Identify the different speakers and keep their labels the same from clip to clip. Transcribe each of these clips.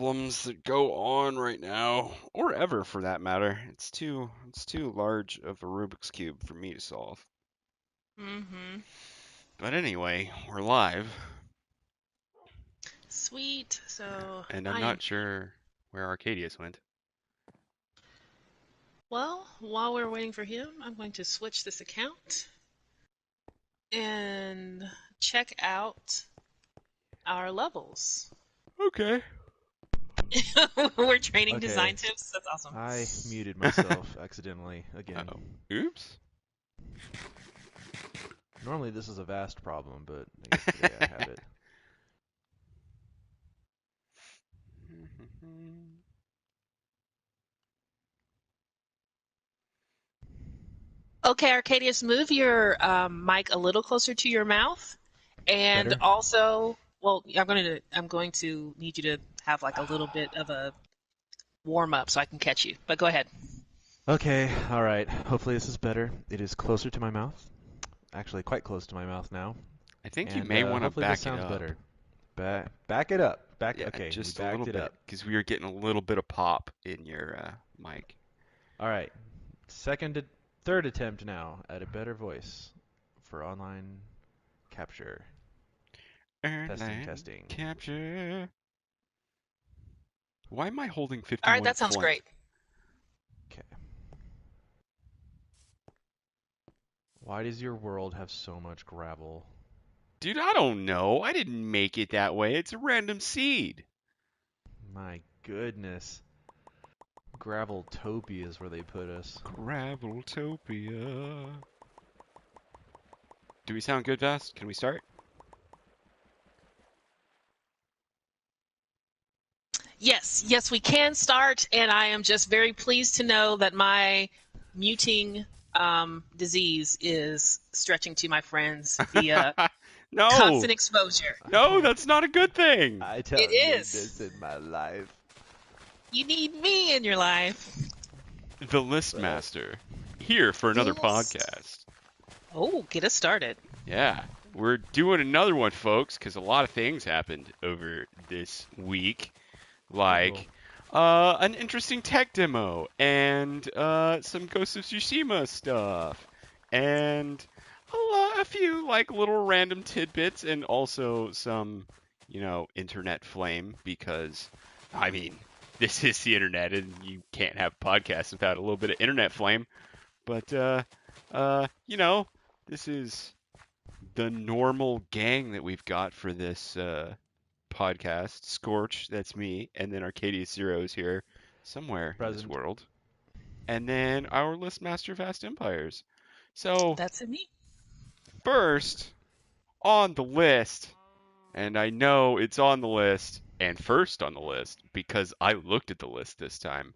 Speaker 1: problems that go on right now, or ever for that matter. It's too large of a Rubik's Cube for me to solve.
Speaker 2: Mm-hmm.
Speaker 1: But anyway, we're live,
Speaker 2: Sweet. So
Speaker 1: and I'm
Speaker 2: I am.
Speaker 1: not sure where Arcadius went.
Speaker 2: Well, while we're waiting for him, I'm going to switch this account and check out our levels.
Speaker 1: Okay.
Speaker 2: We're training
Speaker 3: Okay,
Speaker 2: design tips. That's awesome.
Speaker 3: I muted myself accidentally again.
Speaker 1: Uh-oh. Oops.
Speaker 3: Normally this is a vast problem, but I guess today I have it.
Speaker 2: Okay, Arcadius, move your mic a little closer to your mouth, and
Speaker 3: Better?
Speaker 2: also, well, I'm going to need you to have like a little bit of a warm up so I can catch you. But go ahead.
Speaker 3: Okay, alright. Hopefully this is better. It is closer to my mouth. Actually, quite close to my mouth now.
Speaker 1: I think you
Speaker 3: And
Speaker 1: may want to
Speaker 3: hopefully this
Speaker 1: back it
Speaker 3: sounds
Speaker 1: up.
Speaker 3: better. Back it up.
Speaker 1: Yeah,
Speaker 3: Okay, we
Speaker 1: just a little
Speaker 3: backed it
Speaker 1: bit,
Speaker 3: up.
Speaker 1: because we were getting a little bit of pop in your mic.
Speaker 3: Alright, third attempt now at a better voice for online capture. Testing,
Speaker 1: Airline
Speaker 3: testing.
Speaker 1: capture. Why am I holding
Speaker 2: All right,
Speaker 1: 51
Speaker 2: that sounds
Speaker 1: Flint?
Speaker 2: great.
Speaker 3: Okay. Why does your world have so much gravel?
Speaker 1: Dude, I don't know. I didn't make it that way. It's a random seed.
Speaker 3: My goodness. Graveltopia is where they put us.
Speaker 1: Graveltopia. Do we sound good, Vast? Can we start?
Speaker 2: Yes, yes, we can start, and I am just very pleased to know that my muting disease is stretching to my friends via
Speaker 1: No!
Speaker 2: constant exposure.
Speaker 1: No, that's not a good thing!
Speaker 3: I
Speaker 2: It
Speaker 3: don't need
Speaker 2: is.
Speaker 3: this in my life.
Speaker 2: You need me in your life.
Speaker 1: The List
Speaker 3: Well,
Speaker 1: Master, here for another
Speaker 2: List.
Speaker 1: podcast.
Speaker 2: Oh, get us started.
Speaker 1: Yeah, we're doing another one, folks, because a lot of things happened over this week.
Speaker 3: uh-oh.
Speaker 1: Like an interesting tech demo and some Ghost of Tsushima stuff and a few like little random tidbits and also some, internet flame because I mean, this is the internet and you can't have podcasts without a little bit of internet flame. But this is the normal gang that we've got for this podcast. Scorch, that's me, and then Arcadius Zero is here somewhere in this
Speaker 3: Present.
Speaker 1: world, and then our list master Vast Empires. So
Speaker 2: That's me.
Speaker 1: first on the list, and I know it's on the list and first on the list because I looked at the list this time,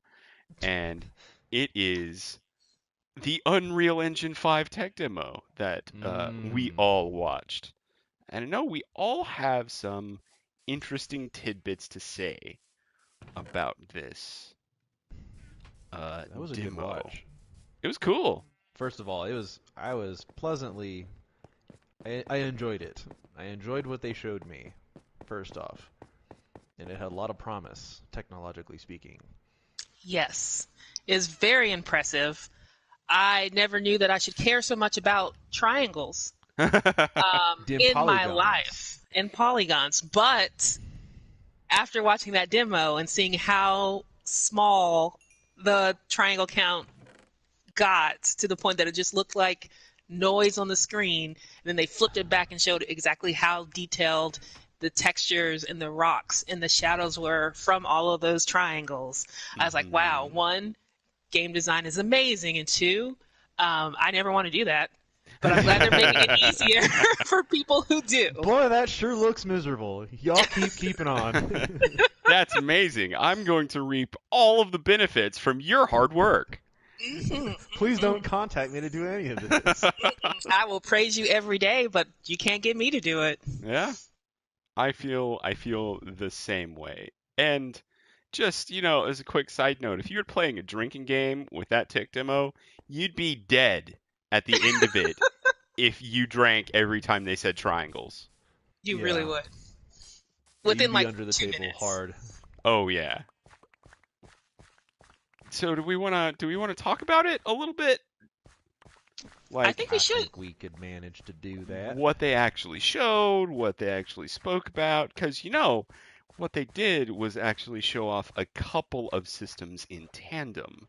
Speaker 1: and it is the Unreal Engine 5 tech demo that we
Speaker 3: Mmm.
Speaker 1: all watched. And I know we all have some interesting tidbits to say about this
Speaker 3: That was a good
Speaker 1: demo.
Speaker 3: watch.
Speaker 1: It was cool.
Speaker 3: First of all, I was pleasantly I enjoyed it. I enjoyed what they showed me, first off. And it had a lot of promise, technologically speaking.
Speaker 2: Yes, is very impressive. I never knew that I should care so much about triangles
Speaker 3: Dim
Speaker 2: in my
Speaker 3: polygons.
Speaker 2: life and polygons, but after watching that demo and seeing how small the triangle count got to the point that it just looked like noise on the screen, and then they flipped it back and showed exactly how detailed the textures and the rocks and the shadows were from all of those triangles. I was like, wow,
Speaker 1: Mhm.
Speaker 2: one, game design is amazing, and two, I never want to do that. But I'm glad they're making it easier for people who do.
Speaker 3: Boy, that sure looks miserable. Y'all keep keeping on.
Speaker 1: That's amazing. I'm going to reap all of the benefits from your hard work.
Speaker 3: Please don't contact me to do any of this.
Speaker 2: I will praise you every day, but you can't get me to do it.
Speaker 1: Yeah, I feel the same way. And just, as a quick side note, if you were playing a drinking game with that tick demo, you'd be dead at the end of it if you drank every time they said triangles.
Speaker 2: You really
Speaker 3: Yeah.
Speaker 2: would.
Speaker 3: You'd
Speaker 2: Within
Speaker 3: be
Speaker 2: like
Speaker 3: under the
Speaker 2: two
Speaker 3: table
Speaker 2: minutes.
Speaker 3: hard.
Speaker 1: Oh yeah. So do we want to talk about it a little bit?
Speaker 2: I
Speaker 1: Like
Speaker 2: think we
Speaker 3: I
Speaker 2: should.
Speaker 3: think we could manage to do that.
Speaker 1: what they actually showed, what they actually spoke about, because what they did was actually show off a couple of systems in tandem.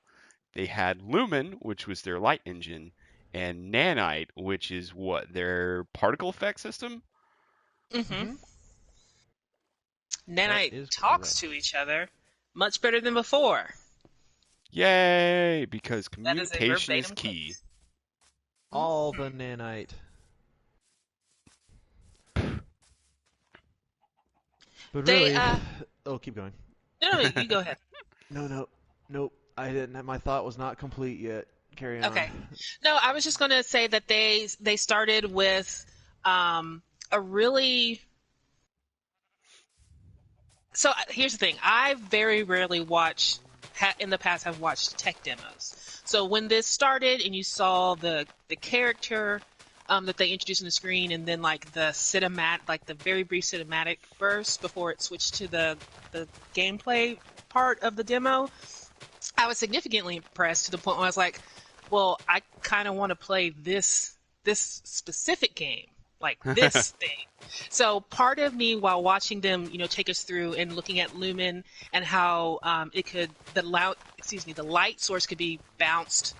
Speaker 1: They had Lumen, which was their light engine, and Nanite, which is what their particle effect system.
Speaker 2: Mm-hmm.
Speaker 3: Hmm. That
Speaker 2: Nanite
Speaker 3: is
Speaker 2: talks
Speaker 3: correct.
Speaker 2: to each other much better than before.
Speaker 1: Yay! Because
Speaker 2: That is a
Speaker 1: communication is
Speaker 2: verbatim
Speaker 1: key.
Speaker 2: quote.
Speaker 3: All
Speaker 2: Mhm.
Speaker 3: the nanite. But
Speaker 2: They
Speaker 3: really, oh, keep going.
Speaker 2: no, you go ahead.
Speaker 3: No, nope. I didn't. My thought was not complete yet. Carry on.
Speaker 2: Okay. No, I was just going to say that they started with a really. So here's the thing. I very rarely in the past have watched tech demos. So when this started and you saw the character that they introduced on the screen, and then like the very brief cinematic burst before it switched to the gameplay part of the demo, I was significantly impressed to the point where I was like, well, I kind of want to play this specific game, like this thing. So part of me, while watching them, take us through and looking at Lumen and how the light source could be bounced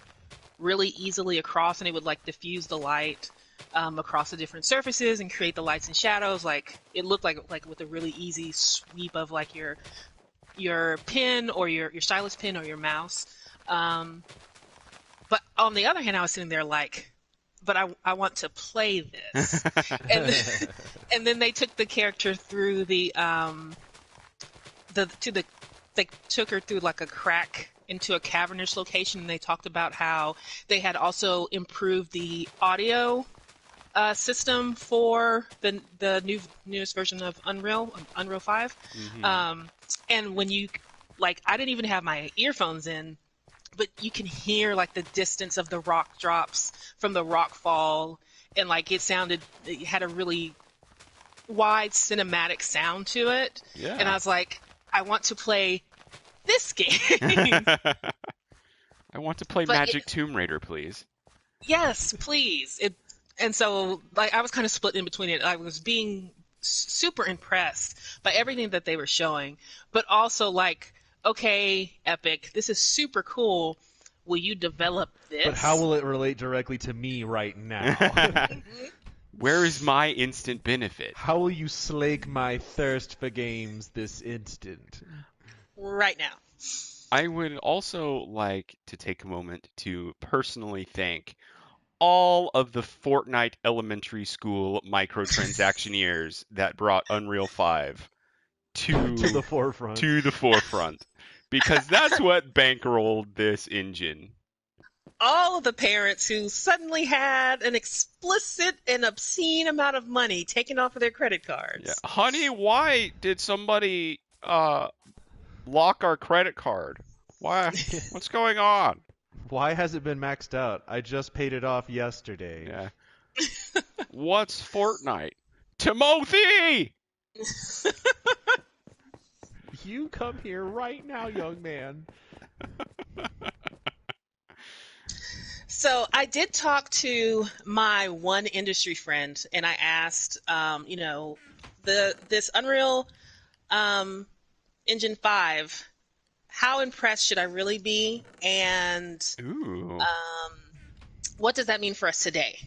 Speaker 2: really easily across, and it would like diffuse the light across the different surfaces and create the lights and shadows. Like it looked like with a really easy sweep of like your pen or your stylus pen or your mouse. But on the other hand, I was sitting there like, but I want to play this. And and then they took the character through they took her through like a crack into a cavernous location, and they talked about how they had also improved the audio system for the newest version of Unreal 5.
Speaker 1: Hmm.
Speaker 2: And when you I didn't even have my earphones in, but you can hear like the distance of the rock drops from the rock fall, and like it had a really wide cinematic sound to it. And I
Speaker 1: Yeah.
Speaker 2: was like, I want to play this game.
Speaker 1: I want to play
Speaker 2: But
Speaker 1: Magic Tomb Raider, please.
Speaker 2: yes, please. And so like I was kind of split in between it. I was being super impressed by everything that they were showing, but also like, okay, Epic, this is super cool. Will you develop
Speaker 3: But how
Speaker 2: this?
Speaker 3: will it relate directly to me right now?
Speaker 2: Mhm.
Speaker 1: Where is my instant benefit?
Speaker 3: How will you slake my thirst for games this instant?
Speaker 2: Right now.
Speaker 1: I would also like to take a moment to personally thank all of the Fortnite elementary school microtransactioneers that brought Unreal 5
Speaker 3: To the
Speaker 1: to
Speaker 3: forefront.
Speaker 1: to the forefront, because that's what bankrolled this engine.
Speaker 2: All of the parents who suddenly had an explicit and obscene amount of money taken off of their credit
Speaker 1: Yeah,
Speaker 2: cards.
Speaker 1: honey, why did somebody lock our credit card? Why? What's going on?
Speaker 3: Why has it been maxed out? I just paid it off yesterday.
Speaker 1: Yeah. What's Fortnite? Timothy!
Speaker 3: You come here right now, young man.
Speaker 2: So I did talk to my one industry friend, and I asked, this Unreal um, Engine 5, how impressed should I really be, and
Speaker 1: Ooh.
Speaker 2: um, what does that mean for us today?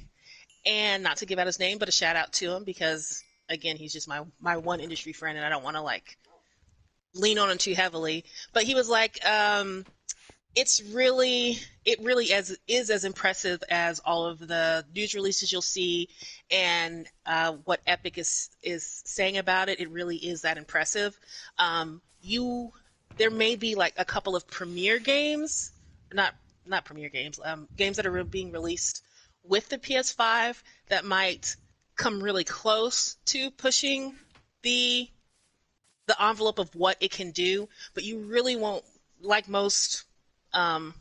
Speaker 2: And not to give out his name, but a shout out to him because again, he's just my one industry friend, and I don't want to like lean on him too heavily. But he was like, it really is as impressive as all of the news releases you'll see, and what Epic is saying about it. It really is that impressive. There may be like a couple of premiere games, not premiere games, games that are being released with the PS5 that might come really close to pushing the the envelope of what it can do, but you really won't, like most um,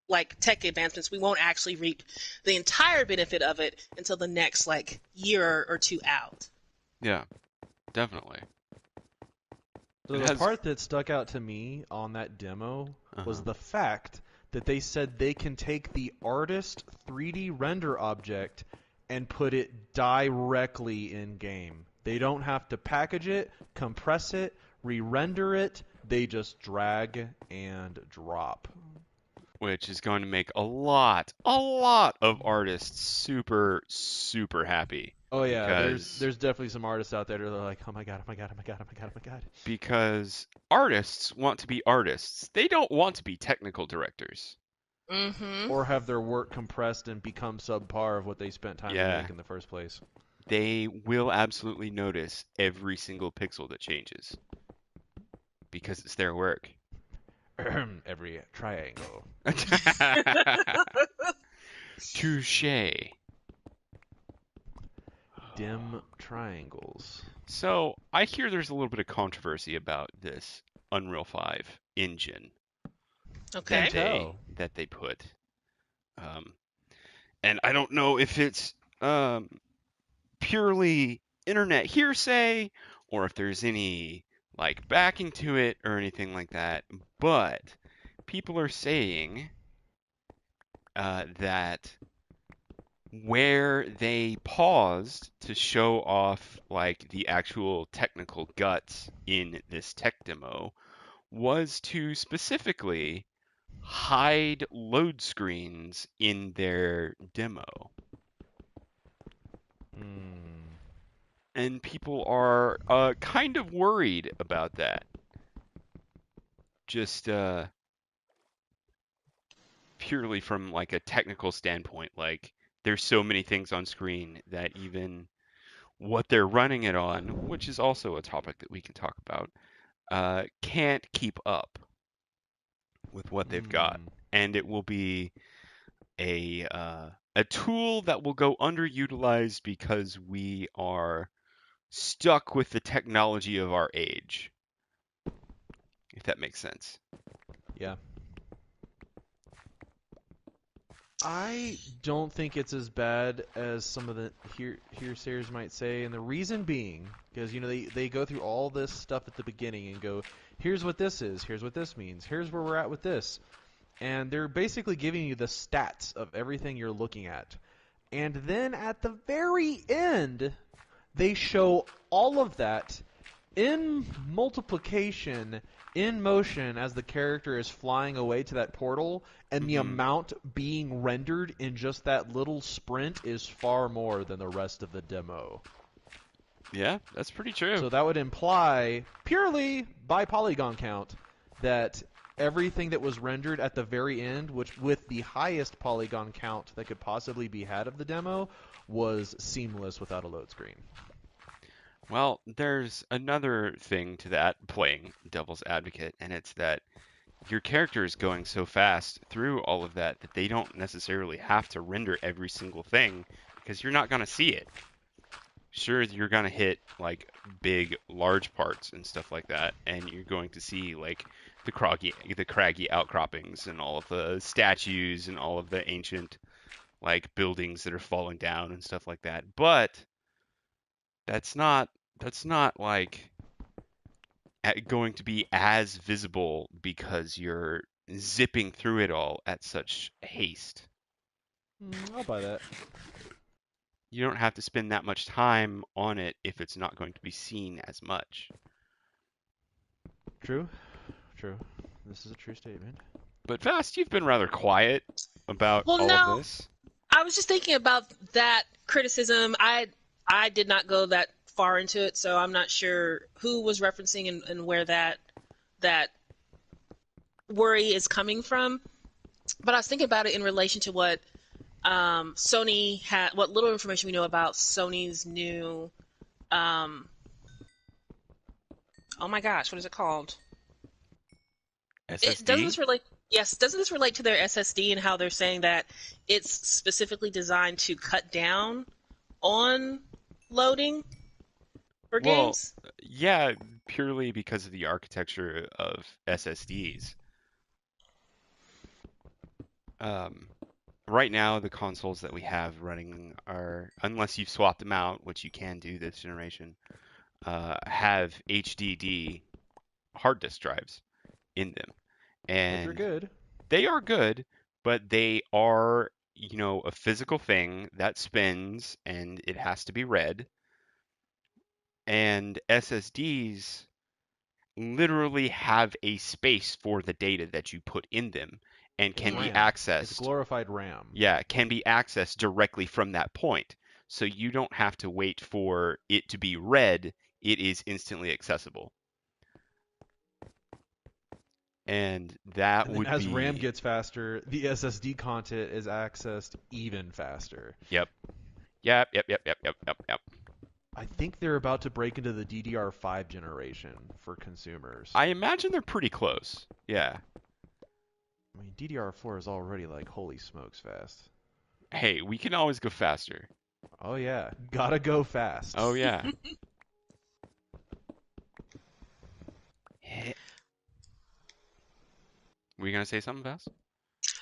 Speaker 2: like tech advancements, we won't actually reap the entire benefit of it until the next like year or two out.
Speaker 1: Yeah, definitely.
Speaker 3: So
Speaker 1: It
Speaker 3: the
Speaker 1: has.
Speaker 3: part that stuck out to me on that demo was
Speaker 1: Uh-huh.
Speaker 3: the fact that they said they can take the artist 3D render object and put it directly in game. They don't have to package it, compress it, re-render it. They just drag and drop.
Speaker 1: Which is going to make a lot of artists super, super happy
Speaker 3: Oh yeah,
Speaker 1: because
Speaker 3: there's definitely some artists out there that are like, oh my god, oh my god, oh my god, oh my god, oh my god.
Speaker 1: because artists want to be artists. They don't want to be technical directors.
Speaker 2: Mm-hmm.
Speaker 3: Or have their work compressed and become subpar of what they spent time to
Speaker 1: Yeah,
Speaker 3: make in the first place.
Speaker 1: they will absolutely notice every single pixel that changes because it's their work.
Speaker 3: Every triangle.
Speaker 1: Touche.
Speaker 3: Dim triangles.
Speaker 1: So I hear there's a little bit of controversy about this Unreal 5 engine
Speaker 3: Can
Speaker 2: Okay.
Speaker 3: tell.
Speaker 1: that they put. Um, and I don't know if it's purely internet hearsay or if there's any like backing to it or anything like that. But people are saying that where they paused to show off like the actual technical guts in this tech demo was to specifically hide load screens in their demo.
Speaker 3: Hmm.
Speaker 1: And people are kind of worried about that. Just purely from like a technical standpoint, like there's so many things on screen that even what they're running it on, which is also a topic that we can talk about, can't keep up with what they've got,
Speaker 3: Hmm.
Speaker 1: and it will be a tool that will go underutilized because we are stuck with the technology of our age, if that makes sense.
Speaker 3: Yeah. I don't think it's as bad as some of the hearsayers might say, and the reason being, because they go through all this stuff at the beginning and go, here's what this is, here's what this means, here's where we're at with this, and they're basically giving you the stats of everything you're looking at. And then at the very end, they show all of that in multiplication, in motion, as the character is flying away to that portal, and the
Speaker 1: Hmm.
Speaker 3: amount being rendered in just that little sprint is far more than the rest of the demo.
Speaker 1: Yeah, that's pretty true.
Speaker 3: So that would imply, purely by polygon count, that everything that was rendered at the very end, which with the highest polygon count that could possibly be had of the demo, was seamless without a load screen.
Speaker 1: Well, there's another thing to that, playing devil's advocate, and it's that your character is going so fast through all of that that they don't necessarily have to render every single thing because you're not going to see it. Sure, you're going to hit like big, large parts and stuff like that, and you're going to see like the craggy outcroppings and all of the statues and all of the ancient like buildings that are falling down and stuff like that. But that's not that's not like going to be as visible because you're zipping through it all at such haste.
Speaker 3: I'll buy that.
Speaker 1: You don't have to spend that much time on it if it's not going to be seen as much.
Speaker 3: True. True. This is a true statement.
Speaker 1: But Fast, you've been rather quiet about
Speaker 2: Well,
Speaker 1: all of
Speaker 2: no,
Speaker 1: this.
Speaker 2: I was just thinking about that criticism. I did not go that far into it, so I'm not sure who was referencing and where that worry is coming from. But I was thinking about it in relation to what Sony had, what little information we know about Sony's new. Um, oh my gosh, what is it called? Doesn't
Speaker 1: SSD?
Speaker 2: this relate? Yes, doesn't this relate to their SSD and how they're saying that it's specifically designed to cut down on loading for
Speaker 1: Well,
Speaker 2: games?
Speaker 1: yeah, purely because of the architecture of SSDs. Um, right now, the consoles that we have running are, unless you've swapped them out, which you can do this generation, have HDD hard disk drives in them,
Speaker 3: Which are
Speaker 1: and
Speaker 3: good.
Speaker 1: they are good, but they are, a physical thing that spins and it has to be read. And SSDs literally have a space for the data that you put in them and
Speaker 3: It's
Speaker 1: can be
Speaker 3: RAM. It's
Speaker 1: accessed.
Speaker 3: glorified RAM.
Speaker 1: Yeah, can be accessed directly from that point. So you don't have to wait for it to be read. It is instantly accessible. And that
Speaker 3: And then
Speaker 1: would
Speaker 3: as
Speaker 1: be
Speaker 3: RAM gets faster, the SSD content is accessed even faster.
Speaker 1: Yep. Yep, yep, yep, yep, yep, yep, yep.
Speaker 3: I think they're about to break into the DDR5 generation for consumers.
Speaker 1: I imagine they're pretty close. Yeah.
Speaker 3: I mean, DDR4 is already like, holy smokes, fast.
Speaker 1: Hey, we can always go faster.
Speaker 3: Oh yeah, gotta go fast.
Speaker 1: Oh yeah. Heh. Were you gonna say something fast?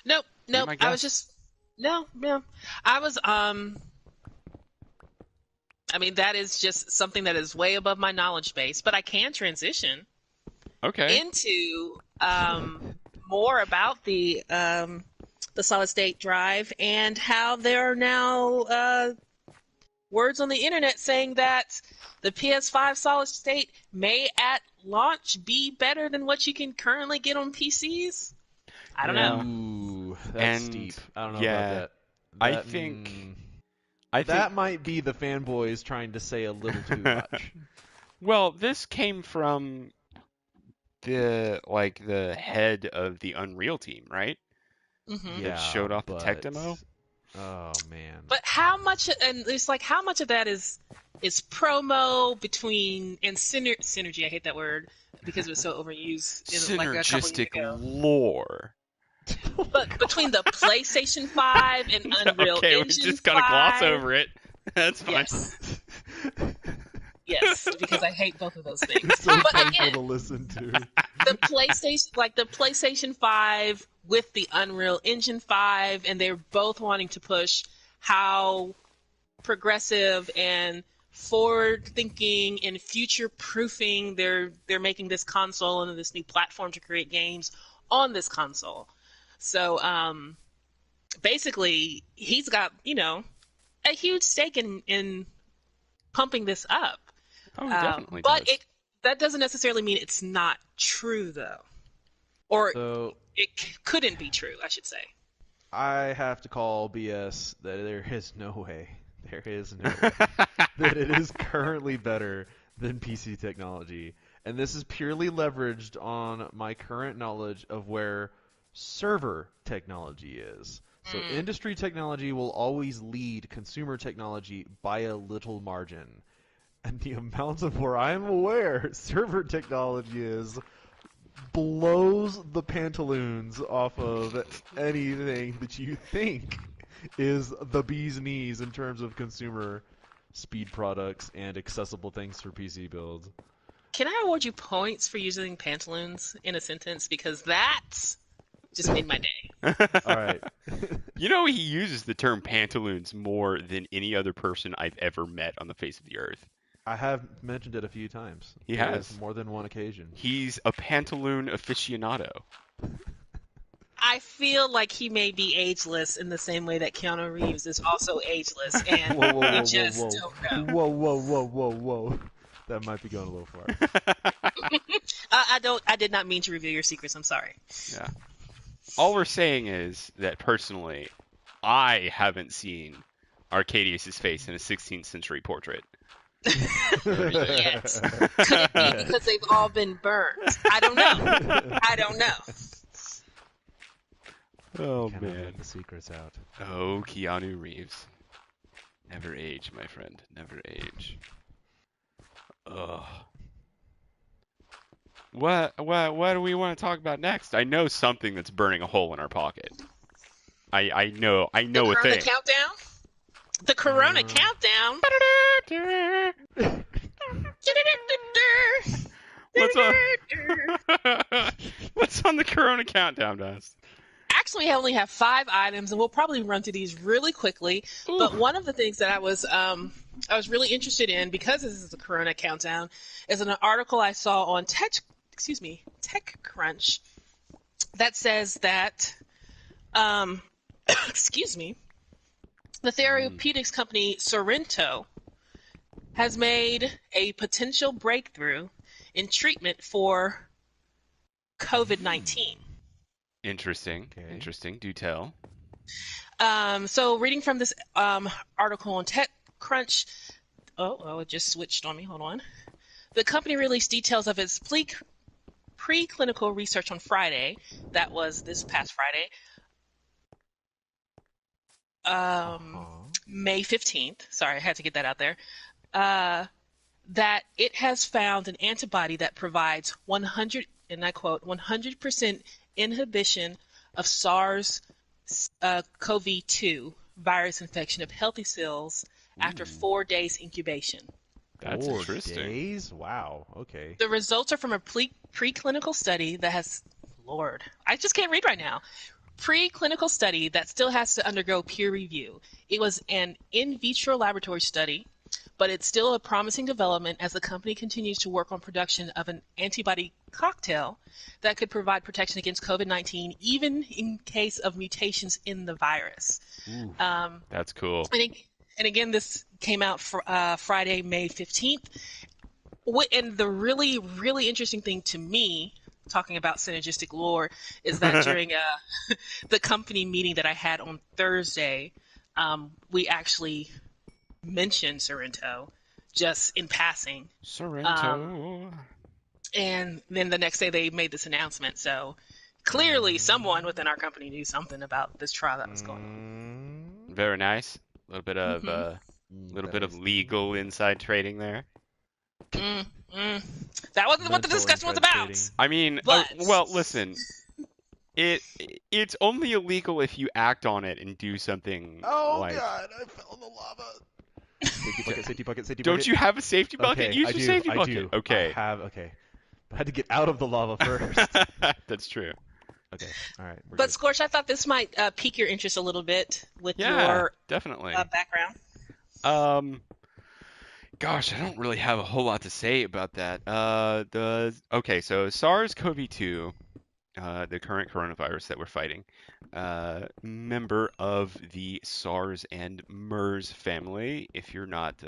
Speaker 2: Nope.
Speaker 1: my
Speaker 2: I was
Speaker 1: guess.
Speaker 2: just no. I was I mean, that is just something that is way above my knowledge base, but I can transition
Speaker 1: Okay.
Speaker 2: into more about the solid state drive and how there are now words on the internet saying that the PS5 solid state may at launch be better than what you can currently get on PCs. I don't know.
Speaker 3: Ooh, that's
Speaker 1: And,
Speaker 3: steep. I don't know
Speaker 1: yeah,
Speaker 3: about that.
Speaker 1: I
Speaker 3: That-
Speaker 1: think
Speaker 3: mm,
Speaker 1: I
Speaker 3: that
Speaker 1: think
Speaker 3: might be the fanboys trying to say a little too much.
Speaker 1: well, this came from the head of the Unreal team, right?
Speaker 2: Hmm.
Speaker 3: Yeah,
Speaker 1: showed off the tech
Speaker 3: but-
Speaker 1: demo?
Speaker 3: Oh man.
Speaker 2: But how much? And it's like how much of that is promo between and synergy? I hate that word because it was so overused. Like a couple years
Speaker 1: Synergistic
Speaker 2: ago.
Speaker 1: lore.
Speaker 2: But between the PlayStation 5 and Unreal
Speaker 1: Okay, we
Speaker 2: Engine
Speaker 1: just gotta gloss
Speaker 2: 5,
Speaker 1: over it. That's fine.
Speaker 2: Yes, yes, because I hate both of those things.
Speaker 3: It's so
Speaker 2: But
Speaker 3: painful
Speaker 2: again,
Speaker 3: to listen to.
Speaker 2: the PlayStation 5 with the Unreal Engine 5, and they're both wanting to push how progressive and forward-thinking and future-proofing they're making this console and this new platform to create games on this console. So basically, he's got a huge stake in pumping this up.
Speaker 1: Oh, he definitely
Speaker 2: But
Speaker 1: does.
Speaker 2: that doesn't necessarily mean it's not true, though. Or
Speaker 3: So
Speaker 2: it couldn't be true, I should say.
Speaker 3: I have to call BS that there is no way. There is no way that it is currently better than PC technology. And this is purely leveraged on my current knowledge of where server technology is. So industry technology will always lead consumer technology by a little margin. And the amount of where I'm aware server technology is blows the pantaloons off of anything that you think is the bee's knees in terms of consumer speed products and accessible things for PC builds.
Speaker 2: Can I award you points for using pantaloons in a sentence? Because that just made my day.
Speaker 3: All right.
Speaker 1: He uses the term pantaloons more than any other person I've ever met on the face of the earth.
Speaker 3: I have mentioned it a few times.
Speaker 1: He
Speaker 3: There
Speaker 1: has.
Speaker 3: is more than one occasion.
Speaker 1: He's a pantaloon aficionado.
Speaker 2: I feel like he may be ageless in the same way that Keanu Reeves is also ageless, and
Speaker 3: Whoa, whoa, whoa,
Speaker 2: we
Speaker 3: whoa,
Speaker 2: just
Speaker 3: whoa.
Speaker 2: don't know.
Speaker 3: Whoa, whoa, whoa, whoa, whoa. That might be going a little far.
Speaker 2: I did not mean to reveal your secrets. I'm sorry.
Speaker 1: Yeah. All we're saying is that personally, I haven't seen Arcadius's face in a 16th century portrait.
Speaker 2: Yet. Could it be because they've all been burned? I don't know. I don't know.
Speaker 1: Oh,
Speaker 3: Cannot
Speaker 1: man.
Speaker 3: let the secrets out.
Speaker 1: Oh, Keanu Reeves. Never age, my friend. Never age. Ugh. What do we want to talk about next? I know something that's burning a hole in our pocket. I know
Speaker 2: The
Speaker 1: a
Speaker 2: Corona
Speaker 1: thing.
Speaker 2: countdown. The Corona countdown.
Speaker 1: What's on What's on the Corona countdown, Dust?
Speaker 2: Actually, I only have 5 items, and we'll probably run through these really quickly. But one of the things that I was really interested in, because this is the Corona countdown, is an article I saw on TechCrunch that says that, excuse me, the therapeutics company Sorrento has made a potential breakthrough in treatment for COVID-19.
Speaker 1: Interesting.
Speaker 3: Okay.
Speaker 1: Interesting. Do tell.
Speaker 2: So reading from this article on TechCrunch, it just switched on me. Hold on. The company released details of its preclinical research on Friday. That was this past Friday, May 15th. Sorry, I had to get that out there. That it has found an antibody that provides 100, and I quote, 100% inhibition of SARS-CoV-2 virus infection of healthy cells after 4 days incubation.
Speaker 1: That's
Speaker 3: 4
Speaker 1: interesting.
Speaker 3: days? Wow. Okay.
Speaker 2: The results are from a preclinical study that has, Lord, I just can't read right now. Preclinical study that still has to undergo peer review. It was an in vitro laboratory study, but it's still a promising development as the company continues to work on production of an antibody cocktail that could provide protection against COVID-19, even in case of mutations in the virus.
Speaker 1: That's cool.
Speaker 2: And again, this came out Friday, May 15th. And the really, really interesting thing to me, talking about synergistic lore, is that during the company meeting that I had on Thursday, we actually mentioned Sorrento just in passing.
Speaker 1: Sorrento.
Speaker 2: And then the next day they made this announcement. So clearly someone within our company knew something about this trial that was going on.
Speaker 1: Very nice. A little bit of legal inside trading there.
Speaker 2: That wasn't what the
Speaker 3: Mental
Speaker 2: discussion was
Speaker 3: inside
Speaker 2: about.
Speaker 3: trading.
Speaker 1: I mean,
Speaker 2: But-
Speaker 1: well, listen. It's only illegal if you act on it and do something.
Speaker 3: Oh
Speaker 1: like,
Speaker 3: God! I fell in the lava. Safety bucket. Safety bucket. Safety
Speaker 1: Don't
Speaker 3: bucket.
Speaker 1: you have a safety bucket?
Speaker 3: Okay,
Speaker 1: Use
Speaker 3: I
Speaker 1: your
Speaker 3: do.
Speaker 1: safety
Speaker 3: I
Speaker 1: bucket.
Speaker 3: do.
Speaker 1: Okay.
Speaker 3: I have. Okay. I had to get out of the lava first.
Speaker 1: That's true.
Speaker 3: Okay. All right. We're
Speaker 2: But
Speaker 3: good.
Speaker 2: Scorch, I thought this might pique your interest a little bit with
Speaker 1: Yeah,
Speaker 2: your
Speaker 1: definitely.
Speaker 2: background.
Speaker 1: Gosh, I don't really have a whole lot to say about that. So SARS-CoV-2, the current coronavirus that we're fighting, member of the SARS and MERS family. If you're not,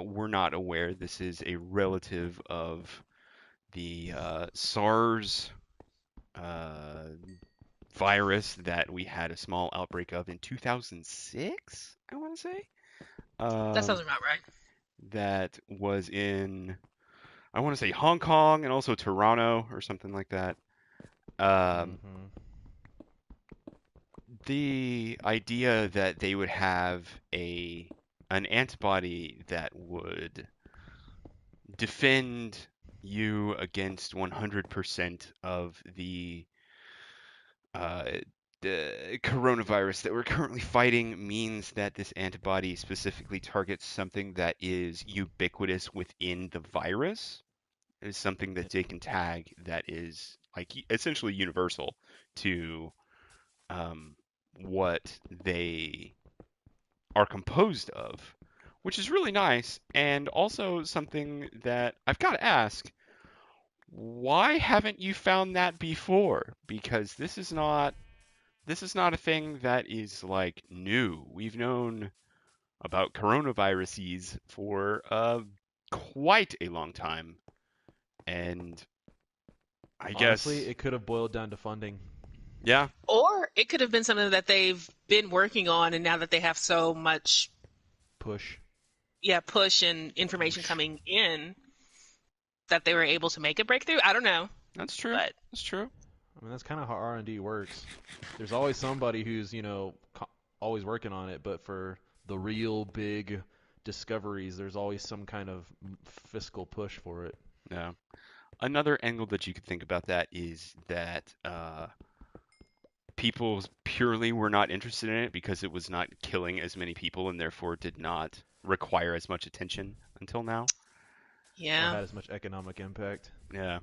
Speaker 1: were not aware, this is a relative of the SARS virus that we had a small outbreak of in 2006, I want to say.
Speaker 2: That sounds about right.
Speaker 1: That was in, I want to say Hong Kong and also Toronto or something like that. The idea that they would have an antibody that would defend you against 100% of the coronavirus that we're currently fighting means that this antibody specifically targets something that is ubiquitous within the virus. It is something that they can tag that is like essentially universal to what they are composed of, which is really nice, and also something that I've got to ask, why haven't you found that before? Because this is not a thing that is like new. We've known about coronaviruses for quite a long time, and I guess
Speaker 3: Honestly, it could have boiled down to funding.
Speaker 1: yeah,
Speaker 2: Or it could have been something that they've been working on, and now that they have so much
Speaker 3: Push.
Speaker 2: push and information coming in, that they were able to make a breakthrough. I don't know.
Speaker 1: that's true.
Speaker 2: But
Speaker 1: That's true.
Speaker 3: I mean, that's kind of how R&D works. There's always somebody who's, always working on it, but for the real big discoveries, there's always some kind of fiscal push for it.
Speaker 1: Yeah. Another angle that you could think about that is that people purely were not interested in it because it was not killing as many people and therefore did not require as much attention until now.
Speaker 3: Or
Speaker 2: yeah,
Speaker 3: had as much economic impact.
Speaker 1: Yeah.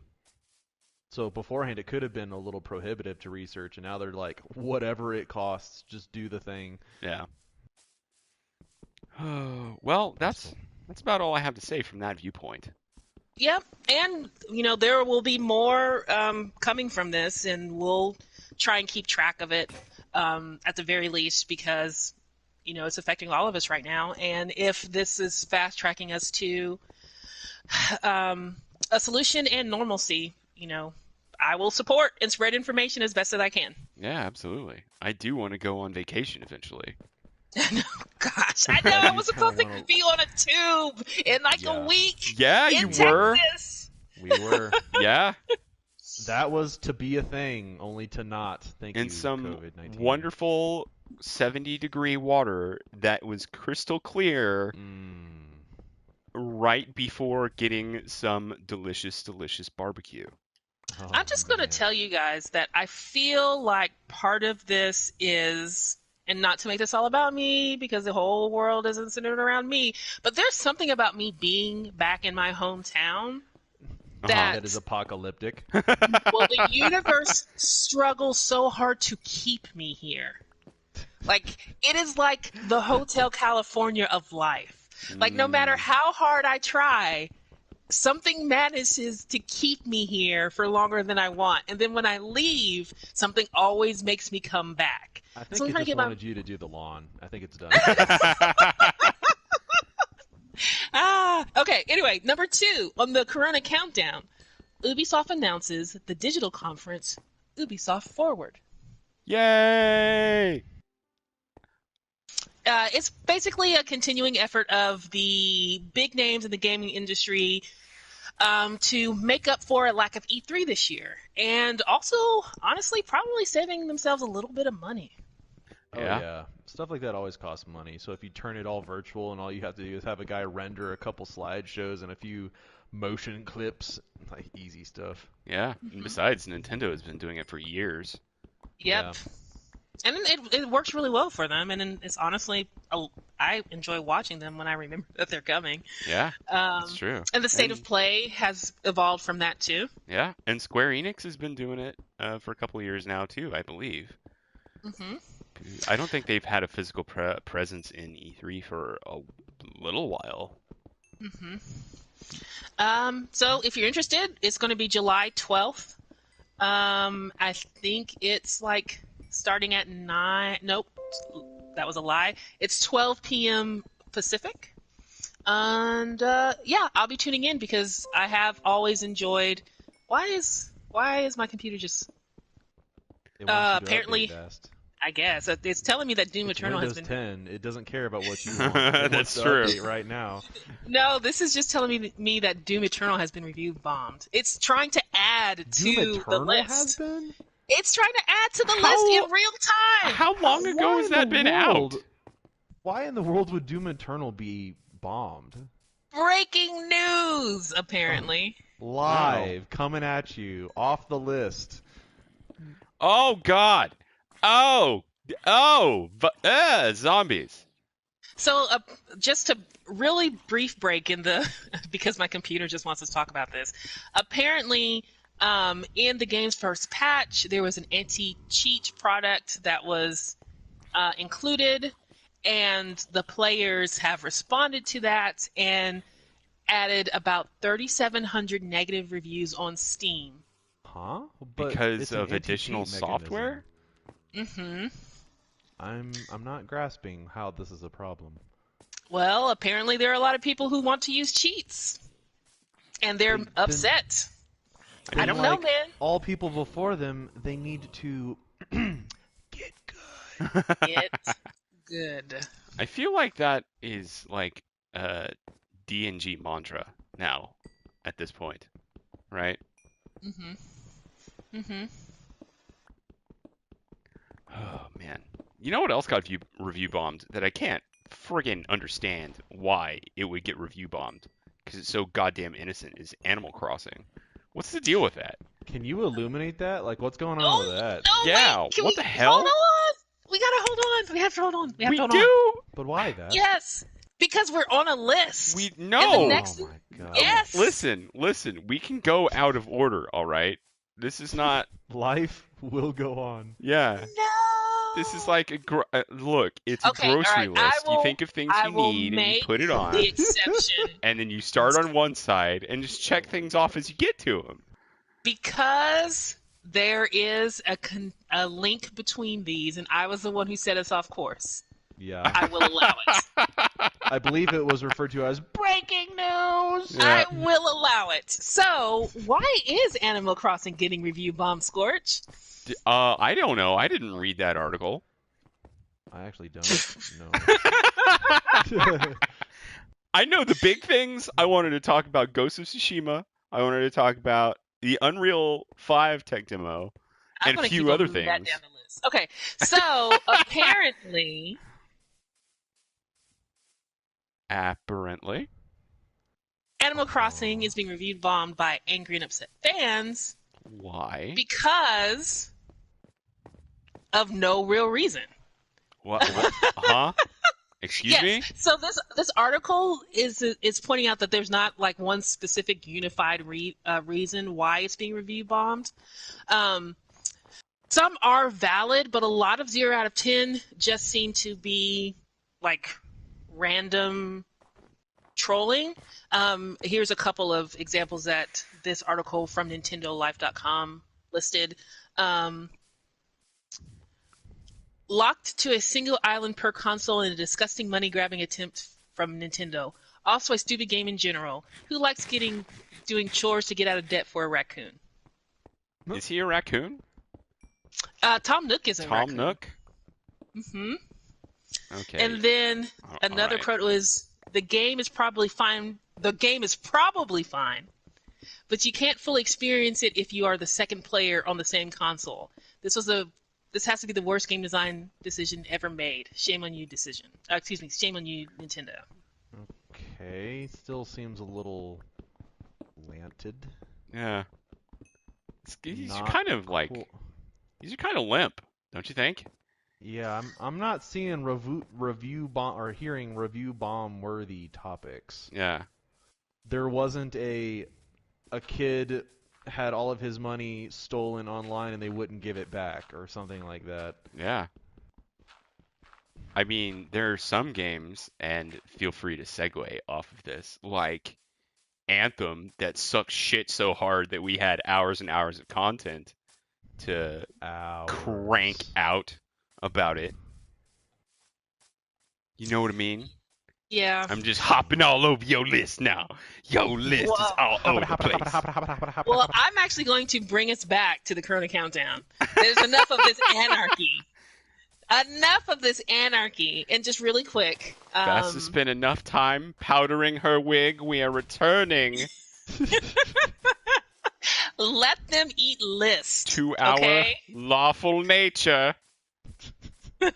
Speaker 3: So beforehand, it could have been a little prohibitive to research, and now they're like, whatever it costs, just do the thing.
Speaker 1: Yeah. Well, that's about all I have to say from that viewpoint.
Speaker 2: Yep. And, there will be more coming from this, and we'll try and keep track of it at the very least because, it's affecting all of us right now. And if this is fast tracking us to a solution and normalcy, I will support and spread information as best as I can.
Speaker 1: Yeah, absolutely. I do want to go on vacation eventually.
Speaker 2: Gosh, I know I was supposed to be on a tube in like a week.
Speaker 1: Yeah,
Speaker 2: in
Speaker 1: you
Speaker 2: Texas.
Speaker 1: were.
Speaker 3: We were.
Speaker 1: Yeah.
Speaker 3: That was to be a thing, only to not. Thank you,
Speaker 1: In some
Speaker 3: COVID-19.
Speaker 1: wonderful 70-degree water that was crystal clear right before getting some delicious, delicious barbecue.
Speaker 3: Oh,
Speaker 2: I'm just going to tell you guys that I feel like part of this is, and not to make this all about me because the whole world isn't centered around me, but there's something about me being back in my hometown
Speaker 3: that is apocalyptic.
Speaker 2: well, the universe struggles so hard to keep me here. Like, it is like the Hotel California of life. Like, no matter how hard I try, something manages to keep me here for longer than I want. And then when I leave, something always makes me come back.
Speaker 3: I think it just wanted you to do the lawn. I think it's done.
Speaker 2: Okay. Anyway, number 2 on the Corona countdown, Ubisoft announces the digital conference, Ubisoft Forward.
Speaker 1: Yay!
Speaker 2: It's basically a continuing effort of the big names in the gaming industry to make up for a lack of E3 this year. And also, honestly, probably saving themselves a little bit of money.
Speaker 3: Oh, yeah. Stuff like that always costs money. So if you turn it all virtual and all you have to do is have a guy render a couple slideshows and a few motion clips, like easy stuff.
Speaker 1: Yeah. And besides, Nintendo has been doing it for years.
Speaker 2: Yep.
Speaker 3: Yeah.
Speaker 2: And it works really well for them, and it's honestly, I enjoy watching them when I remember that they're coming.
Speaker 1: Yeah, that's true.
Speaker 2: And the state of play has evolved from that too.
Speaker 1: Yeah, and Square Enix has been doing it for a couple of years now too, I believe.
Speaker 2: Mm-hmm.
Speaker 1: I don't think they've had a physical presence in E3 for a little while.
Speaker 2: Mm-hmm. So if you're interested, it's going to be July 12th. I think it's like starting at 9. Nope, that was a lie. It's 12 p.m. Pacific. And yeah, I'll be tuning in because I have always enjoyed. Why is my computer just apparently? I guess it's telling me that Doom Eternal
Speaker 3: Windows
Speaker 2: has been.
Speaker 3: 10. It doesn't care about what you want.
Speaker 1: That's true.
Speaker 3: Right now.
Speaker 2: No, this is just telling me that Doom Eternal has been review bombed. It's trying to add to the list.
Speaker 3: Has been?
Speaker 2: It's trying to add to the list in real time.
Speaker 1: How long ago has that been out?
Speaker 3: Why in the world would Doom Eternal be bombed?
Speaker 2: Breaking news, apparently.
Speaker 3: Live, coming at you, off the list.
Speaker 1: Oh, God. Zombies.
Speaker 2: So, just a really brief break in the because my computer just wants us to talk about this. Apparently, in the game's first patch, there was an anti-cheat product that was included, and the players have responded to that and added about 3,700 negative reviews on Steam.
Speaker 3: Huh?
Speaker 1: Because of additional software?
Speaker 2: Mm-hmm.
Speaker 3: I'm not grasping how this is a problem.
Speaker 2: Well, apparently there are a lot of people who want to use cheats, and they're upset. I don't know, man.
Speaker 3: All people before them, they need to get good.
Speaker 2: Get good.
Speaker 1: I feel like that is like a D&G mantra now, at this point, right?
Speaker 2: Mm-hmm. Mm-hmm.
Speaker 1: Oh, man. You know what else got review bombed that I can't friggin' understand why it would get review bombed? Because it's so goddamn innocent, is Animal Crossing. What's the deal with that?
Speaker 3: Can you illuminate that? Like, what's going on with that?
Speaker 2: No,
Speaker 1: yeah,
Speaker 2: wait,
Speaker 1: what the hell?
Speaker 2: Hold on! We gotta hold on. We have to hold on. We have to hold
Speaker 1: do?
Speaker 2: on.
Speaker 3: But why that?
Speaker 2: Yes, because we're on a list.
Speaker 1: We
Speaker 2: And
Speaker 1: know.
Speaker 2: the next...
Speaker 3: Oh my god.
Speaker 2: Yes.
Speaker 1: Listen. We can go out of order, all right? This is not.
Speaker 3: Life will go on.
Speaker 1: Yeah.
Speaker 2: No.
Speaker 1: This is like look. It's a
Speaker 2: Okay, all
Speaker 1: grocery
Speaker 2: right.
Speaker 1: list. You think of things
Speaker 2: I
Speaker 1: you
Speaker 2: will
Speaker 1: need and you
Speaker 2: make
Speaker 1: put it on,
Speaker 2: the exception
Speaker 1: and then you start on one side and just check things off as you get to them.
Speaker 2: because there is a link between these, and I was the one who set us off course.
Speaker 3: Yeah.
Speaker 2: I will allow it.
Speaker 3: I believe it was referred to as breaking news.
Speaker 1: Yeah.
Speaker 2: I will allow it. So, why is Animal Crossing getting review bomb, Scorch?
Speaker 1: I don't know. I didn't read that article.
Speaker 3: I actually don't know.
Speaker 1: I know the big things. I wanted to talk about Ghost of Tsushima. I wanted to talk about the Unreal 5 tech demo
Speaker 2: I'm
Speaker 1: and a
Speaker 2: gonna
Speaker 1: few
Speaker 2: keep on
Speaker 1: other
Speaker 2: moving
Speaker 1: things.
Speaker 2: that down the list. Okay, so apparently,
Speaker 1: Apparently.
Speaker 2: Animal Crossing is being reviewed bombed by angry and upset fans
Speaker 1: Why?
Speaker 2: because of no real reason.
Speaker 1: What? Huh? Excuse me?
Speaker 2: So this article is pointing out that there's not like one specific unified reason why it's being review bombed. Some are valid, but a lot of 0 out of 10 just seem to be like random trolling. Here's a couple of examples that this article from NintendoLife.com listed. Locked to a single island per console in a disgusting money-grabbing attempt from Nintendo. Also a stupid game in general. Who likes doing chores to get out of debt for a raccoon?
Speaker 1: Is he a raccoon?
Speaker 2: Tom Nook is a raccoon.
Speaker 1: Tom Nook?
Speaker 2: Mm-hmm.
Speaker 1: Okay.
Speaker 2: And then another
Speaker 1: right.
Speaker 2: quote was, the game is probably fine, but you can't fully experience it if you are the second player on the same console. This has to be the worst game design decision ever made. Shame on you, shame on you, Nintendo.
Speaker 3: Okay, still seems a little lanted.
Speaker 1: Yeah. These
Speaker 3: Not
Speaker 1: are kind of
Speaker 3: cool.
Speaker 1: like these are kind of limp, don't you think?
Speaker 3: Yeah, I'm not seeing review bomb or hearing review bomb worthy topics.
Speaker 1: Yeah.
Speaker 3: There wasn't a kid had all of his money stolen online and they wouldn't give it back or something like that.
Speaker 1: Yeah. I mean, there are some games, and feel free to segue off of this, like Anthem, that sucks shit so hard that we had hours and hours of content to crank out about it. You know what I mean?
Speaker 2: Yeah.
Speaker 1: I'm just hopping all over your list now. Your list is all over the place.
Speaker 2: Well, I'm actually going to bring us back to the Corona Countdown. There's enough of this anarchy. And just really quick.
Speaker 1: Bess has spent enough time powdering her wig. We are returning
Speaker 2: let them eat list.
Speaker 1: to our lawful nature.
Speaker 3: As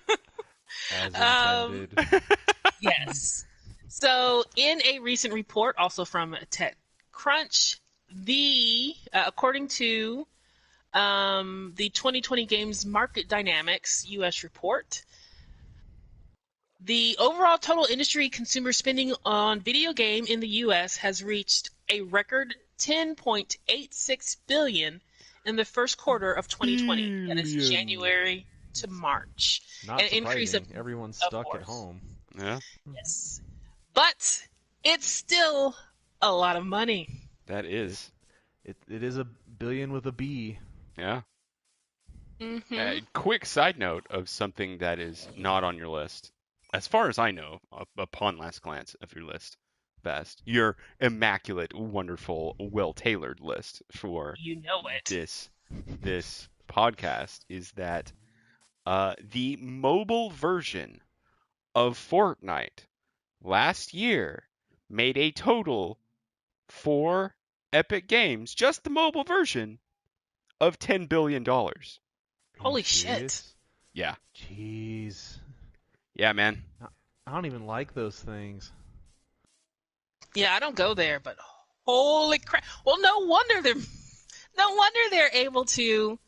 Speaker 3: intended.
Speaker 2: Yes. So, in a recent report, also from TechCrunch, according to the 2020 Games Market Dynamics U.S. report, the overall total industry consumer spending on video game in the U.S. has reached a record $10.86 billion in the first quarter of 2020. That is January to March.
Speaker 3: Not
Speaker 2: an increase of
Speaker 3: everyone's stuck
Speaker 2: course.
Speaker 3: at home.
Speaker 1: Yeah,
Speaker 2: Yes. But it's still a lot of money.
Speaker 1: that is.
Speaker 3: It is a billion with a B.
Speaker 1: Yeah.
Speaker 2: Mm-hmm.
Speaker 1: Quick side note of something that is not on your list. As far as I know, upon last glance of your list, Best, your immaculate, wonderful, well-tailored list for
Speaker 2: You know it.
Speaker 1: this podcast is that the mobile version of Fortnite last year made a total for Epic Games, just the mobile version, of $10 billion.
Speaker 2: Holy shit.
Speaker 1: Yeah.
Speaker 3: Jeez.
Speaker 1: Yeah, man.
Speaker 3: I don't even like those things.
Speaker 2: Yeah, I don't go there, but holy crap! Well, no wonder they're able to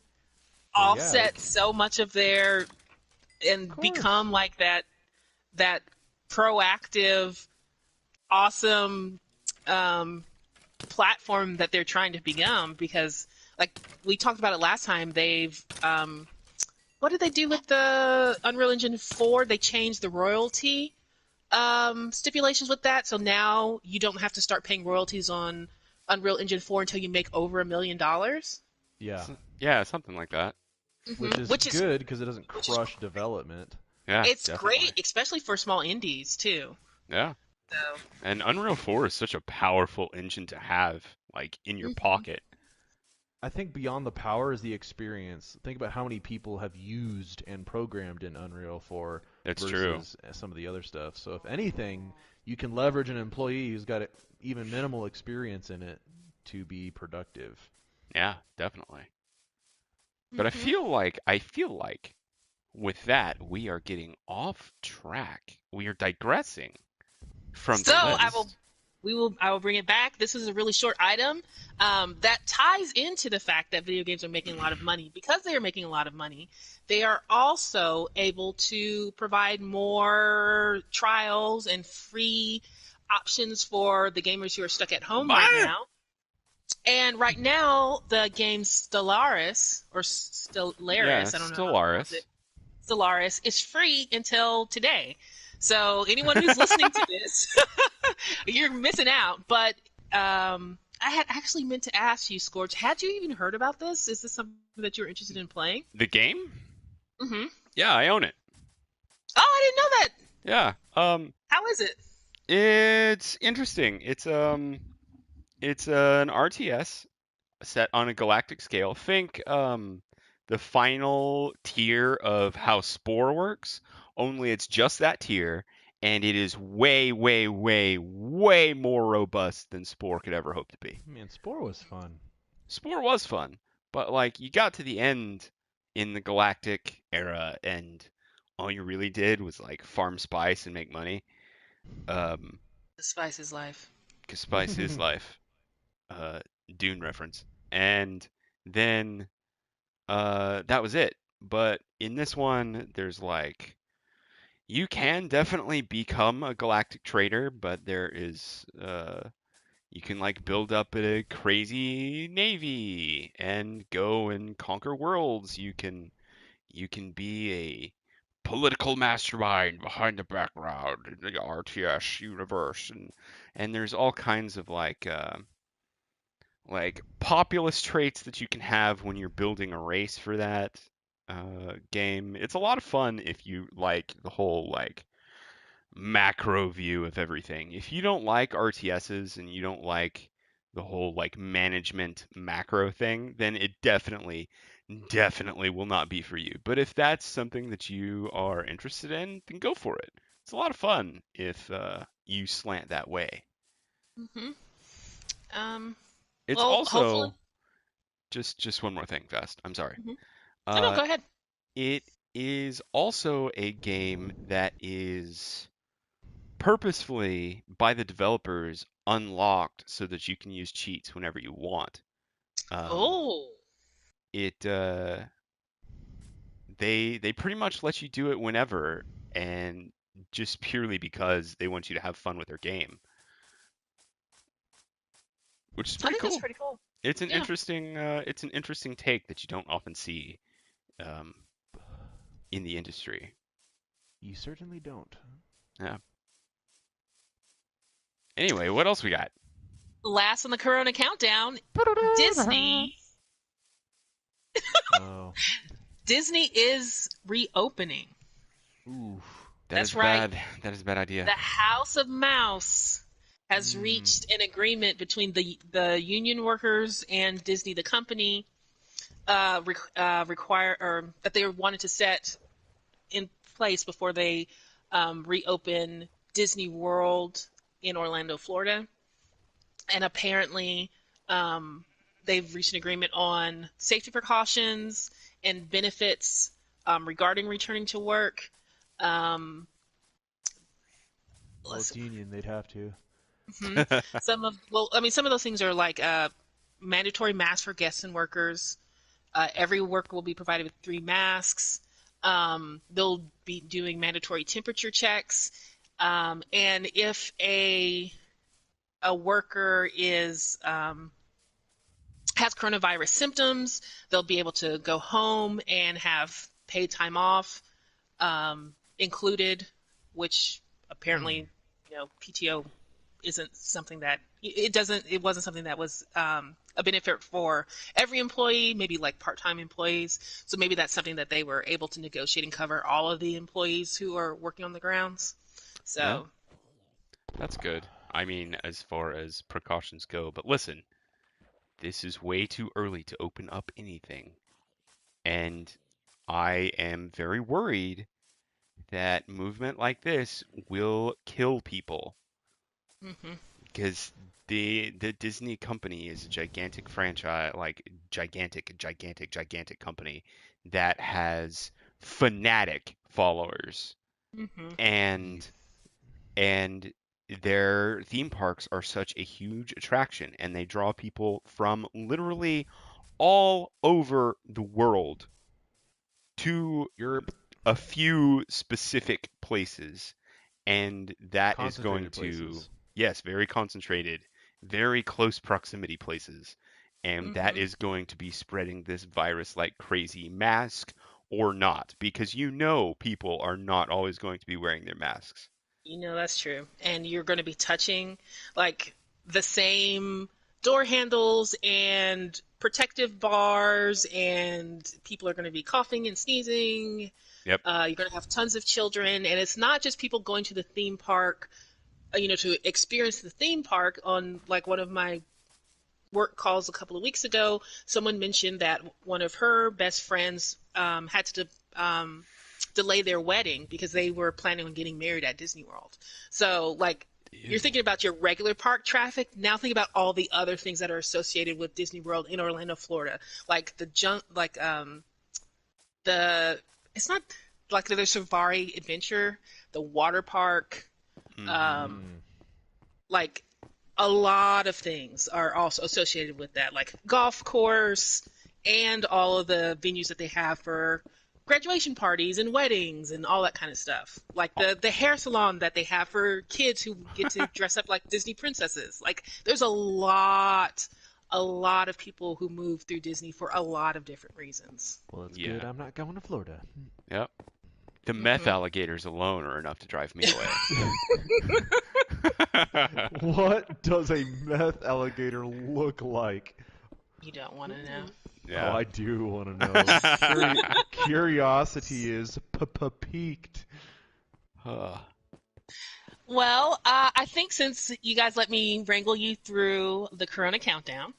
Speaker 2: offset so much of their and become like that proactive, awesome platform that they're trying to become. Because, like we talked about it last time, they've what did they do with the Unreal Engine 4? They changed the royalty stipulations with that, so now you don't have to start paying royalties on Unreal Engine 4 until you make over $1 million.
Speaker 3: Yeah,
Speaker 1: Yeah, something like that.
Speaker 3: which is
Speaker 2: Which is
Speaker 3: good because it doesn't
Speaker 2: which is
Speaker 3: crush development.
Speaker 1: Yeah,
Speaker 2: it's
Speaker 1: definitely.
Speaker 2: great, especially for small indies too.
Speaker 1: Yeah.
Speaker 2: So,
Speaker 1: And Unreal 4 is such a powerful engine to have, like, in your pocket.
Speaker 3: I think beyond the power is the experience. Think about how many people have used and programmed in Unreal 4
Speaker 1: It's true.
Speaker 3: versus some of the other stuff. So if anything, you can leverage an employee who's got even minimal experience in it to be productive.
Speaker 1: Yeah, definitely. But
Speaker 2: mhm.
Speaker 1: I feel like with that we are getting off track. We are digressing from
Speaker 2: So
Speaker 1: the
Speaker 2: I will,
Speaker 1: list.
Speaker 2: I will bring it back. This is a really short item that ties into the fact that video games are making a lot of money. Because they are making a lot of money, they are also able to provide more trials and free options for the gamers who are stuck at home right
Speaker 1: Bye.
Speaker 2: now. And right now, the game Stellaris, or
Speaker 1: Yeah,
Speaker 2: Stellaris, I don't know how to pronounce it,
Speaker 1: Stellaris.
Speaker 2: Stellaris is free until today. So anyone who's listening to this, you're missing out. But I had actually meant to ask you, Scorch, had you even heard about this? Is this something that you're interested in playing?
Speaker 1: The game?
Speaker 2: Mm-hmm.
Speaker 1: Yeah, I own it.
Speaker 2: Oh, I didn't know that.
Speaker 1: Yeah.
Speaker 2: How is it?
Speaker 1: It's interesting. It's an RTS set on a galactic scale. Think the final tier of how Spore works, only it's just that tier, and it is way, way, way, way more robust than Spore could ever hope to be.
Speaker 3: Man, Spore was fun.
Speaker 1: Spore was fun, but like you got to the end in the galactic era and all you really did was like farm spice and make money. Um,
Speaker 2: The Spice is Life.
Speaker 1: 'Cause spice is life. Uh, Dune reference. And then that was it. But in this one, there's like you can definitely become a galactic trader, but there is you can like build up a crazy navy and go and conquer worlds. You can be a political mastermind behind the background in the RTS universe, and there's all kinds of like populist traits that you can have when you're building a race for that game. It's a lot of fun if you like the whole like macro view of everything. If you don't like RTSs and you don't like the whole like management macro thing, then it definitely will not be for you. But if that's something that you are interested in, then go for it. It's a lot of fun if you slant that way.
Speaker 2: Mm-hmm. Um,
Speaker 1: It's
Speaker 2: well, hopefully.
Speaker 1: also just one more thing, Vest. I'm sorry.
Speaker 2: Mm-hmm. No, no,
Speaker 1: Uh,
Speaker 2: go ahead.
Speaker 1: it is also a game that is purposefully by the developers unlocked so that you can use cheats whenever you want. Um,
Speaker 2: Oh,
Speaker 1: it they pretty much let you do it whenever, and just purely because they want you to have fun with their game, which is
Speaker 2: I
Speaker 1: pretty
Speaker 2: think that's
Speaker 1: cool.
Speaker 2: pretty cool. Yeah.
Speaker 1: It's an interesting take that you don't often see um, in the industry.
Speaker 3: You certainly don't.
Speaker 1: Yeah. Anyway, what else we got?
Speaker 2: Last on the Corona countdown, Disney.
Speaker 3: Oh.
Speaker 2: Disney is reopening.
Speaker 3: Ooh.
Speaker 1: That is
Speaker 2: That's right.
Speaker 1: bad. That is a bad idea.
Speaker 2: The House of Mouse has
Speaker 3: Mm.
Speaker 2: reached an agreement between the union workers and Disney, the company, require or that they wanted to set in place before they reopen Disney World in Orlando, Florida. And apparently, they've reached an agreement on safety precautions and benefits regarding returning to work. Um,
Speaker 3: Well, it's union. They'd have to.
Speaker 2: mhm. Some of those things are like mandatory masks for guests and workers. Every worker will be provided with 3 masks. They'll be doing mandatory temperature checks. And if a worker has coronavirus symptoms, they'll be able to go home and have paid time off included, which apparently, PTO isn't something that it wasn't something that was a benefit for every employee, maybe like part-time employees. So maybe that's something that they were able to negotiate and cover all of the employees who are working on the grounds. So
Speaker 1: Yeah. That's good. I mean, as far as precautions go, but listen, this is way too early to open up anything. And I am very worried that movement like this will kill people
Speaker 2: mhm,
Speaker 1: because the Disney company is a gigantic franchise, like gigantic company that has fanatic followers,
Speaker 2: mhm.
Speaker 1: and and their theme parks are such a huge attraction, and they draw people from literally all over the world to
Speaker 3: Europe,
Speaker 1: a few specific places, and that is going
Speaker 3: concentrated
Speaker 1: to,
Speaker 3: places.
Speaker 1: yes, very concentrated, very close proximity places, and that
Speaker 2: Mhm.
Speaker 1: is going to be spreading this virus like crazy, mask or not, because people are not always going to be wearing their masks.
Speaker 2: That's true. And you're going to be touching like the same door handles and protective bars, and people are going to be coughing and sneezing.
Speaker 1: Yep.
Speaker 2: You're going to have tons of children, and it's not just people going to the theme park, to experience the theme park. On like one of my work calls a couple of weeks ago, someone mentioned that one of her best friends had to delay their wedding because they were planning on getting married at Disney World. So, like, you're
Speaker 1: Ew.
Speaker 2: thinking about your regular park traffic. Now think about all the other things that are associated with Disney World in Orlando, Florida, like the it's not like the Safari Adventure, the water park,
Speaker 1: Mm-hmm.
Speaker 2: um,
Speaker 3: Mm.
Speaker 2: like a lot of things are also associated with that, like golf course and all of the venues that they have for graduation parties and weddings and all that kind of stuff. Like the hair salon that they have for kids who get to dress up like Disney princesses. Like there's a lot of people who move through Disney for a lot of different reasons.
Speaker 3: Well, that's good.
Speaker 1: Yeah.
Speaker 3: I'm not going to Florida.
Speaker 1: Yep. The meth
Speaker 2: Hmm.
Speaker 1: alligators alone are enough to drive me away.
Speaker 3: What does a meth alligator look like?
Speaker 2: You don't want to know.
Speaker 3: Oh,
Speaker 1: Yeah.
Speaker 3: I do want to know. Curiosity is piqued.
Speaker 1: Huh.
Speaker 2: Well, I think since you guys let me wrangle you through the Corona countdown,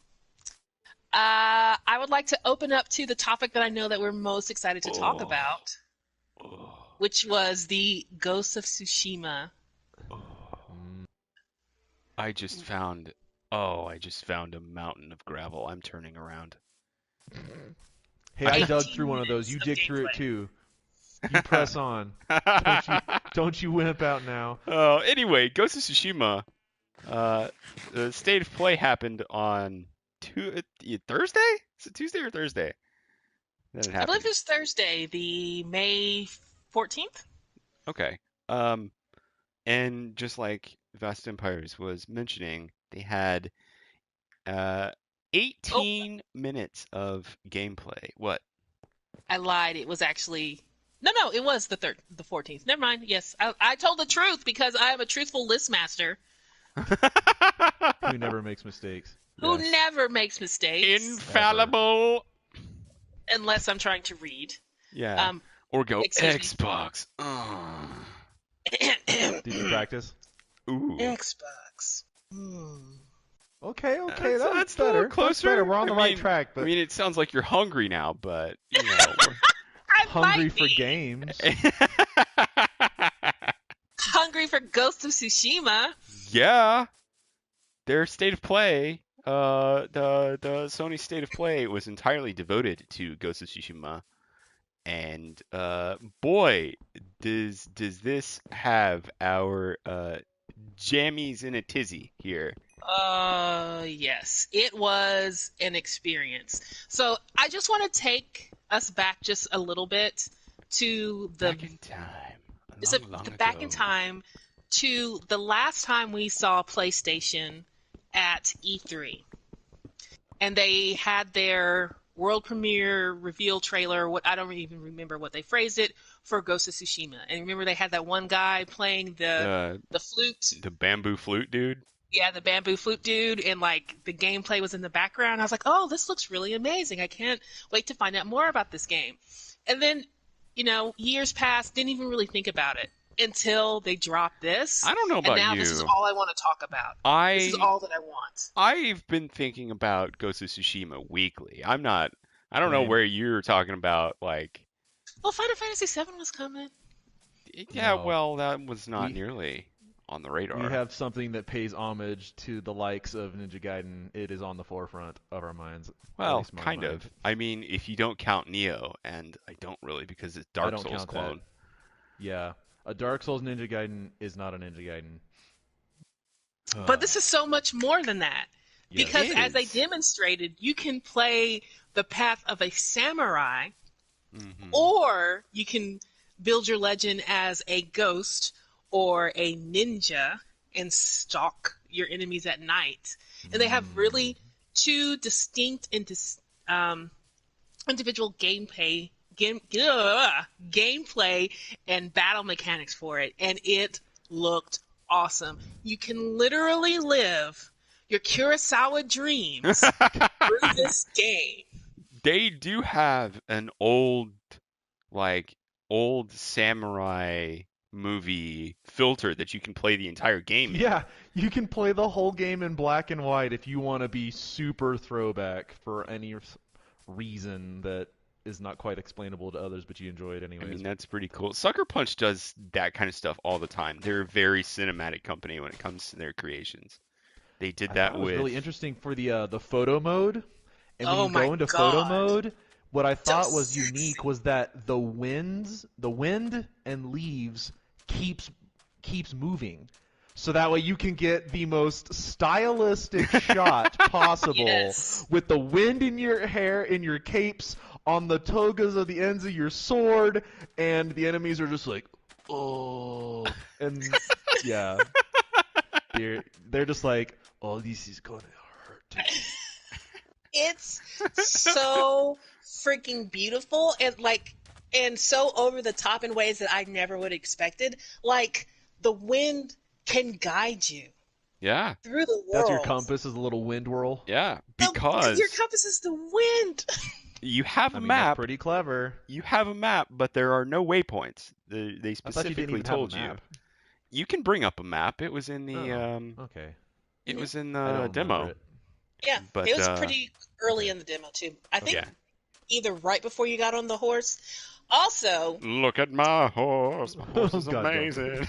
Speaker 2: I would like to open up to the topic that I know that we're most excited to talk
Speaker 1: Oh.
Speaker 2: about,
Speaker 1: Oh.
Speaker 2: which was the Ghost of Tsushima.
Speaker 1: Oh.
Speaker 3: Mm.
Speaker 1: I just found a mountain of gravel. I'm turning around.
Speaker 3: Hey, I
Speaker 1: I,
Speaker 3: dug
Speaker 2: 18
Speaker 3: through one of those.
Speaker 2: minutes
Speaker 3: You
Speaker 2: of
Speaker 3: dig through it
Speaker 2: gameplay.
Speaker 3: too. You press on. Don't you wimp out now.
Speaker 1: Anyway, Ghost of Tsushima. The state of play happened on Thursday? Is it Tuesday or Thursday? That it
Speaker 2: I believe
Speaker 1: happened.
Speaker 2: it was Thursday, the May 14th.
Speaker 1: Okay. And just like Vast Empires was mentioning, they had uh
Speaker 2: Oh,
Speaker 1: 18 minutes of gameplay. What?
Speaker 2: I lied. It was actually no, it was the 14th. Never mind. Yes, I told the truth because I am a truthful list master
Speaker 3: Who never makes mistakes?
Speaker 2: who
Speaker 3: Yes.
Speaker 2: never makes mistakes
Speaker 3: Ever.
Speaker 1: Infallible.
Speaker 2: unless I'm trying to read.
Speaker 1: Yeah.
Speaker 2: Um,
Speaker 1: Or go
Speaker 2: excuse me.
Speaker 1: Xbox.
Speaker 3: Did you practice?
Speaker 1: Ooh.
Speaker 2: Xbox. Hmm.
Speaker 3: Okay,
Speaker 1: That's,
Speaker 3: that was
Speaker 1: that's a little
Speaker 3: better. That's better.
Speaker 1: closer.
Speaker 3: We're on the right track,
Speaker 1: I
Speaker 3: but
Speaker 1: mean, it sounds like you're hungry now, but
Speaker 2: I
Speaker 3: hungry
Speaker 2: might
Speaker 3: for
Speaker 2: be
Speaker 3: games.
Speaker 2: hungry for Ghost of Tsushima.
Speaker 1: Yeah, their state of play, the Sony state of play was entirely devoted to Ghost of Tsushima, and boy, does this have our jammies in a tizzy here.
Speaker 2: Yes, it was an experience. So I just want to take us back just a little bit to
Speaker 1: Back in time,
Speaker 2: is
Speaker 1: long,
Speaker 2: it
Speaker 1: long
Speaker 2: back in
Speaker 1: ago.
Speaker 2: time to the last time we saw PlayStation at E3, and they had their world premiere reveal trailer. What I don't even remember what they phrased it for Ghost of Tsushima. And remember they had that one guy playing the flute.
Speaker 1: The bamboo flute dude.
Speaker 2: Yeah, the bamboo flute dude, and like the gameplay was in the background. I was like, oh, this looks really amazing. I can't wait to find out more about this game. And then, years passed, didn't even really think about it until they dropped this.
Speaker 1: I don't know about
Speaker 2: and now
Speaker 1: you.
Speaker 2: This is all I want to talk about. This is all that I want.
Speaker 1: I've been thinking about Ghost of Tsushima weekly. I don't know where you're talking about, like.
Speaker 2: Well, Final Fantasy VII was coming.
Speaker 1: Yeah,
Speaker 3: No.
Speaker 1: well, that was not nearly on the radar.
Speaker 3: We have something that pays homage to the likes of Ninja Gaiden. It is on the forefront of our minds.
Speaker 1: Well, kind of. I mean, if you don't count Neo, and I don't really because it's Dark Souls clone.
Speaker 3: Yeah. A Dark Souls Ninja Gaiden is not a Ninja Gaiden.
Speaker 2: But this is so much more than that.
Speaker 3: Yes.
Speaker 2: Because as they demonstrated, you can play the path of a samurai, or you can build your legend as a ghost or a ninja and stalk your enemies at night. And they have really two distinct and individual gameplay and battle mechanics for it, and it looked awesome. You can literally live your Kurosawa dreams through this game.
Speaker 1: They do have an old samurai movie filter that you can play the entire game in.
Speaker 3: Yeah, you can play the whole game in black and white if you want to be super throwback for any reason that is not quite explainable to others, but you enjoy it anyways.
Speaker 1: I mean, that's pretty cool. Sucker Punch does that kind of stuff all the time. They're a very cinematic company when it comes to their creations. They did that
Speaker 3: It was
Speaker 1: with
Speaker 3: really interesting for the photo mode. And when
Speaker 2: Oh
Speaker 3: you go
Speaker 2: my
Speaker 3: into
Speaker 2: God.
Speaker 3: photo mode, what I thought
Speaker 2: So
Speaker 3: was
Speaker 2: sexy.
Speaker 3: unique was that the wind and leaves keeps moving. So that way you can get the most stylistic shot possible
Speaker 2: Yes.
Speaker 3: with the wind in your hair, in your capes, on the togas of the ends of your sword, and the enemies are just like, oh, and yeah, they're just like, oh, this is gonna hurt.
Speaker 2: It's so freaking beautiful and so over the top in ways that I never would have expected. Like the wind can guide you
Speaker 1: Yeah,
Speaker 2: through the world.
Speaker 3: That's your compass is a little wind whirl.
Speaker 1: yeah,
Speaker 2: No,
Speaker 1: because
Speaker 2: your compass is the wind.
Speaker 1: you have a
Speaker 3: I mean,
Speaker 1: map.
Speaker 3: that's pretty clever.
Speaker 1: You have a map, but there are no waypoints. They
Speaker 3: I thought you didn't
Speaker 1: specifically
Speaker 3: even
Speaker 1: told
Speaker 3: have a
Speaker 1: you.
Speaker 3: map.
Speaker 1: You can bring up a map. It was in the
Speaker 3: Okay.
Speaker 1: it was in
Speaker 3: I
Speaker 1: the
Speaker 3: don't
Speaker 1: demo.
Speaker 3: remember it.
Speaker 2: Yeah,
Speaker 1: But,
Speaker 2: it was pretty early in the demo too. I think
Speaker 1: Yeah.
Speaker 2: either right before you got on the horse. Also,
Speaker 1: Look at my horse. My horse is
Speaker 3: God, don't.
Speaker 1: amazing.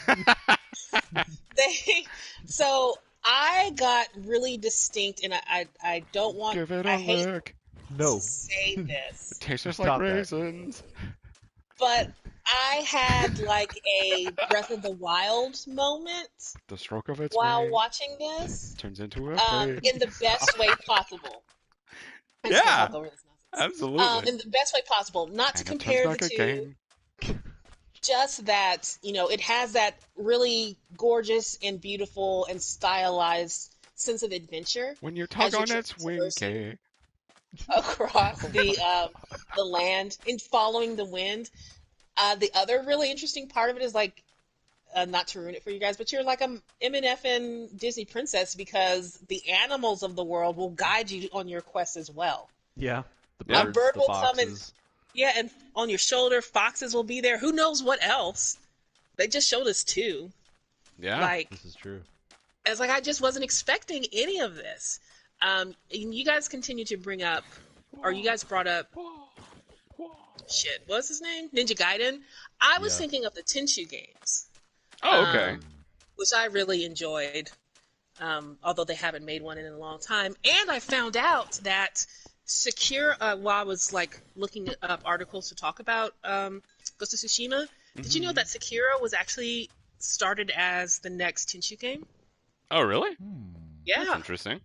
Speaker 2: so I got really distinct, and I don't want.
Speaker 1: Give it
Speaker 2: I
Speaker 1: a
Speaker 2: hate
Speaker 1: look.
Speaker 3: No.
Speaker 2: to say this,
Speaker 1: It tastes just
Speaker 3: Stop
Speaker 1: like
Speaker 3: that.
Speaker 1: raisins.
Speaker 2: but I had like a Breath of the Wild moment
Speaker 1: The stroke of its
Speaker 2: while
Speaker 1: wing
Speaker 2: watching this,
Speaker 1: turns into a plane.
Speaker 2: in the best way possible. I'm just
Speaker 1: Yeah.
Speaker 2: gonna talk over this nonsense.
Speaker 1: Absolutely.
Speaker 2: In the best way possible, not to
Speaker 1: And it
Speaker 2: compare
Speaker 1: turns
Speaker 2: the
Speaker 1: back
Speaker 2: two.
Speaker 1: again.
Speaker 2: Just that, it has that really gorgeous and beautiful and stylized sense of adventure
Speaker 1: When you
Speaker 2: as
Speaker 1: tug
Speaker 2: you're
Speaker 1: on its
Speaker 2: traversing
Speaker 1: wing,
Speaker 2: across the land and following the wind. The other really interesting part of it is like, not to ruin it for you guys, but you're like a M&F and Disney princess because the animals of the world will guide you on your quest as well.
Speaker 3: Yeah. The
Speaker 1: Yeah.
Speaker 3: birds,
Speaker 2: A bird
Speaker 3: the
Speaker 2: will come and
Speaker 3: foxes.
Speaker 2: yeah, and on your shoulder, foxes will be there. Who knows what else? They just showed us two.
Speaker 1: yeah.
Speaker 2: Like,
Speaker 3: This is true.
Speaker 2: it's like I just wasn't expecting any of this. And you guys continue to bring up, or you guys brought up, shit, what's his name? Ninja Gaiden. I was
Speaker 3: Yeah.
Speaker 2: thinking of the Tenchu games,
Speaker 1: Oh, okay.
Speaker 2: which I really enjoyed, although they haven't made one in a long time. And I found out that Sekiro, while I was like looking up articles to talk about Ghost of Tsushima, did you know that Sekiro was actually started as the next Tenchu game?
Speaker 1: Oh, really? That's
Speaker 2: Yeah.
Speaker 1: interesting.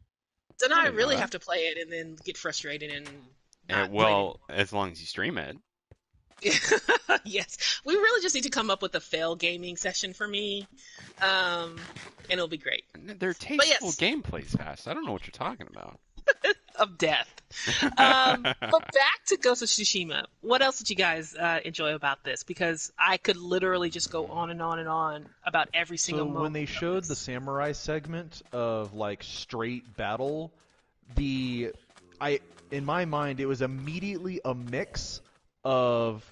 Speaker 2: So now I
Speaker 1: didn't know
Speaker 2: really
Speaker 1: that.
Speaker 2: have to play it and then get frustrated and
Speaker 1: Yeah,
Speaker 2: not
Speaker 1: well, as long as you stream it.
Speaker 2: play it. Yes. We really just need to come up with a fail gaming session for me. And it'll be great.
Speaker 1: They're tasteful
Speaker 2: yes.
Speaker 1: gameplays, fast. I don't know what you're talking about.
Speaker 2: of death. But back to Ghost of Tsushima. What else did you guys enjoy about this? Because I could literally just go on and on and on about every single
Speaker 3: So
Speaker 2: moment.
Speaker 3: when they showed the
Speaker 2: this.
Speaker 3: samurai segment of like straight battle, in my mind it was immediately a mix of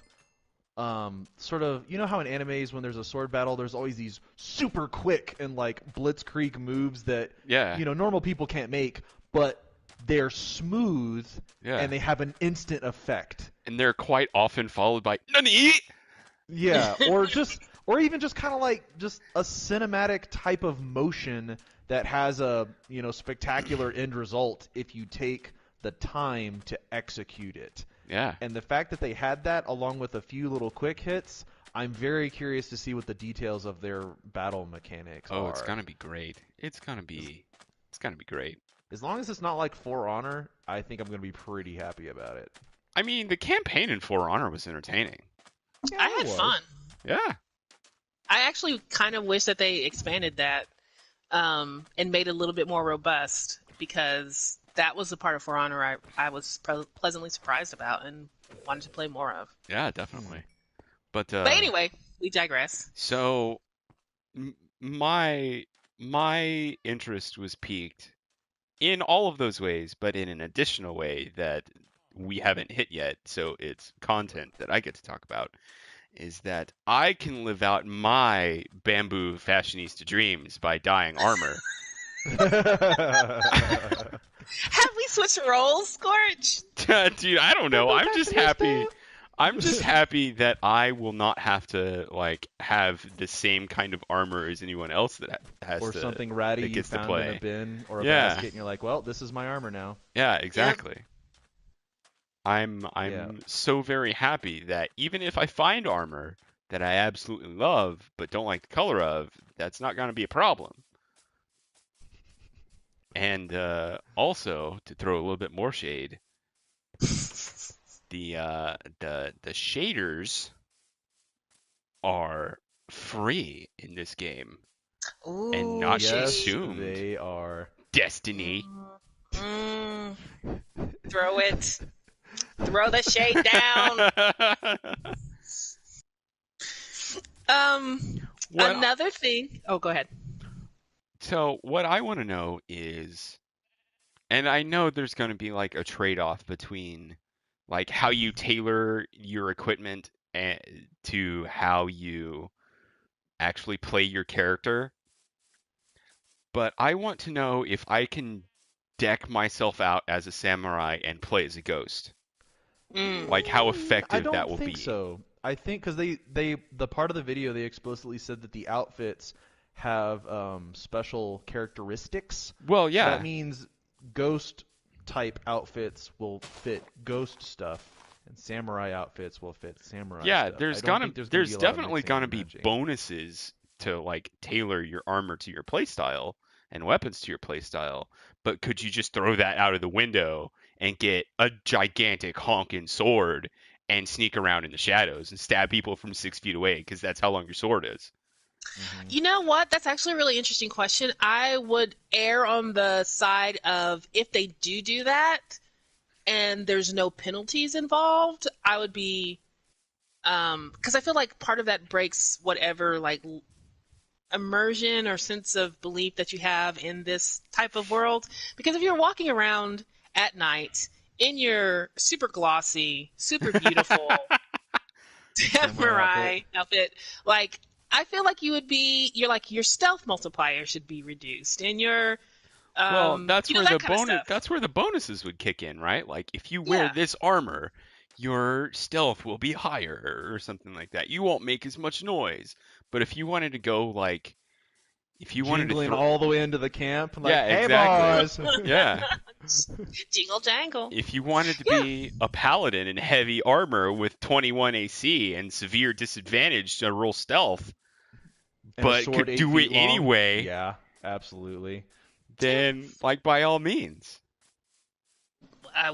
Speaker 3: sort of, you know how in animes when there's a sword battle there's always these super quick and like blitzkrieg moves that
Speaker 1: Yeah.
Speaker 3: normal people can't make, but they're smooth
Speaker 1: Yeah.
Speaker 3: and they have an instant effect.
Speaker 1: And they're quite often followed by "Nani?"
Speaker 3: Yeah, or even just kind of like just a cinematic type of motion that has a, spectacular end result if you take the time to execute it.
Speaker 1: Yeah.
Speaker 3: And the fact that they had that along with a few little quick hits, I'm very curious to see what the details of their battle mechanics are.
Speaker 1: Oh, it's gonna be great. It's gonna be great.
Speaker 3: As long as it's not like For Honor, I think I'm gonna be pretty happy about it.
Speaker 1: I mean, the campaign in For Honor was entertaining.
Speaker 3: Yeah,
Speaker 2: I
Speaker 3: it
Speaker 2: had
Speaker 3: was.
Speaker 2: fun.
Speaker 1: Yeah.
Speaker 2: I actually kind of wish that they expanded that and made it a little bit more robust, because that was the part of For Honor I was pleasantly surprised about and wanted to play more of.
Speaker 1: Yeah, definitely. But
Speaker 2: But anyway, we digress.
Speaker 1: so my interest was piqued in all of those ways, but in an additional way that we haven't hit yet, so it's content that I get to talk about, is that I can live out my bamboo fashionista dreams by dyeing armor.
Speaker 2: Have we switched roles, Scorch?
Speaker 1: Dude, I don't know. I'm just happy. I'm just happy that I will not have to like have the same kind of armor as anyone else that has
Speaker 3: Or
Speaker 1: to,
Speaker 3: something ratty
Speaker 1: that
Speaker 3: you
Speaker 1: gets to
Speaker 3: found
Speaker 1: play.
Speaker 3: in a bin or a
Speaker 1: Yeah.
Speaker 3: basket, and you're like, well, this is my armor now.
Speaker 1: Yeah, exactly. I'm
Speaker 3: Yeah.
Speaker 1: so very happy that even if I find armor that I absolutely love but don't like the color of, that's not going to be a problem. And also, to throw a little bit more shade, the shaders are free in this game
Speaker 2: Ooh,
Speaker 1: and not
Speaker 3: Yes,
Speaker 1: consumed.
Speaker 3: they are.
Speaker 1: Destiny.
Speaker 2: Throw it. Throw the shade down.
Speaker 1: What-
Speaker 2: Another thing. Oh, go ahead.
Speaker 1: So what I want to know is, and I know there's going to be like a trade-off between like how you tailor your equipment to how you actually play your character. But I want to know if I can deck myself out as a samurai and play as a ghost. Like how effective that will
Speaker 3: I don't think
Speaker 1: be.
Speaker 3: so. I think because the part of the video they explicitly said that the outfits have special characteristics.
Speaker 1: Well,
Speaker 3: So
Speaker 1: yeah.
Speaker 3: that means ghost type outfits will fit ghost stuff, and samurai outfits will fit samurai
Speaker 1: Yeah,
Speaker 3: stuff.
Speaker 1: there's
Speaker 3: I don't
Speaker 1: gonna
Speaker 3: think
Speaker 1: there's
Speaker 3: be a lot of
Speaker 1: definitely
Speaker 3: mixing
Speaker 1: gonna
Speaker 3: and
Speaker 1: be
Speaker 3: matching.
Speaker 1: bonuses to like tailor your armor to your playstyle and weapons to your playstyle. But could you just throw that out of the window and get a gigantic honking sword and sneak around in the shadows and stab people from 6 feet away because that's how long your sword is?
Speaker 3: Mhm.
Speaker 2: You know what? That's actually a really interesting question. I would err on the side of, if they do that and there's no penalties involved, I would be, because I feel like part of that breaks whatever like immersion or sense of belief that you have in this type of world. Because if you're walking around at night in your super glossy, super beautiful samurai outfit, like, I feel like your stealth multiplier should be reduced, and your
Speaker 1: Well, that's
Speaker 2: you know,
Speaker 1: where
Speaker 2: that
Speaker 1: the
Speaker 2: kind of stuff.
Speaker 1: that's where the bonuses would kick in, right? Like if you wear
Speaker 2: Yeah.
Speaker 1: this armor, your stealth will be higher or something like that. You won't make as much noise. But if you wanted to go like if you wanted to
Speaker 3: Jingling
Speaker 1: throw
Speaker 3: all the way into the camp, like,
Speaker 1: Yeah,
Speaker 3: hey
Speaker 1: exactly.
Speaker 3: boys.
Speaker 1: Yeah.
Speaker 2: Jingle jangle.
Speaker 1: If you wanted to be a paladin in heavy armor with 21 AC and severe disadvantage to roll stealth,
Speaker 3: And a
Speaker 1: but
Speaker 3: sword
Speaker 1: could
Speaker 3: 8
Speaker 1: do
Speaker 3: feet
Speaker 1: it
Speaker 3: long.
Speaker 1: anyway,
Speaker 3: Yeah, absolutely.
Speaker 1: then like by all means.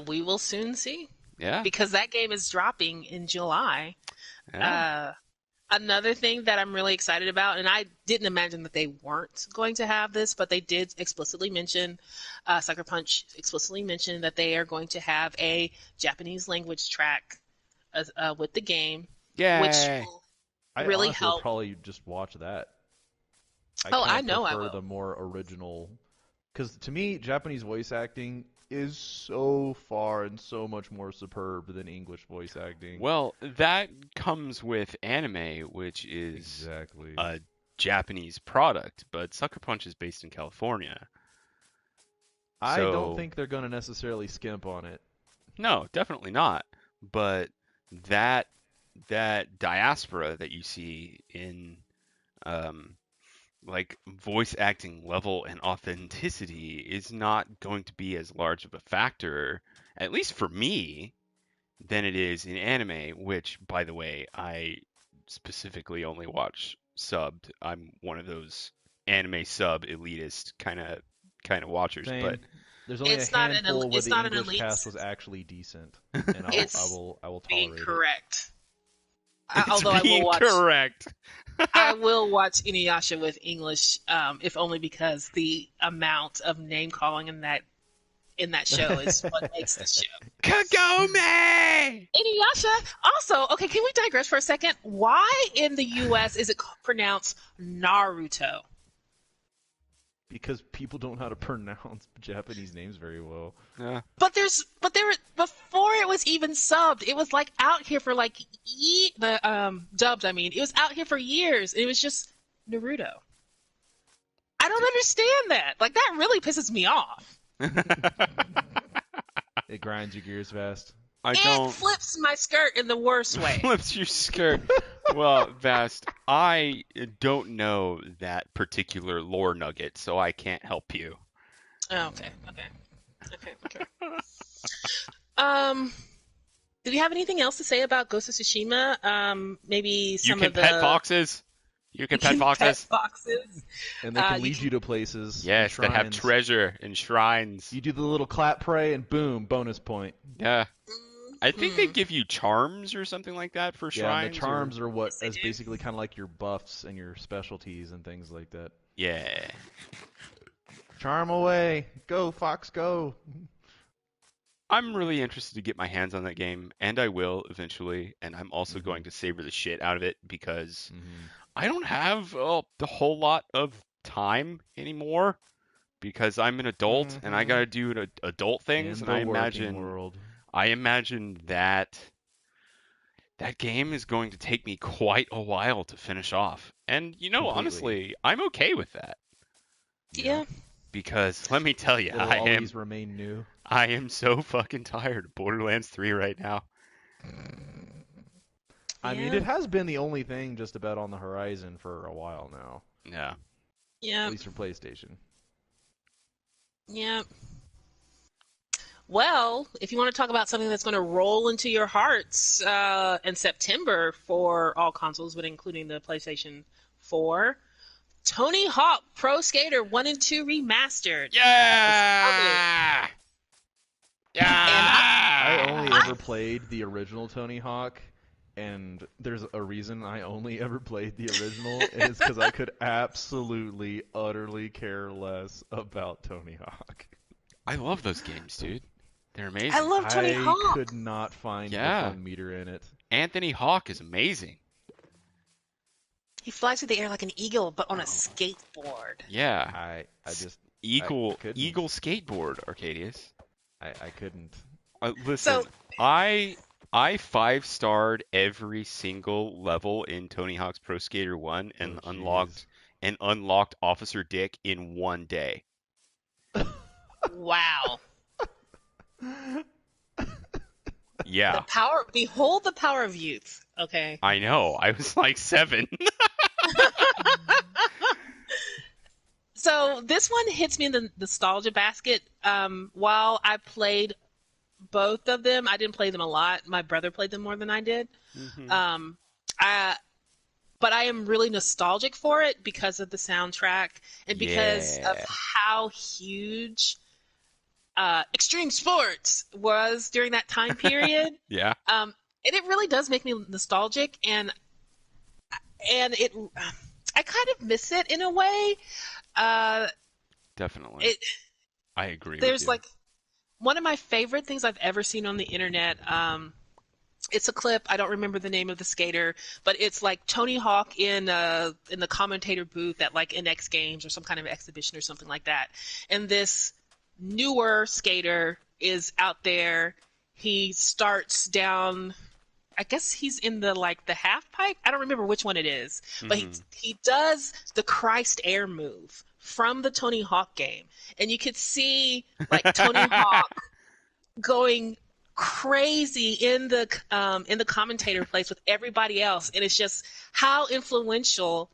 Speaker 2: We will soon see,
Speaker 1: Yeah.
Speaker 2: because that game is dropping in July.
Speaker 1: Yeah.
Speaker 2: Another thing that I'm really excited about, and I didn't imagine that they weren't going to have this, but they did explicitly mention, Sucker Punch explicitly mentioned that they are going to have a Japanese language track with the game, which
Speaker 1: Yay!
Speaker 2: will
Speaker 3: I
Speaker 2: really
Speaker 3: honestly will
Speaker 2: help.
Speaker 3: probably just watch that. I
Speaker 2: Oh,
Speaker 3: kind
Speaker 2: I
Speaker 3: of
Speaker 2: know I
Speaker 3: prefer
Speaker 2: will.
Speaker 3: the more original, because to me, Japanese voice acting is so far and so much more superb than English voice acting.
Speaker 1: Well, that comes with anime, which is
Speaker 3: Exactly.
Speaker 1: a Japanese product, but Sucker Punch is based in California.
Speaker 3: I don't
Speaker 1: So,
Speaker 3: think they're going to necessarily skimp on it.
Speaker 1: no, definitely not. But that that diaspora that you see in um, like voice acting level and authenticity is not going to be as large of a factor, at least for me, than it is in anime, which, by the way, I specifically only watch subbed. I'm one of those anime sub elitist kind of watchers, but
Speaker 3: Same. There's only a handful where
Speaker 2: It's
Speaker 3: the
Speaker 2: not an
Speaker 3: English
Speaker 2: elite.
Speaker 3: cast was actually decent, and
Speaker 2: It's
Speaker 3: I will
Speaker 2: being
Speaker 3: tolerate it.
Speaker 2: correct.
Speaker 1: it's
Speaker 2: Although
Speaker 1: being correct.
Speaker 2: I will watch Inuyasha with English, if only because the amount of name calling in that show is what makes the show.
Speaker 1: Kagome!
Speaker 2: Inuyasha. Also, okay, can we digress for a second? Why in the U.S. is it pronounced Naruto?
Speaker 3: Because people don't know how to pronounce Japanese names very well.
Speaker 1: Yeah.
Speaker 2: But there were before it was even subbed. It was like out here for like dubbed. I mean, it was out here for years. It was just Naruto. I don't understand that. Like that really pisses me off.
Speaker 3: It grinds your gears fast.
Speaker 1: I
Speaker 2: It
Speaker 1: don't.
Speaker 2: flips my skirt in the worst way.
Speaker 1: Flips your skirt. Well, Vast, I don't know that particular lore nugget, so I can't help you.
Speaker 2: Oh, okay. Um, do we have anything else to say about Ghost of Tsushima? Maybe
Speaker 1: You
Speaker 2: some
Speaker 1: can
Speaker 2: of the
Speaker 1: pet foxes. You can pet foxes.
Speaker 2: foxes.
Speaker 3: And they can
Speaker 2: You
Speaker 3: lead
Speaker 2: can-
Speaker 3: you to places.
Speaker 1: Yes,
Speaker 3: and
Speaker 1: that have
Speaker 3: shrines.
Speaker 1: treasure and shrines.
Speaker 3: You do the little clap pray, and boom, bonus point.
Speaker 1: Yeah. I think they
Speaker 2: Mhm.
Speaker 1: give you charms or something like that for
Speaker 3: Yeah,
Speaker 1: shrines.
Speaker 3: and the charms are what
Speaker 2: Yes, they
Speaker 3: is
Speaker 2: do.
Speaker 3: basically kind of like your buffs and your specialties and things like that.
Speaker 1: Yeah.
Speaker 3: Charm away, go fox, go.
Speaker 1: I'm really interested to get my hands on that game, and I will eventually. And I'm also
Speaker 3: Mhm.
Speaker 1: going to savor the shit out of it because
Speaker 3: Mm-hmm.
Speaker 1: I don't have the whole lot of time anymore because I'm an adult and I
Speaker 3: Mhm.
Speaker 1: gotta do adult things.
Speaker 3: In
Speaker 1: And
Speaker 3: the working world.
Speaker 1: I imagine that that game is going to take me quite a while to finish off. And
Speaker 3: Completely.
Speaker 1: honestly, I'm okay with that
Speaker 2: Yeah.
Speaker 1: because let me tell you,
Speaker 3: It'll always remain new.
Speaker 1: I am so fucking tired of Borderlands 3 right now.
Speaker 3: I mean,
Speaker 2: Yeah.
Speaker 3: it has been the only thing just about on the horizon for a while now,
Speaker 1: Yeah.
Speaker 2: Yeah.
Speaker 3: at least for PlayStation.
Speaker 2: Yeah. Well, if you want to talk about something that's going to roll into your hearts in September for all consoles, but including the PlayStation 4, Tony Hawk Pro Skater 1 and 2 Remastered.
Speaker 1: Yeah.
Speaker 2: And
Speaker 3: I only
Speaker 2: I-
Speaker 3: ever played the original Tony Hawk, and there's a reason I only ever played the original, and it's because I could absolutely, utterly care less about Tony Hawk.
Speaker 1: I love those games, dude. They're amazing.
Speaker 2: I love Tony
Speaker 3: I
Speaker 2: Hawk.
Speaker 3: could not find
Speaker 1: Yeah.
Speaker 3: the fun meter in it.
Speaker 1: Anthony Hawk is amazing.
Speaker 2: He flies through the air like an eagle, but on a skateboard.
Speaker 1: Yeah.
Speaker 3: I just
Speaker 1: Eagle
Speaker 3: couldn't.
Speaker 1: Eagle skateboard, Arcadius.
Speaker 3: I couldn't.
Speaker 1: Listen,
Speaker 2: So-
Speaker 1: I 5-starred every single level in Tony Hawk's Pro Skater 1 and
Speaker 3: Oh,
Speaker 1: unlocked Officer Dick in one day.
Speaker 2: Wow.
Speaker 1: Yeah,
Speaker 2: Behold the power of youth. Okay.
Speaker 1: I know. I was like 7.
Speaker 2: So this one hits me in the nostalgia basket. While I played both of them, I didn't play them a lot. My brother played them more than I did.
Speaker 1: Mhm.
Speaker 2: But I am really nostalgic for it because of the soundtrack and because of
Speaker 1: Yeah.
Speaker 2: how huge extreme sports was during that time period.
Speaker 1: Yeah.
Speaker 2: And it really does make me nostalgic. And and I kind of miss it in a way. Uh,
Speaker 1: Definitely.
Speaker 2: it
Speaker 1: I agree with
Speaker 2: there's
Speaker 1: you.
Speaker 2: like one of my favorite things I've ever seen on the internet. It's a clip. I don't remember the name of the skater, but it's like Tony Hawk in the commentator booth at like an X Games or some kind of exhibition or something like that. And this newer skater is out there. He starts down. I guess he's in the half pipe. I don't remember which one it is, but he
Speaker 1: Hmm.
Speaker 2: he does the Christ Air move from the Tony Hawk game, and you could see like Tony Hawk going crazy in the commentator place with everybody else, and it's just how influential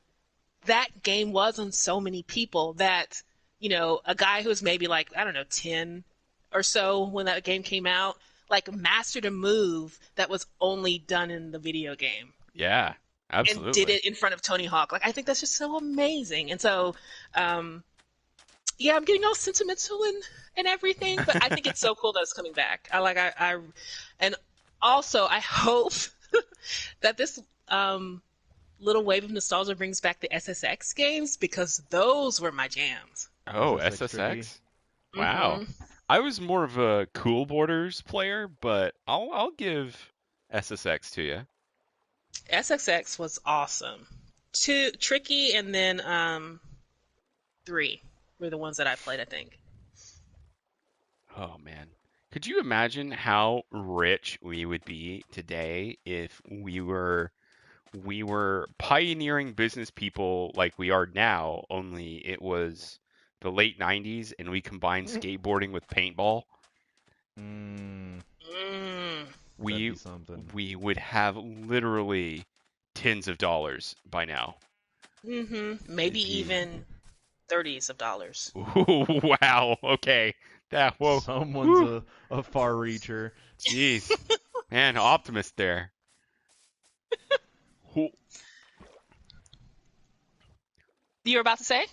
Speaker 2: that game was on so many people that a guy who was maybe like I don't know 10 or so when that game came out like mastered a move that was only done in the video game
Speaker 1: Yeah,
Speaker 2: and did
Speaker 1: absolutely.
Speaker 2: it in front of Tony Hawk. Like I think that's just so amazing. And so um yeah, I'm getting all sentimental and everything, but I think it's so cool that it's coming back. And also I hope that this little wave of nostalgia brings back the SSX games because those were my jams.
Speaker 1: Oh,
Speaker 3: SSX tricky.
Speaker 1: SSX? Wow.
Speaker 2: Hmm.
Speaker 1: I was more of a Cool Borders player, but I'll give SSX to you.
Speaker 2: SSX was awesome. Two tricky and then three were the ones that I played. I think.
Speaker 1: Oh man. Could you imagine how rich we would be today if we were pioneering business people like we are now, only it was the late 90s and we combined skateboarding with paintball?
Speaker 3: Mm,
Speaker 2: Mm,
Speaker 3: that'd
Speaker 1: We
Speaker 3: be something.
Speaker 1: we would have literally tens of dollars by now.
Speaker 2: maybe
Speaker 1: It'd be
Speaker 2: even 30s of dollars.
Speaker 1: Ooh, wow. Okay. That whoa.
Speaker 3: Someone's
Speaker 1: Whew.
Speaker 3: a far reacher.
Speaker 1: Jeez. Man, optimist there. Whew.
Speaker 2: You were about to say?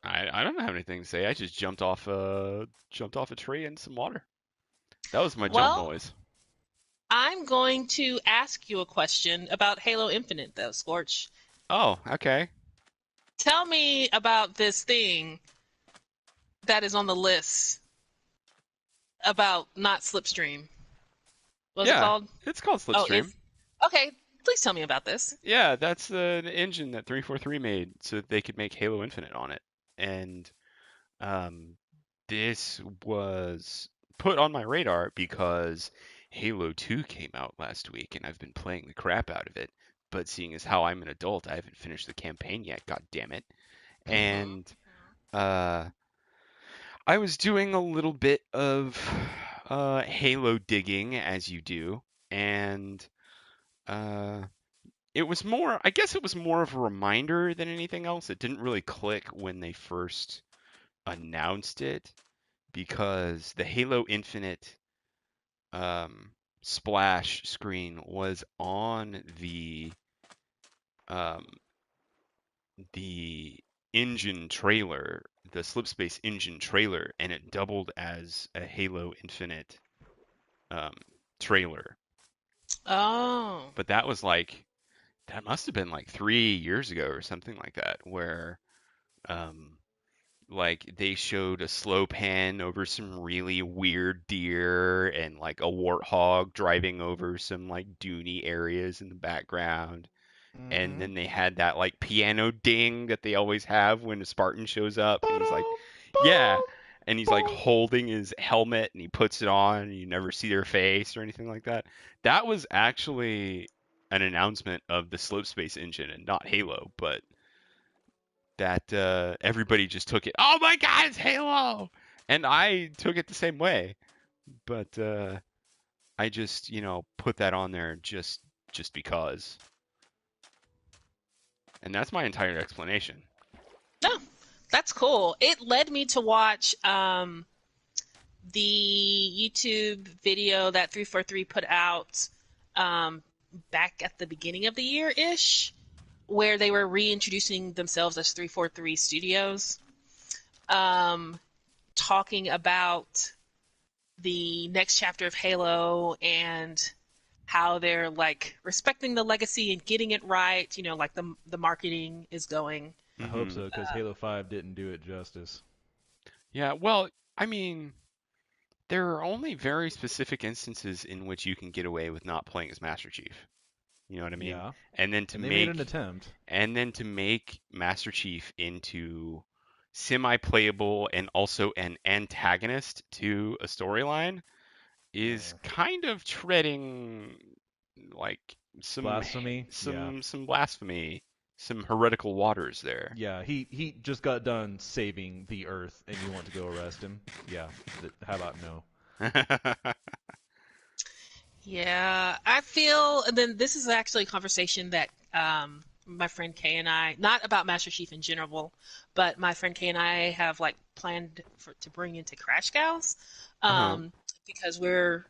Speaker 1: I don't have anything to say. I just jumped off a tree in some water. That was my jump
Speaker 2: Well,
Speaker 1: noise.
Speaker 2: I'm going to ask you a question about Halo Infinite, though, Scorch.
Speaker 1: Oh, okay.
Speaker 2: Tell me about this thing that is on the list about not Slipstream. What was it
Speaker 1: Yeah,
Speaker 2: called?
Speaker 1: it's called
Speaker 2: Oh,
Speaker 1: Slipstream.
Speaker 2: it's okay. Please tell me about this.
Speaker 1: Yeah, that's the engine that 343 made so that they could make Halo Infinite on it. And um, this was put on my radar because Halo 2 came out last week and I've been playing the crap out of it. But seeing as how I'm an adult, I haven't finished the campaign yet, god damn it.
Speaker 2: Mm-hmm.
Speaker 1: And uh, I was doing a little bit of Halo digging, as you do, and uh, I guess it was more of a reminder than anything else. It didn't really click when they first announced it because the Halo Infinite splash screen was on um, the engine trailer, the Slipspace engine trailer, and it doubled as a Halo Infinite um, trailer.
Speaker 2: Oh.
Speaker 1: But that must have been like 3 years ago or something like that, where um, like they showed a slow pan over some really weird deer and like a warthog driving over some like duny areas in the background. And
Speaker 3: Mm-hmm.
Speaker 1: then they had that like piano ding that they always have when a Spartan shows up and he's like,
Speaker 3: Ba-dum,
Speaker 1: yeah,
Speaker 3: ba-dum,
Speaker 1: and he's like
Speaker 3: ba-dum.
Speaker 1: holding his helmet and he puts it on and you never see their face or anything like that. That was actually an announcement of the Slopespace engine and not Halo, but that everybody just took it. Oh my God, it's Halo! And I took it the same way, but I just put that on there just because, and that's my entire explanation.
Speaker 2: No, that's cool. It led me to watch the YouTube video that 343 put out um, back at the beginning of the year ish, where they were reintroducing themselves as 343 Studios, um, talking about the next chapter of Halo and how they're like respecting the legacy and getting it right. You know, like the marketing is going.
Speaker 3: I hope so, because Halo 5 didn't do it justice.
Speaker 1: Yeah, well, I mean, there are only very specific instances in which you can get away with not playing as Master Chief. You know what I mean?
Speaker 3: Yeah,
Speaker 1: And then to
Speaker 3: and they made
Speaker 1: make
Speaker 3: an attempt.
Speaker 1: Master Chief into semi-playable and also an antagonist to a storyline is kind of treading like
Speaker 3: Blasphemy. Yeah,
Speaker 1: some blasphemy, some heretical waters there.
Speaker 3: yeah. He just got done saving the Earth, and you want to go arrest him? Yeah. How about no?
Speaker 2: Yeah, I feel, and then this is actually a conversation that my friend Kay and I, not about Master Chief in general, but my friend Kay and I have like planned to bring into Crash Cows,
Speaker 1: Uh-huh.
Speaker 2: because we're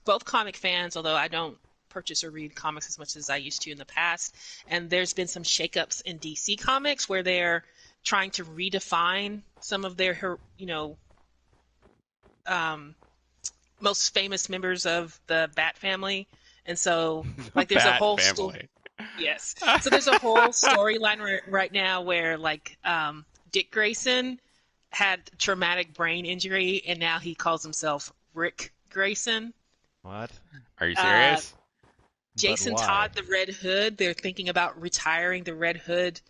Speaker 2: both comic fans, although I don't purchase or read comics as much as I used to in the past. And there's been some shakeups in DC Comics where they're trying to redefine some of their, most famous members of the Bat family. And so, like, there's a
Speaker 1: Bat
Speaker 2: whole
Speaker 1: family.
Speaker 2: yes. So there's a whole storyline right now where, like, Dick Grayson had traumatic brain injury, and now he calls himself Rick Grayson.
Speaker 3: What?
Speaker 1: Are you serious?
Speaker 2: Jason
Speaker 3: But why?
Speaker 2: Todd, the Red Hood, they're thinking about retiring the Red Hood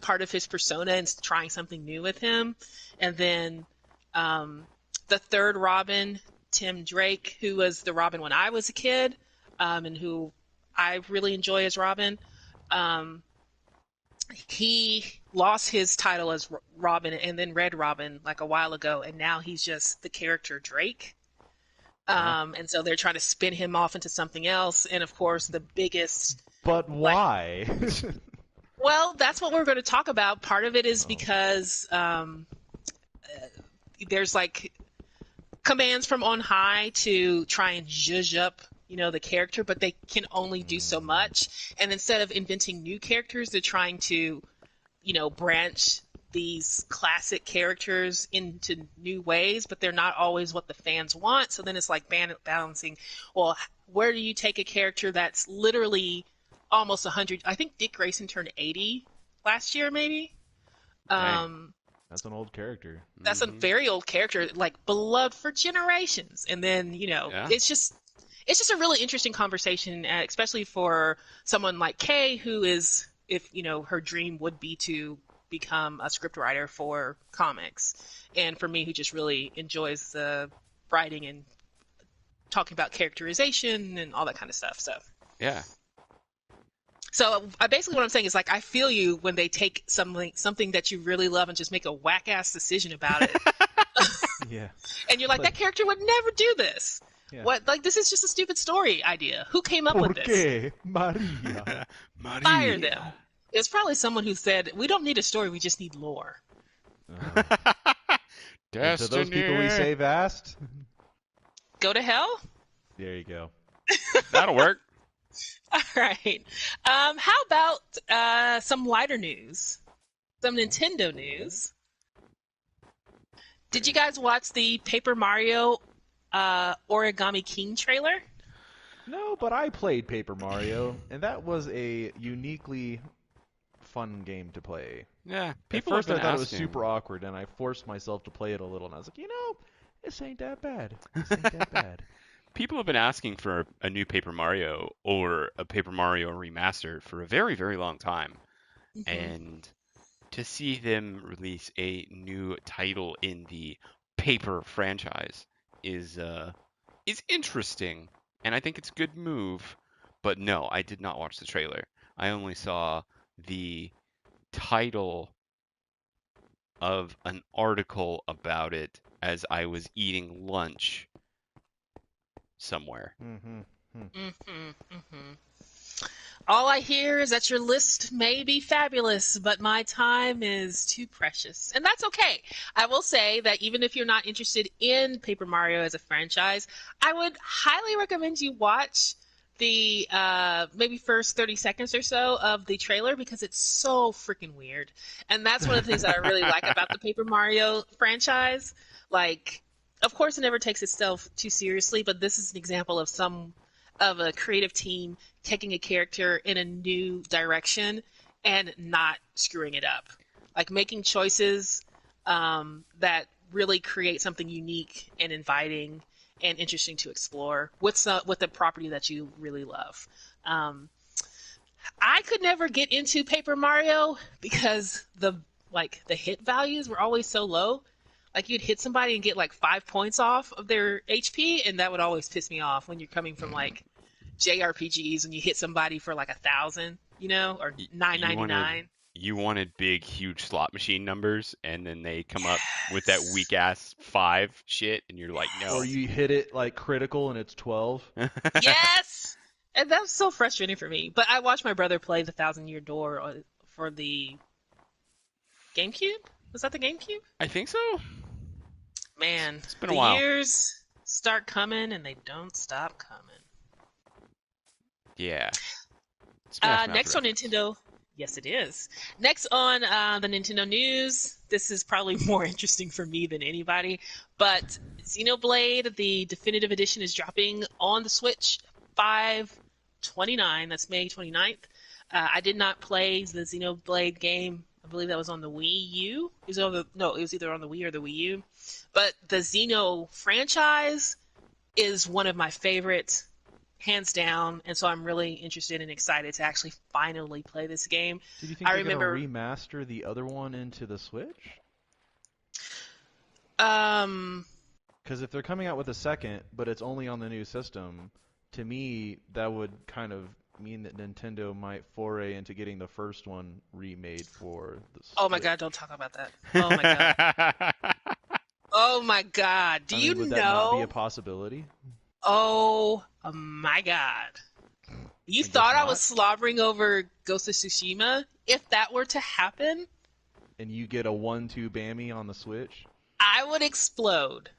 Speaker 2: part of his persona and trying something new with him. And then the third Robin, Tim Drake, who was the Robin when I was a kid, and who I really enjoy as Robin, he lost his title as Robin and then Red Robin like a while ago, and now he's just the character Drake. And so they're trying to spin him off into something else. And of course, the biggest.
Speaker 3: But why?
Speaker 2: Well, that's what we're going to talk about. Part of it is because there's like commands from on high to try and zhuzh up, the character, but they can only do so much. And instead of inventing new characters, they're trying to, branch these classic characters into new ways, but they're not always what the fans want. So then it's like balancing, well, where do you take a character that's literally almost 100? I think Dick Grayson turned 80 last year, maybe.
Speaker 3: That's an old character.
Speaker 2: That's a very old character, like beloved for generations. And then, it's just a really interesting conversation, especially for someone like Kay, who is, if, her dream would be to become a scriptwriter for comics. And for me, who just really enjoys the writing and talking about characterization and all that kind of stuff. So
Speaker 1: Yeah.
Speaker 2: So basically what I'm saying is, like, I feel you when they take something that you really love and just make a whack-ass decision about it.
Speaker 3: Yeah.
Speaker 2: And you're like, that character would never do this.
Speaker 3: Yeah.
Speaker 2: What? Like, this is just a stupid story idea. Who came up with this?
Speaker 3: Porque Maria.
Speaker 2: Fire them. It's probably someone who said, we don't need a story, we just need lore.
Speaker 3: To those people we say vast.
Speaker 2: Go to hell?
Speaker 3: There you go.
Speaker 1: That'll work.
Speaker 2: All right. How about some lighter news? Some Nintendo news. Did you guys watch the Paper Mario Origami King trailer?
Speaker 3: No, but I played Paper Mario, and that was a uniquely fun game to play.
Speaker 1: Yeah.
Speaker 3: At first I thought it was super awkward, and I forced myself to play it a little, and I was like, this ain't that bad. This ain't that bad.
Speaker 1: People have been asking for a new Paper Mario or a Paper Mario remastered for a very, very long time.
Speaker 2: Mm-hmm.
Speaker 1: And to see them release a new title in the Paper franchise is interesting, and I think it's a good move. But no, I did not watch the trailer. I only saw the title of an article about it as I was eating lunch somewhere.
Speaker 2: All I hear is that your list may be fabulous, but my time is too precious. And that's okay. I will say that even if you're not interested in Paper Mario as a franchise, I would highly recommend you watch the maybe first 30 seconds or so of the trailer, because it's so freaking weird. And that's one of the things that I really like about the Paper Mario franchise. Like, of course, it never takes itself too seriously, but this is an example of some of a creative team taking a character in a new direction and not screwing it up. Like making choices that really create something unique and inviting and interesting to explore with the property that you really love. I could never get into Paper Mario because the hit values were always so low. Like you'd hit somebody and get like 5 points off of their HP, and that would always piss me off when you're coming from like JRPGs and you hit somebody for like 1,000, or $9.99.
Speaker 1: You wanted big, huge slot machine numbers, and then they come up with that weak ass 5 shit, and you're like, no.
Speaker 3: Or you hit it like critical and it's 12.
Speaker 2: Yes, and that's so frustrating for me. But I watched my brother play the Thousand Year Door for the GameCube. Was that the GameCube?
Speaker 1: I think so.
Speaker 2: Man,
Speaker 1: it's been a while.
Speaker 2: The years start coming and they don't stop coming.
Speaker 1: Yeah.
Speaker 2: Next on Nintendo. Yes, it is. Next on the Nintendo news, this is probably more interesting for me than anybody, but Xenoblade, the definitive edition, is dropping on the Switch 5/29. That's May 29th. I did not play the Xenoblade game. I believe that was on the Wii U. It was either on the Wii or the Wii U. But the Xeno franchise is one of my favorites, hands down, and so I'm really interested and excited to actually finally play this game.
Speaker 3: Do you think they're going to remaster the other one into the Switch? Because if they're coming out with a second, but it's only on the new system, to me, that would kind of mean that Nintendo might foray into getting the first one remade for the Switch.
Speaker 2: Oh my god, don't talk about that. Oh my god. Oh my god.
Speaker 3: Would that not be a possibility?
Speaker 2: Oh my god. You thought I was slobbering over Ghost of Tsushima? If that were to happen...
Speaker 3: And you get a 1-2 Bammy on the Switch?
Speaker 2: I would explode.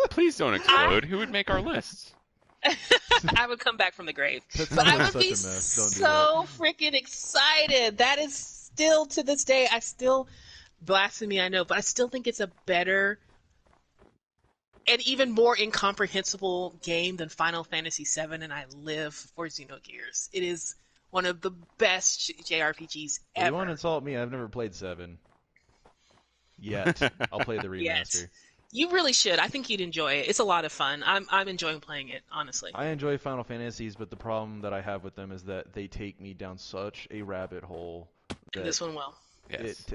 Speaker 1: Please don't explode. Who would make our lists?
Speaker 2: I would come back from the grave. But I would be so freaking excited. That is still, to this day, blasphemy, I know, but I still think it's a better and even more incomprehensible game than Final Fantasy VII, and I live for Xenogears. It is one of the best JRPGs ever.
Speaker 3: You want to insult me? I've never played 7. Yet. I'll play the remaster.
Speaker 2: Yet. You really should. I think you'd enjoy it. It's a lot of fun. I'm enjoying playing it, honestly.
Speaker 3: I enjoy Final Fantasies, but the problem that I have with them is that they take me down such a rabbit hole.
Speaker 2: And this one will.
Speaker 1: Yes.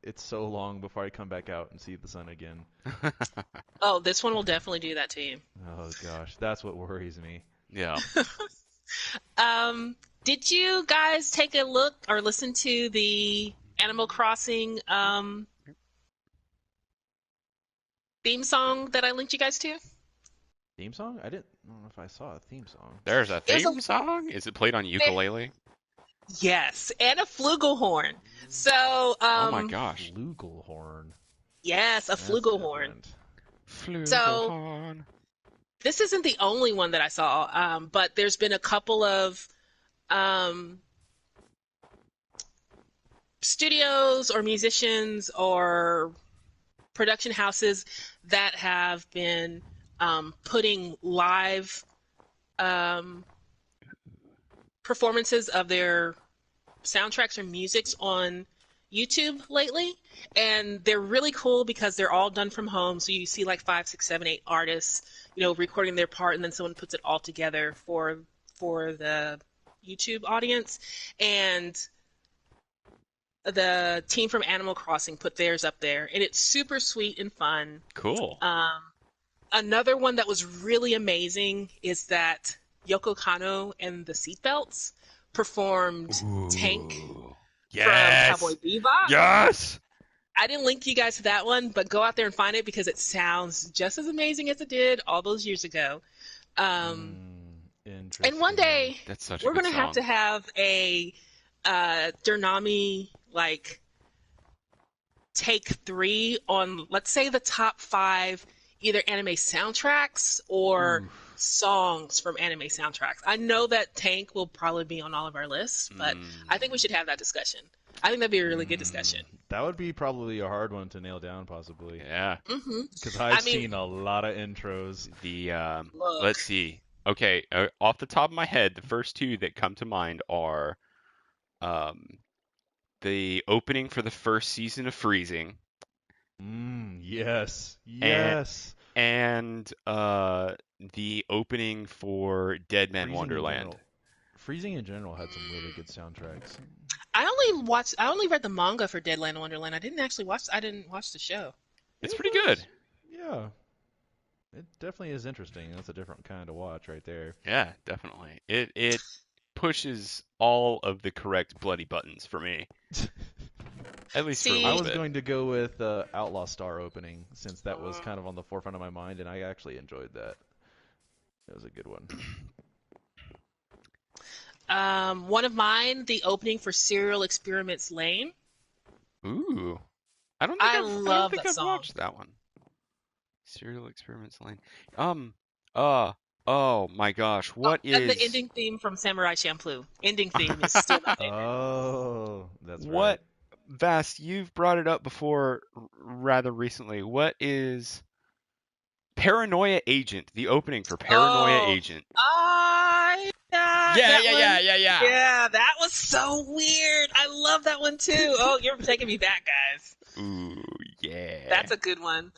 Speaker 3: It's so long before I come back out and see the sun again.
Speaker 2: Oh, this one will definitely do that to you.
Speaker 3: Oh gosh, that's what worries me.
Speaker 1: Yeah.
Speaker 2: Did you guys take a look or listen to the Animal Crossing theme song that I linked you guys to?
Speaker 3: Theme song? I don't know if I saw a theme song.
Speaker 1: There's a theme song? Is it played on ukulele?
Speaker 2: Yes, and a flugelhorn. So,
Speaker 1: oh my gosh.
Speaker 3: Flugelhorn.
Speaker 2: Yes, a flugelhorn. So, this isn't the only one that I saw, but there's been a couple of studios or musicians or production houses that have been putting live performances of their soundtracks or musics on YouTube lately, and they're really cool because they're all done from home. So you see like 5, 6, 7, 8 artists, recording their part, and then someone puts it all together for the YouTube audience. And the team from Animal Crossing put theirs up there, and it's super sweet and fun.
Speaker 1: Cool.
Speaker 2: Another one that was really amazing is that Yoko Kanno and the Seatbelts performed Tank from Cowboy Bebop.
Speaker 1: Yes!
Speaker 2: I didn't link you guys to that one, but go out there and find it because it sounds just as amazing as it did all those years ago.
Speaker 3: Interesting.
Speaker 2: And one day,
Speaker 1: That's such
Speaker 2: we're
Speaker 1: going to
Speaker 2: have a DerNami, take 3 on, let's say, the top 5 either anime soundtracks or songs from anime soundtracks. I know that Tank will probably be on all of our lists, but I think we should have that discussion. I think that'd be a really good discussion.
Speaker 3: That would be probably a hard one to nail down, possibly.
Speaker 1: Yeah.
Speaker 3: Because I've seen a lot of intros.
Speaker 1: Let's see. Okay, off the top of my head, the first two that come to mind are um, the opening for the first season of Freezing
Speaker 3: Yes.
Speaker 1: and
Speaker 3: Yes.
Speaker 1: the opening for Dead Man
Speaker 3: Freezing in
Speaker 1: Wonderland.
Speaker 3: general. Freezing in general had some really good soundtracks.
Speaker 2: I only read the manga for Deadland Wonderland. I didn't watch the show.
Speaker 1: It's
Speaker 3: It
Speaker 1: pretty good.
Speaker 3: was, yeah. It definitely is interesting. That's a different kind of watch right there.
Speaker 1: Yeah, definitely. It pushes all of the correct bloody buttons for me, at least for a
Speaker 3: I
Speaker 2: See,
Speaker 1: little
Speaker 3: was
Speaker 1: bit.
Speaker 3: going to go with Outlaw Star opening since that was kind of on the forefront of my mind, and I actually enjoyed that. That was a good one.
Speaker 2: one of mine, the opening for Serial Experiments Lane.
Speaker 1: Ooh,
Speaker 2: I
Speaker 1: I don't
Speaker 2: love
Speaker 1: think
Speaker 2: that
Speaker 1: I've
Speaker 2: song.
Speaker 1: watched that one. Serial Experiments Lane. Um, uh, oh my gosh,
Speaker 2: Oh,
Speaker 1: what
Speaker 2: and the
Speaker 1: is
Speaker 2: ending theme from Samurai Champloo. Ending theme is still my favorite.
Speaker 3: Oh, that's right.
Speaker 1: what Vast? You've brought it up before, rather recently. What is Paranoia Agent? The opening for Paranoia
Speaker 2: Oh,
Speaker 1: Agent. Yeah,
Speaker 2: that
Speaker 1: yeah,
Speaker 2: one.
Speaker 1: yeah, yeah, yeah.
Speaker 2: Yeah, that was so weird. I love that one too. Oh, you're taking me back, guys.
Speaker 1: Ooh, yeah.
Speaker 2: That's a good one.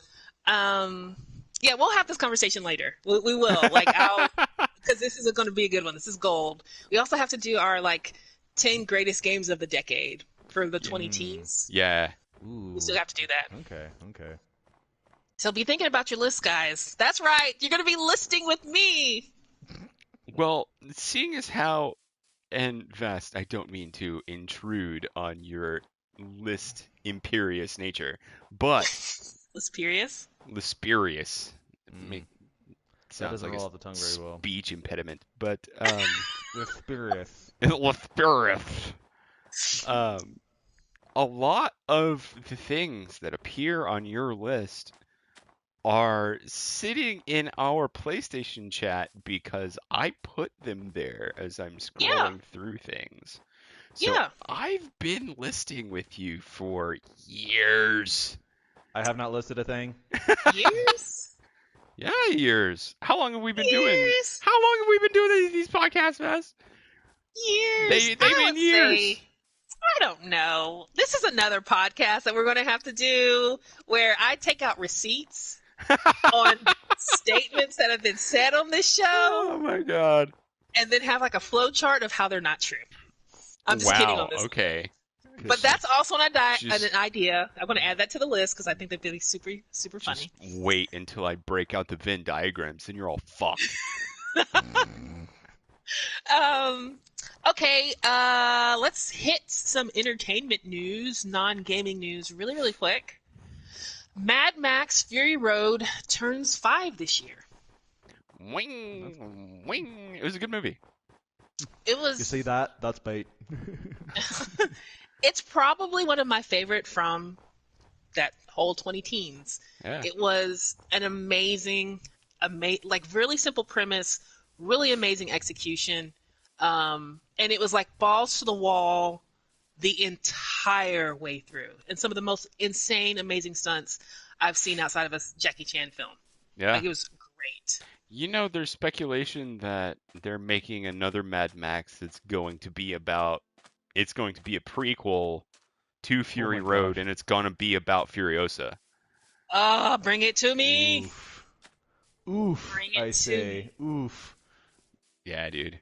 Speaker 2: Um, yeah, we'll have this conversation later. We will. Like, because this is going to be a good one. This is gold. We also have to do our like 10 greatest games of the decade for the
Speaker 1: Yeah.
Speaker 2: 20 teens.
Speaker 1: Yeah.
Speaker 2: We
Speaker 3: Ooh.
Speaker 2: still have to do that.
Speaker 3: Okay. Okay.
Speaker 2: So be thinking about your list, guys. That's right. You're going to be listing with me.
Speaker 1: Well, seeing as how, and Vest, I don't mean to intrude on your list imperious nature, but
Speaker 2: Lisperius.
Speaker 1: Lisperious
Speaker 3: Mm, that
Speaker 1: sounds
Speaker 3: doesn't
Speaker 1: like
Speaker 3: roll off the tongue
Speaker 1: a
Speaker 3: very well.
Speaker 1: speech impediment, but
Speaker 3: Lisperious.
Speaker 1: Lisperious. Um, a lot of the things that appear on your list are sitting in our PlayStation chat because I put them there as I'm
Speaker 2: Yeah.
Speaker 1: scrolling through things. So
Speaker 2: Yeah.
Speaker 1: I've been listing with you for years.
Speaker 3: I have not listed a thing.
Speaker 2: Years.
Speaker 1: Yeah, years. How long have we been doing?
Speaker 2: Years.
Speaker 1: How long have we been doing these podcasts, Vaz?
Speaker 2: Years.
Speaker 1: They've
Speaker 2: I
Speaker 1: been
Speaker 2: would say.
Speaker 1: years.
Speaker 2: I don't know. This is another podcast that we're going to have to do where I take out receipts on statements that have been said on this show
Speaker 1: Oh my god.
Speaker 2: and then have like a flow chart of how they're not true. I'm just kidding on
Speaker 1: Wow.
Speaker 2: this.
Speaker 1: Okay.
Speaker 2: But that's also an
Speaker 1: Just
Speaker 2: idea. I'm going to add that to the list because I think that'd be super, super
Speaker 1: just
Speaker 2: funny.
Speaker 1: wait until I break out the Venn diagrams, and you're all fucked.
Speaker 2: Um, okay, let's hit some entertainment news, non-gaming news, really, really quick. Mad Max Fury Road turns 5 this year.
Speaker 1: Wing, wing. It was a good movie.
Speaker 2: It
Speaker 3: You
Speaker 2: was.
Speaker 3: see that? That's bait.
Speaker 2: It's probably one of my favorite from that whole 20 teens.
Speaker 1: Yeah.
Speaker 2: It was an amazing, like really simple premise, really amazing execution, and it was like balls to the wall the entire way through, and some of the most insane, amazing stunts I've seen outside of a Jackie Chan film.
Speaker 1: Yeah.
Speaker 2: Like it was great.
Speaker 1: You know, there's speculation that they're making another Mad Max that's going to be about. It's going to be a prequel to Fury
Speaker 3: my
Speaker 1: Road,
Speaker 3: gosh.
Speaker 1: and it's going to be about Furiosa.
Speaker 2: Bring it to me.
Speaker 3: Oof. Oof.
Speaker 2: Bring it
Speaker 3: I
Speaker 2: to
Speaker 3: say.
Speaker 2: me.
Speaker 3: Oof.
Speaker 1: Yeah, dude.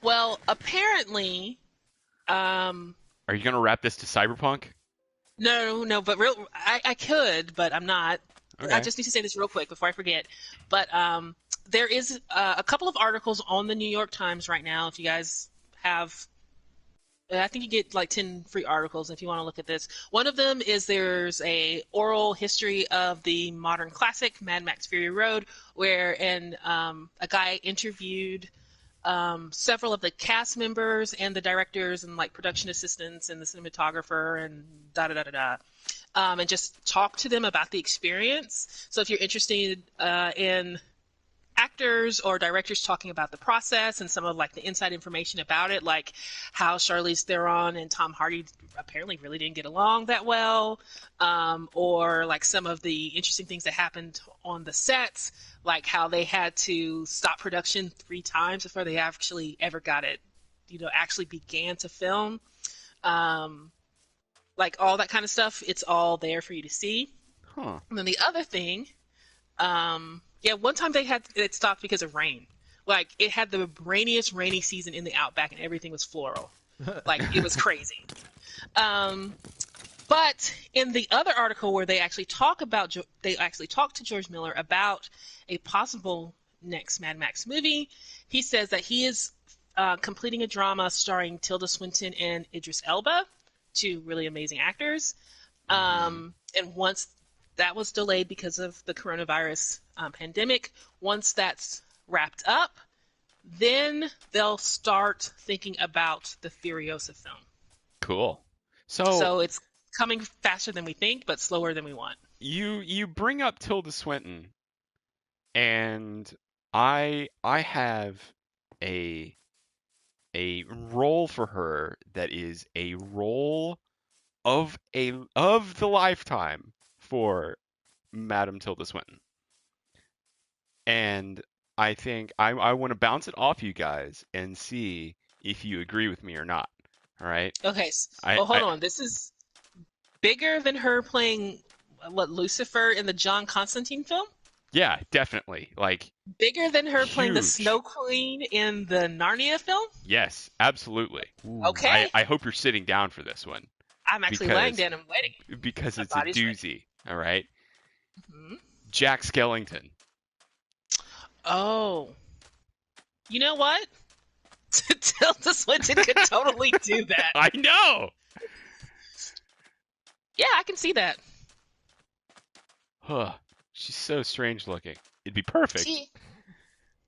Speaker 2: Well, apparently, um,
Speaker 1: Are you going to wrap this to Cyberpunk?
Speaker 2: no, but I could, but I'm not. I
Speaker 1: Okay.
Speaker 2: just need to say this real quick before I forget. But there is a couple of articles on the New York Times right now. If you guys have, I think you get like 10 free articles if you want to look at this. One of them is there's a oral history of the modern classic Mad Max Fury Road, where a guy interviewed several of the cast members and the directors and like production assistants and the cinematographer and and just talk to them about the experience. So if you're interested in actors or directors talking about the process and some of like the inside information about it, like how Charlize Theron and Tom Hardy apparently really didn't get along that well, or like some of the interesting things that happened on the sets, like how they had to stop production 3 times before they actually ever got it, actually began to film. Like all that kind of stuff, it's all there for you to see.
Speaker 1: Huh.
Speaker 2: And then the other thing, one time it stopped because of rain. Like it had the rainiest rainy season in the Outback, and everything was floral. Like it was crazy. But in the other article where they actually talk to George Miller about a possible next Mad Max movie, he says that he is completing a drama starring Tilda Swinton and Idris Elba, 2 really amazing actors. And once that was delayed because of the coronavirus pandemic, once that's wrapped up, then they'll start thinking about the Furiosa film.
Speaker 1: Cool.
Speaker 2: So it's coming faster than we think, but slower than we want.
Speaker 1: You bring up Tilda Swinton, and I have a role for her that is a role of the lifetime for Madam Tilda Swinton. And I think I want to bounce it off you guys and see if you agree with me or not. All right?
Speaker 2: Okay, hold on. This is bigger than her playing Lucifer in the John Constantine film?
Speaker 1: Yeah, definitely. Like
Speaker 2: bigger than her playing the
Speaker 1: huge.
Speaker 2: Snow Queen in the Narnia film?
Speaker 1: Yes, absolutely.
Speaker 3: Ooh.
Speaker 2: Okay.
Speaker 1: I hope you're sitting down for this one.
Speaker 2: I'm actually laying down and waiting.
Speaker 1: Because
Speaker 2: My
Speaker 1: it's a
Speaker 2: body's
Speaker 1: doozy.
Speaker 2: ready.
Speaker 1: All right?
Speaker 2: Mm-hmm.
Speaker 1: Jack Skellington.
Speaker 2: Oh. You know what? Tilda Swinton could totally do that.
Speaker 1: I know.
Speaker 2: Yeah, I can see that.
Speaker 1: Huh. She's so strange looking. It'd be perfect.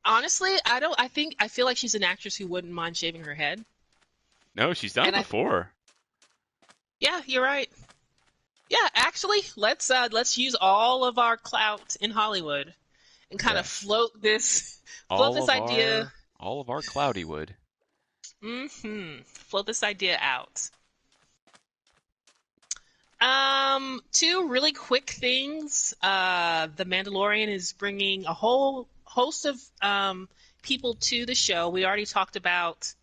Speaker 2: Honestly, I feel like she's an actress who wouldn't mind shaving her head.
Speaker 1: No, she's done it before.
Speaker 2: Yeah, you're right. Yeah, actually, let's use all of our clout in Hollywood and kind of float this idea.
Speaker 1: All of our cloudywood.
Speaker 2: Float this idea out. 2 really quick things. The Mandalorian is bringing a whole host of people to the show. We already talked about.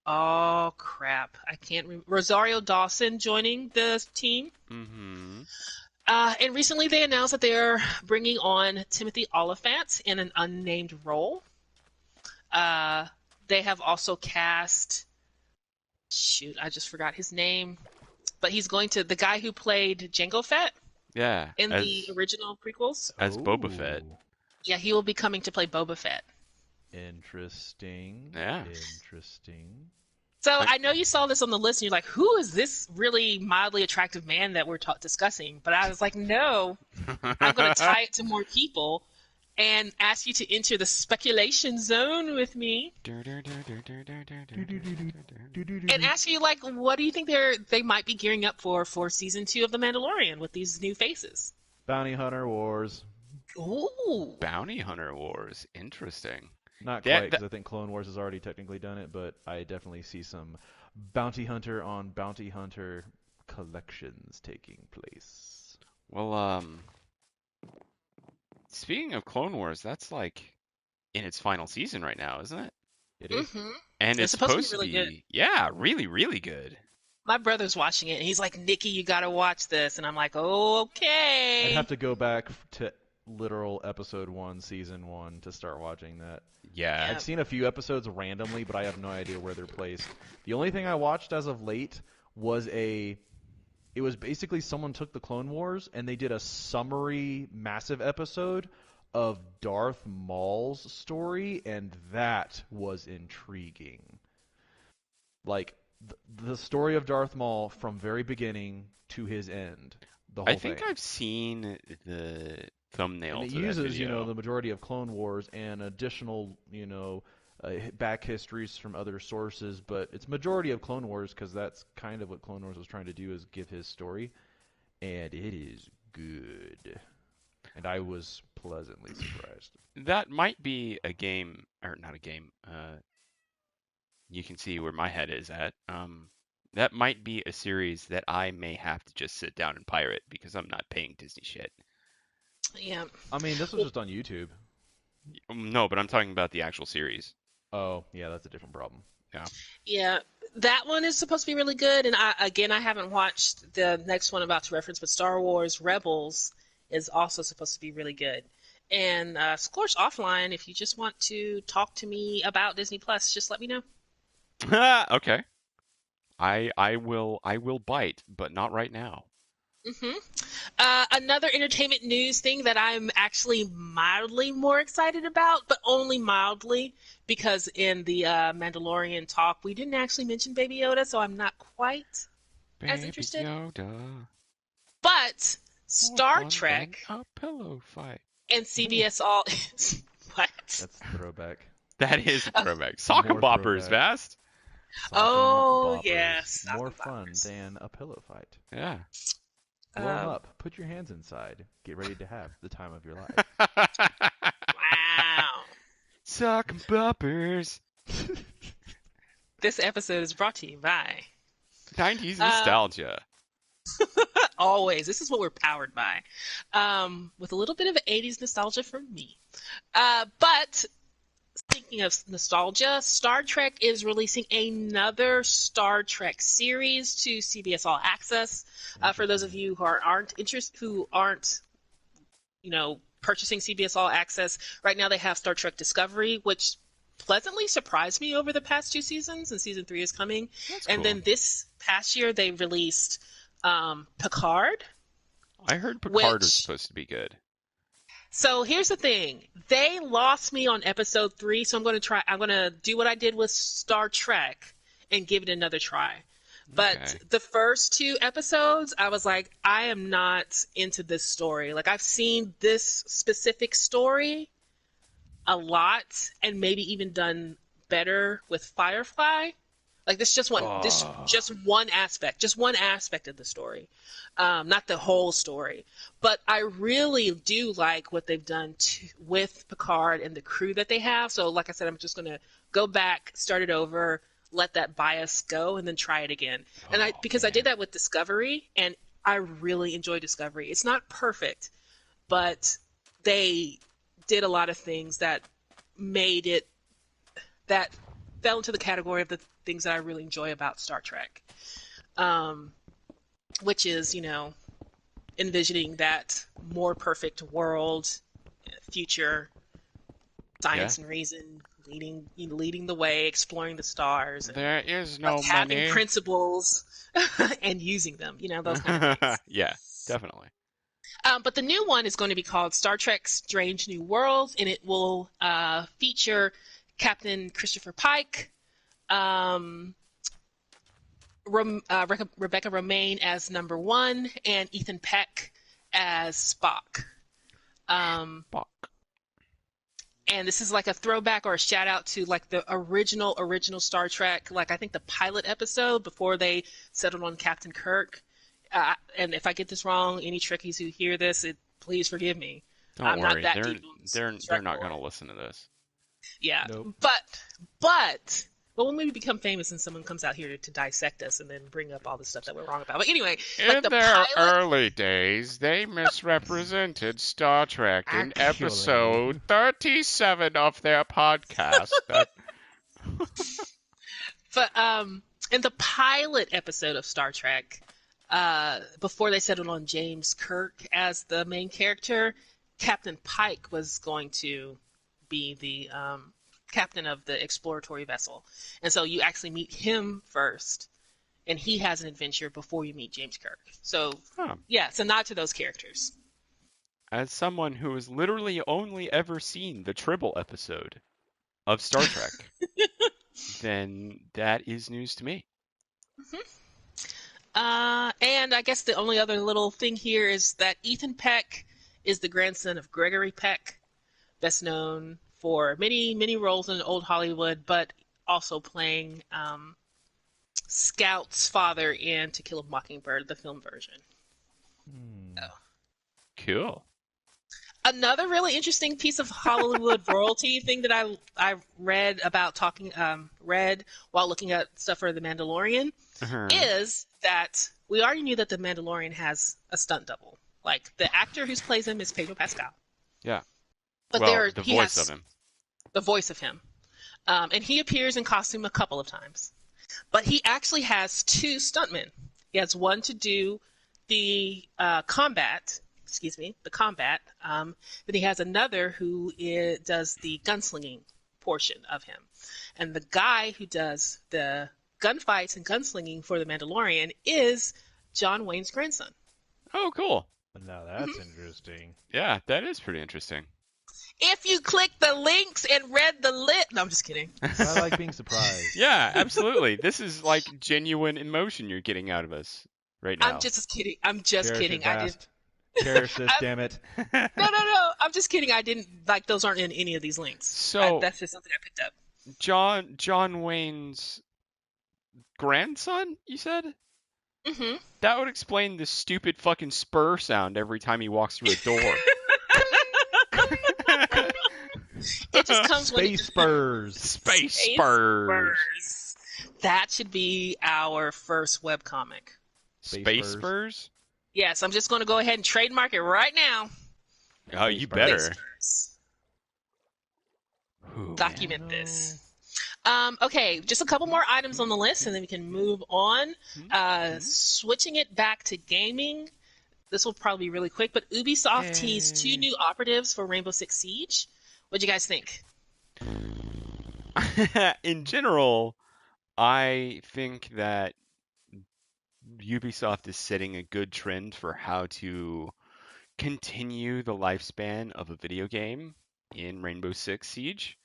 Speaker 2: Oh crap! I can't remember. Rosario Dawson joining the team.
Speaker 1: Mm-hmm.
Speaker 2: And recently they announced that they are bringing on Timothy Olyphant in an unnamed role. They have also cast. Shoot, I just forgot his name. But he's going to the guy who played Jango Fett.
Speaker 1: Yeah.
Speaker 2: In the original prequels.
Speaker 1: As Boba Fett.
Speaker 2: Yeah, he will be coming to play Boba Fett.
Speaker 3: Interesting.
Speaker 1: Yeah.
Speaker 3: Interesting.
Speaker 2: So I know you saw this on the list, and you're like, "Who is this really mildly attractive man that we're discussing?" But I was like, "No, I'm going to tie it to more people, and ask you to enter the speculation zone with me, and ask you like, what do you think they might be gearing up for season 2 of The Mandalorian with these new faces?"
Speaker 3: Bounty Hunter Wars.
Speaker 2: Ooh.
Speaker 1: Bounty Hunter Wars. Interesting.
Speaker 3: Not quite, because I think Clone Wars has already technically done it, but I definitely see some Bounty Hunter on Bounty Hunter collections taking place.
Speaker 1: Well, speaking of Clone Wars, that's like in its final season right now, isn't it?
Speaker 3: It is.
Speaker 2: Mm-hmm.
Speaker 1: And it's supposed
Speaker 2: to be really good.
Speaker 1: Yeah, really, really good.
Speaker 2: My brother's watching it, and he's like, "Nikki, you gotta watch this," and I'm like, "Oh, okay."
Speaker 3: I'd have to go back to literal episode 1, season 1 to start watching that.
Speaker 1: Yeah.
Speaker 3: I've seen a few episodes randomly, but I have no idea where they're placed. The only thing I watched as of late was it was basically someone took the Clone Wars and they did a summary massive episode of Darth Maul's story, and that was intriguing. Like the story of Darth Maul from very beginning to his end. The whole thing.
Speaker 1: I think I've seen the thumbnail.
Speaker 3: And it
Speaker 1: to
Speaker 3: uses,
Speaker 1: that video.
Speaker 3: the majority of Clone Wars and additional, back histories from other sources, but it's majority of Clone Wars because that's kind of what Clone Wars was trying to do, is give his story, and it is good. And I was pleasantly surprised.
Speaker 1: That might be a game, or not a game. You can see where my head is at. That might be a series that I may have to just sit down and pirate because I'm not paying Disney shit.
Speaker 2: Yeah.
Speaker 3: I mean, this was just on YouTube.
Speaker 1: No, but I'm talking about the actual series.
Speaker 3: Oh, yeah, that's a different problem.
Speaker 1: Yeah.
Speaker 2: Yeah, that one is supposed to be really good, and I haven't watched the next one I'm about to reference, but Star Wars Rebels is also supposed to be really good. And of course, offline, if you just want to talk to me about Disney Plus, just let me know.
Speaker 1: Okay. I will bite, but not right now.
Speaker 2: hmm Another entertainment news thing that I'm actually mildly more excited about, but only mildly, because in the Mandalorian talk, we didn't actually mention Baby Yoda, so I'm not quite as
Speaker 1: Baby
Speaker 2: interested.
Speaker 1: Yoda.
Speaker 2: But
Speaker 1: More
Speaker 2: Star
Speaker 1: fun than
Speaker 2: Trek
Speaker 1: a pillow fight.
Speaker 2: and CBS All what?
Speaker 3: That's throwback.
Speaker 1: That is a throwback. Sock and
Speaker 3: More
Speaker 1: boppers,
Speaker 3: throwback.
Speaker 1: Vast.
Speaker 3: Sock
Speaker 2: Oh,
Speaker 3: and boppers.
Speaker 2: yes, sock
Speaker 3: More
Speaker 2: and
Speaker 3: fun
Speaker 2: boppers.
Speaker 3: than a pillow fight.
Speaker 1: Yeah.
Speaker 3: Blow 'em
Speaker 2: Um,
Speaker 3: up. Put your hands inside. Get ready to have the time of your life.
Speaker 2: Wow.
Speaker 1: Sock and boppers.
Speaker 2: This episode is brought to you by
Speaker 1: 90s nostalgia.
Speaker 2: always. This is what we're powered by, with a little bit of 80s nostalgia from me. But speaking of nostalgia, Star Trek is releasing another Star Trek series to CBS All Access. For those of you who aren't interested, who aren't, purchasing CBS All Access right now, they have Star Trek Discovery, which pleasantly surprised me over the past 2 seasons, and season 3 is coming.
Speaker 1: That's
Speaker 2: And
Speaker 1: cool.
Speaker 2: then this past year, they released Picard.
Speaker 1: I heard Picard was
Speaker 2: which-
Speaker 1: supposed to be good.
Speaker 2: So here's the thing. They lost me on episode 3, so I'm going to do what I did with Star Trek and give it another try. But
Speaker 1: Okay.
Speaker 2: the first 2 episodes, I was like, I am not into this story. Like, I've seen this specific story a lot and maybe even done better with Firefly. Like, this just one aspect of the story. Not the whole story. But I really do like what they've done with Picard and the crew that they have. So, like I said, I'm just going to go back, start it over, let that bias go, and then try it again. And I did that with Discovery, and I really enjoy Discovery. It's not perfect, but they did a lot of things that made it, that fell into the category of the things that I really enjoy about Star Trek. Which is, envisioning that more perfect world, future, science and reason, leading the way, exploring the stars, and
Speaker 1: There is no
Speaker 2: having
Speaker 1: money.
Speaker 2: principles and using them, those kind of things.
Speaker 1: Yeah, definitely.
Speaker 2: But the new one is going to be called Star Trek Strange New Worlds, and it will feature Captain Christopher Pike, Rebecca Romaine as number 1, and Ethan Peck as Spock.
Speaker 1: Spock.
Speaker 2: And this is like a throwback or a shout out to like the original Star Trek, like I think the pilot episode before they settled on Captain Kirk. And if I get this wrong, any Trekkies who hear this, please forgive me.
Speaker 1: Don't
Speaker 2: I'm
Speaker 1: worry.
Speaker 2: not that deep
Speaker 1: They're
Speaker 2: Trek
Speaker 1: not
Speaker 2: lore.
Speaker 1: going to listen to this.
Speaker 2: Yeah,
Speaker 3: Nope.
Speaker 2: but when we become famous and someone comes out here to dissect us and then bring up all the stuff that we're wrong about. But anyway, like
Speaker 1: In
Speaker 2: the
Speaker 1: their
Speaker 2: pilot,
Speaker 1: early days, they misrepresented Star Trek in
Speaker 3: Actually.
Speaker 1: episode 37 of their podcast.
Speaker 2: but in the pilot episode of Star Trek, before they settled on James Kirk as the main character, Captain Pike was going to be the captain of the exploratory vessel. And so you actually meet him first, and he has an adventure before you meet James Kirk. So, yeah, it's a nod to those characters.
Speaker 1: As someone who has literally only ever seen the Tribble episode of Star Trek, then that is news to me.
Speaker 2: And I guess the only other little thing here is that Ethan Peck is the grandson of Gregory Peck, best known for many, many roles in old Hollywood, but also playing Scout's father in To Kill a Mockingbird, the film version.
Speaker 1: Cool.
Speaker 2: Another really interesting piece of Hollywood royalty thing that I read about read while looking at stuff for The Mandalorian
Speaker 1: Uh-huh.
Speaker 2: is that we already knew that The Mandalorian has a stunt double. Like the actor who plays him is Pedro Pascal,
Speaker 1: Yeah.
Speaker 2: but
Speaker 1: Well, the
Speaker 2: he
Speaker 1: voice
Speaker 2: has
Speaker 1: of him.
Speaker 2: the voice of him, and he appears in costume a couple of times. But he actually has two stuntmen. He has one to do the combat. Excuse me, the combat. Then he has another who does the gunslinging portion of him. And the guy who does the gunfights and gunslinging for the Mandalorian is John Wayne's grandson.
Speaker 1: Oh, cool.
Speaker 3: Now that's interesting.
Speaker 1: Yeah, that is pretty interesting.
Speaker 2: If you click the links and read the no, I'm just kidding.
Speaker 3: I like being surprised.
Speaker 1: Yeah, absolutely. This is like genuine emotion you're getting out of us right now.
Speaker 2: I'm just kidding. I'm just
Speaker 3: Cherish
Speaker 2: kidding.
Speaker 3: it,
Speaker 2: I
Speaker 3: Bast.
Speaker 2: didn't.
Speaker 3: Cherish this, damn it.
Speaker 2: No. I'm just kidding. I didn't like those aren't in any of these links.
Speaker 1: So-
Speaker 2: that's just something I picked up.
Speaker 1: John Wayne's grandson, you said?
Speaker 2: Mm-hmm.
Speaker 1: That would explain the stupid fucking spur sound every time he walks through a door.
Speaker 2: It just comes when
Speaker 3: Space Spurs.
Speaker 1: Space
Speaker 2: Space
Speaker 1: spurs.
Speaker 2: Spurs. That should be our first webcomic.
Speaker 1: Space
Speaker 3: Spurs.
Speaker 1: spurs?
Speaker 2: Yes, I'm just going to go ahead and trademark it right now.
Speaker 1: Oh, you
Speaker 3: Space
Speaker 1: better.
Speaker 2: Space Spurs.
Speaker 1: Ooh,
Speaker 2: Document
Speaker 3: man.
Speaker 2: this. Okay, just a couple more items on the list, and then we can move on. Switching it back to gaming. This will probably be really quick, but Ubisoft teased 2 new operatives for Rainbow Six Siege. What'd you guys think?
Speaker 1: In general, I think that Ubisoft is setting a good trend for how to continue the lifespan of a video game in Rainbow Six Siege.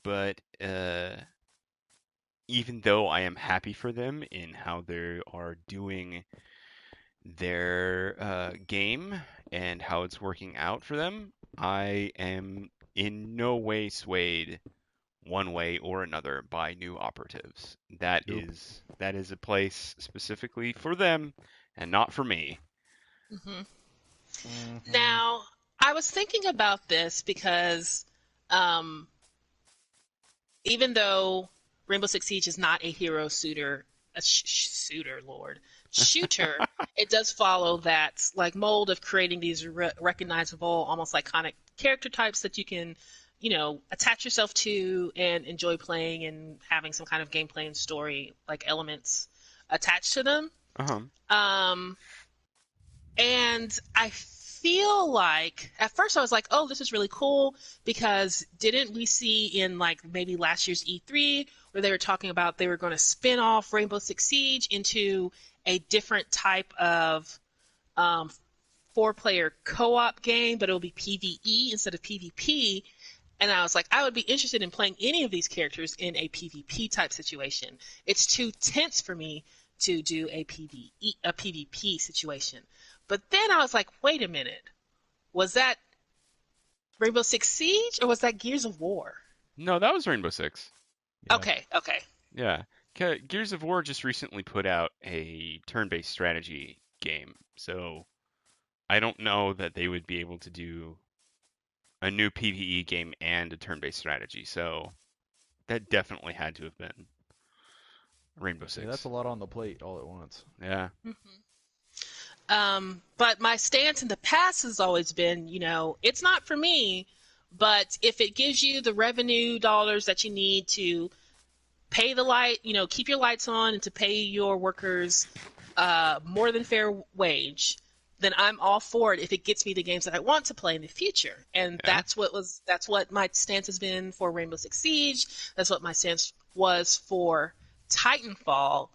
Speaker 1: But even though I am happy for them in how they are doing their game and how it's working out for them, I am in no way swayed one way or another by new operatives. That
Speaker 3: Nope.
Speaker 1: is a place specifically for them and not for me.
Speaker 2: Now, I was thinking about this because even though Rainbow Six Siege is not a hero shooter, shooter, it does follow that like mold of creating these recognizable, almost iconic character types that you can, attach yourself to and enjoy playing and having some kind of gameplay and story like elements attached to them.
Speaker 1: Uh-huh.
Speaker 2: And I feel like at first I was like, oh, this is really cool because didn't we see in like maybe last year's E3 where they were talking about they were going to spin off Rainbow Six Siege into a different type of 4-player co-op game, but it will be PvE instead of PvP. And I was like, I would be interested in playing any of these characters in a PvP type situation. It's too tense for me to do a PvP situation. But then I was like, wait a minute. Was that Rainbow Six Siege or was that Gears of War?
Speaker 1: No, that was Rainbow Six.
Speaker 3: Yeah.
Speaker 2: Okay.
Speaker 1: Yeah. Gears of War just recently put out a turn-based strategy game, so I don't know that they would be able to do a new PvE game and a turn-based strategy, so that definitely had to have been Rainbow Six.
Speaker 3: Yeah, that's a lot on the plate all at once.
Speaker 1: Yeah.
Speaker 2: But my stance in the past has always been, it's not for me, but if it gives you the revenue dollars that you need to pay the keep your lights on and to pay your workers more than fair wage, then I'm all for it if it gets me the games that I want to play in the future. And
Speaker 1: Yeah.
Speaker 2: that's what my stance has been for Rainbow Six Siege. That's what my stance was for Titanfall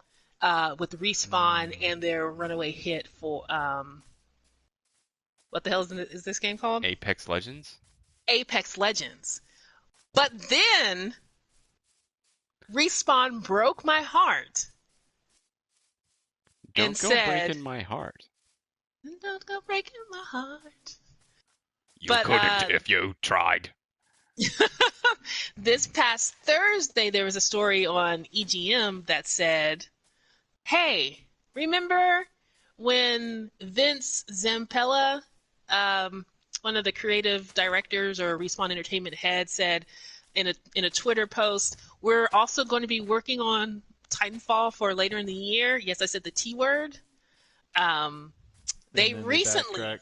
Speaker 2: with Respawn and their runaway hit for what the hell is this game called?
Speaker 1: Apex Legends?
Speaker 2: Apex Legends. But then Respawn broke my heart.
Speaker 1: Don't
Speaker 2: And
Speaker 1: go
Speaker 2: said-
Speaker 1: breaking my heart.
Speaker 2: Don't go breaking my heart.
Speaker 1: You
Speaker 2: But,
Speaker 1: couldn't if you tried.
Speaker 2: This past Thursday, there was a story on EGM that said, hey, remember when Vince Zampella one of the creative directors or Respawn Entertainment head said in a Twitter post, we're also going to be working on Titanfall for later in the year. Yes, I said the T word. They
Speaker 3: And then
Speaker 2: recently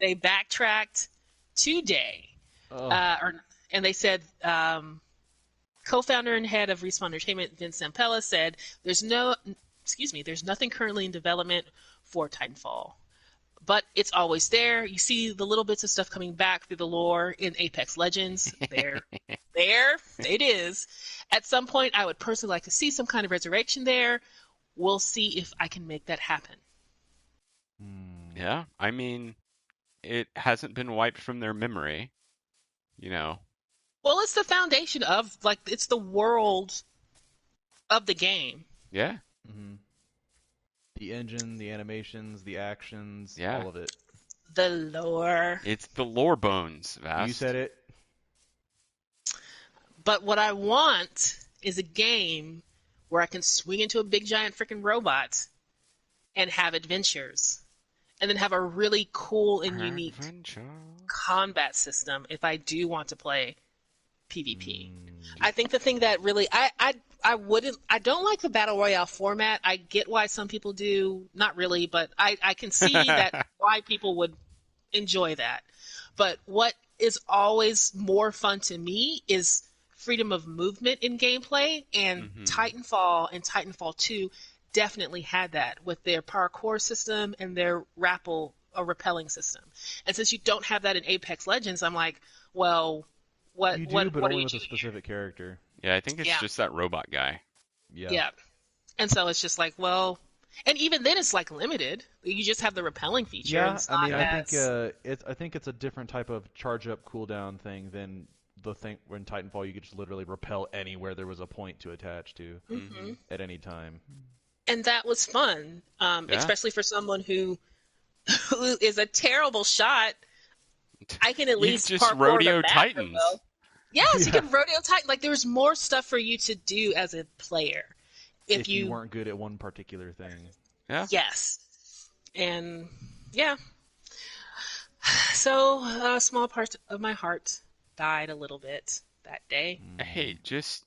Speaker 2: they backtracked today,
Speaker 3: Oh.
Speaker 2: and they said co-founder and head of Respawn Entertainment Vince Zampella said there's nothing currently in development for Titanfall. But it's always there. You see the little bits of stuff coming back through the lore in Apex Legends. There it is. At some point, I would personally like to see some kind of resurrection there. We'll see if I can make that happen.
Speaker 1: Yeah, I mean, it hasn't been wiped from their memory, you know.
Speaker 2: Well, it's the foundation of, like, it's the world of the game.
Speaker 1: Yeah,
Speaker 3: Mm-hmm. The engine, the animations, the actions,
Speaker 1: Yeah.
Speaker 3: all of it.
Speaker 2: The lore.
Speaker 1: it's the lore bones, Vast.
Speaker 3: You said it.
Speaker 2: But what I want is a game where I can swing into a big giant freaking robot and have adventures. And then have a really cool and unique
Speaker 1: Adventure.
Speaker 2: combat system if I do want to play PvP. I think the thing that really I don't like the battle royale format. I get why some people do, not really, but I can see that why people would enjoy that. But what is always more fun to me is freedom of movement in gameplay, and Titanfall and Titanfall 2 definitely had that with their parkour system and their rappelling system. And since you don't have that in Apex Legends, I'm like, well, what
Speaker 3: You do,
Speaker 2: what
Speaker 3: but
Speaker 2: what are
Speaker 3: only
Speaker 2: you
Speaker 3: with a
Speaker 2: doing?
Speaker 3: specific character.
Speaker 1: Yeah, I think it's
Speaker 2: Yeah.
Speaker 1: just that robot guy.
Speaker 2: Yeah. And so it's just like, well, and even then it's like limited. You just have the repelling feature.
Speaker 3: Yeah,
Speaker 2: and it's
Speaker 3: I mean,
Speaker 2: not
Speaker 3: I think it's a different type of charge up cooldown thing than the thing when Titanfall you could just literally repel anywhere there was a point to attach to at any time.
Speaker 2: And that was fun, especially for someone who is a terrible shot. I can at
Speaker 1: You
Speaker 2: least
Speaker 1: just
Speaker 2: parkour
Speaker 1: rodeo
Speaker 2: the map
Speaker 1: Titans.
Speaker 2: real well. Yes, you
Speaker 3: Yeah.
Speaker 2: can rodeo Titan. Like there's more stuff for you to do as a player
Speaker 3: If you weren't good at one particular thing.
Speaker 1: Yeah.
Speaker 2: Yes, and yeah. So a small part of my heart died a little bit that day.
Speaker 1: Hey, just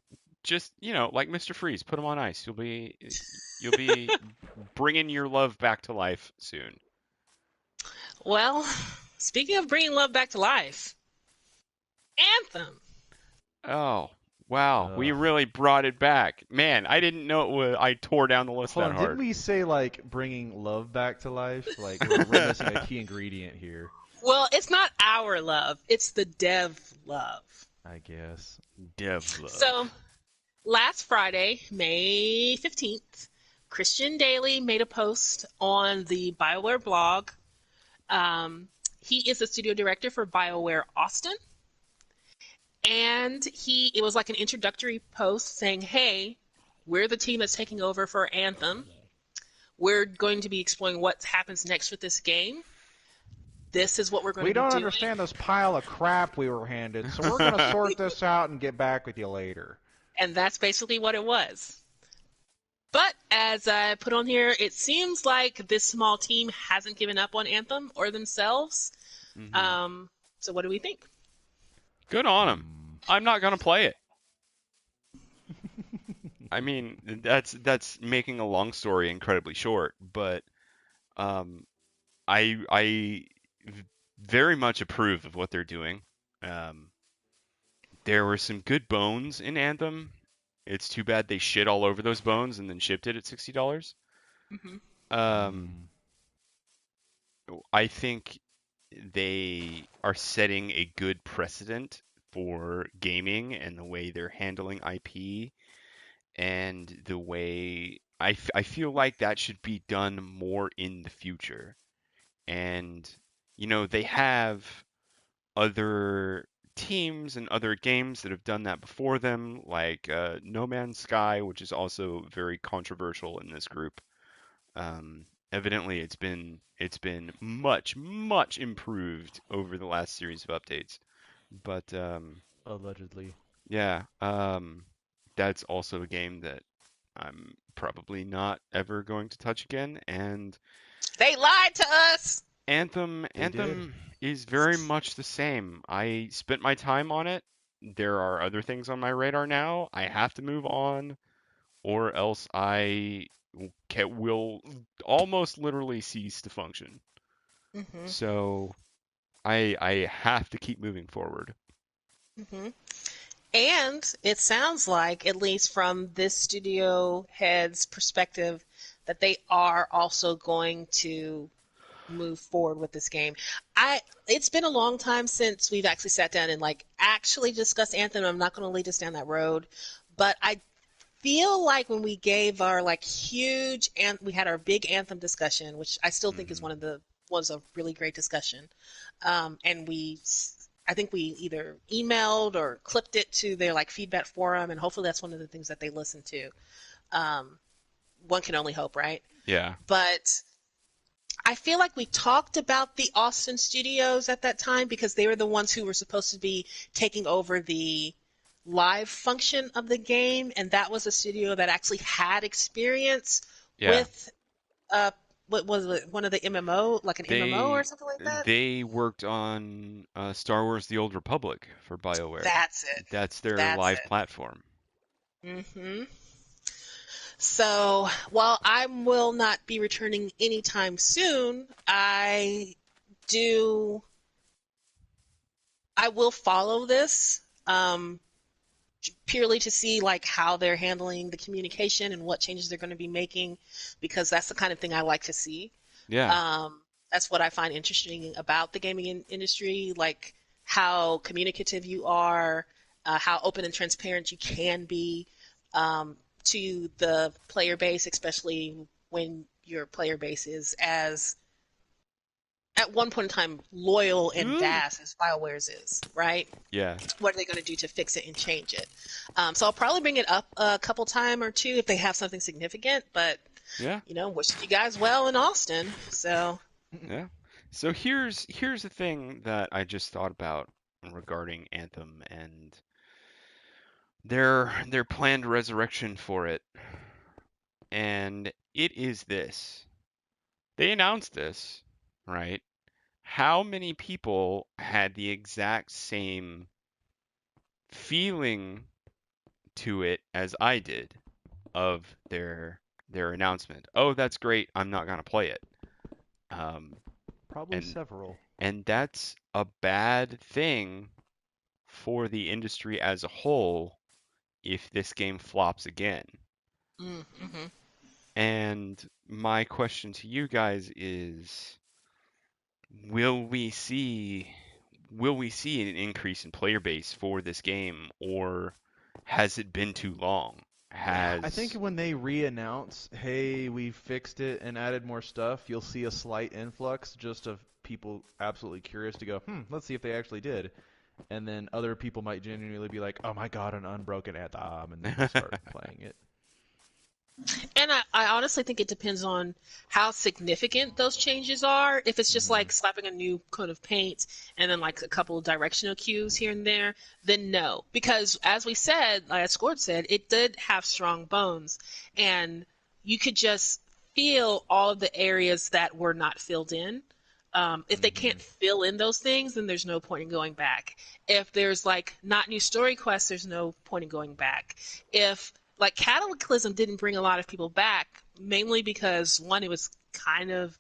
Speaker 1: like Mr. Freeze, put him on ice. You'll be bringing your love back to life soon.
Speaker 2: Well, speaking of bringing love back to life, Anthem.
Speaker 1: Oh, wow. We
Speaker 3: Ugh.
Speaker 1: really brought it back. Man, I didn't know it was I tore down the list
Speaker 3: Hold
Speaker 1: that
Speaker 3: on,
Speaker 1: hard.
Speaker 3: didn't we say like bringing love back to life? Like we're missing a key ingredient here,
Speaker 2: Well, it's not our love; it's the dev love.
Speaker 3: I guess.
Speaker 1: Dev love.
Speaker 2: So, last Friday, May 15th, Christian Daly made a post on the BioWare blog. He is the studio director for BioWare Austin. And it was like an introductory post saying, hey, we're the team that's taking over for Anthem. We're going to be exploring what happens next with this game. This is what we're going
Speaker 3: We
Speaker 2: to be
Speaker 3: don't
Speaker 2: doing.
Speaker 3: understand this pile of crap we were handed, so we're going to sort this out and get back with you later.
Speaker 2: And that's basically what it was. But as I put on here, it seems like this small team hasn't given up on Anthem or themselves. So what do we think?
Speaker 1: Good on him. I'm not gonna play it. I mean, that's making a long story incredibly short, but I very much approve of what they're doing. There were some good bones in Anthem. It's too bad they shit all over those bones and then shipped it at $60. I think they are setting a good precedent for gaming and the way they're handling IP and the way I feel like that should be done more in the future. And they have other teams and other games that have done that before them, like No Man's Sky, which is also very controversial in this group. Evidently, it's been much improved over the last series of updates. But
Speaker 3: Allegedly.
Speaker 1: yeah, that's also a game that I'm probably not ever going to touch again. And
Speaker 2: They lied to us!
Speaker 3: They did.
Speaker 1: Anthem is very much the same. I spent my time on it. There are other things on my radar now. I have to move on, or else I will almost literally cease to function.
Speaker 2: Hmm.
Speaker 1: So I have to keep moving forward.
Speaker 2: Hmm. And it sounds like, at least from this studio head's perspective, that they are also going to move forward with this game. It's been a long time since we've actually sat down and like actually discussed Anthem. I'm not going to lead us down that road, but I feel like when we gave our like huge and we had our big Anthem discussion, which I still think is
Speaker 1: Hmm.
Speaker 2: was a really great discussion, and I think we either emailed or clipped it to their like feedback forum, and hopefully that's one of the things that they listen to. Um, one can only hope, right?
Speaker 1: Yeah.
Speaker 2: But I feel like we talked about the Austin studios at that time because they were the ones who were supposed to be taking over the live function of the game, and that was a studio that actually had experience
Speaker 1: Yeah.
Speaker 2: with what was it, one of the MMO, like an MMO or
Speaker 1: They
Speaker 2: something like that.
Speaker 1: they worked on Star Wars: The Old Republic for BioWare.
Speaker 2: That's it.
Speaker 1: That's their
Speaker 2: That's
Speaker 1: live platform.
Speaker 2: it. Hmm. So while I will not be returning anytime soon, do I will follow this. Purely to see like how they're handling the communication and what changes they're going to be making, because that's the kind of thing I like to see.
Speaker 1: Yeah.
Speaker 2: That's what I find interesting about the gaming industry, like how communicative you are, how open and transparent you can be to the player base, especially when your player base is as at one point in time loyal and
Speaker 1: Ooh.
Speaker 2: vast as BioWare's is, right?
Speaker 1: Yeah.
Speaker 2: What are they going to do to fix it and change it? So I'll probably bring it up a couple time or two if they have something significant. But
Speaker 1: Yeah.
Speaker 2: wishing you guys well in Austin. So
Speaker 1: Yeah. So here's the thing that I just thought about regarding Anthem and their planned resurrection for it. And it is this. They announced this, right? How many people had the exact same feeling to it as I did of their announcement? Oh, that's great. I'm not gonna play it. Um,
Speaker 3: Probably
Speaker 1: and
Speaker 3: several.
Speaker 1: and that's a bad thing for the industry as a whole if this game flops again.
Speaker 2: mm-hmm.
Speaker 1: And my question to you guys is, will we see will we see an increase in player base for this game, or has it been too long?
Speaker 3: I think
Speaker 1: Has
Speaker 3: when they re-announce, hey, we fixed it and added more stuff, you'll see a slight influx just of people absolutely curious to go, let's see if they actually did. And then other people might genuinely be like, oh my god, an unbroken anthem, and then they'll start playing it.
Speaker 2: And I honestly think it depends on how significant those changes are. If it's just
Speaker 3: Hmm.
Speaker 2: like slapping a new coat of paint and then like a couple of directional cues here and there, then no. Because as we said, as Scored said, it did have strong bones. And you could just feel all of the areas that were not filled in. If they
Speaker 3: Hmm.
Speaker 2: can't fill in those things, then there's no point in going back. If there's like not new story quests, there's no point in going back. If like Cataclysm didn't bring a lot of people back, mainly because one, it was kind of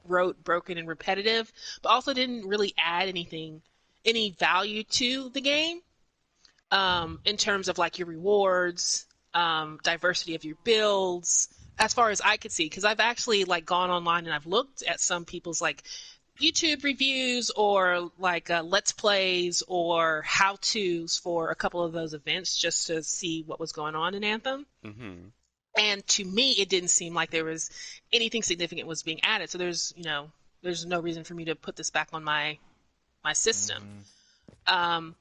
Speaker 2: rote, broken, and repetitive, but also didn't really add any value to the game in terms of like your rewards, diversity of your builds, as far as I could see. Because I've actually like gone online and I've looked at some people's like YouTube reviews or like let's plays or how tos for a couple of those events just to see what was going on in Anthem.
Speaker 1: hmm
Speaker 2: And to me, it didn't seem like there was anything significant was being added. So there's no reason for me to put this back on my system.
Speaker 3: Hmm.
Speaker 2: Um,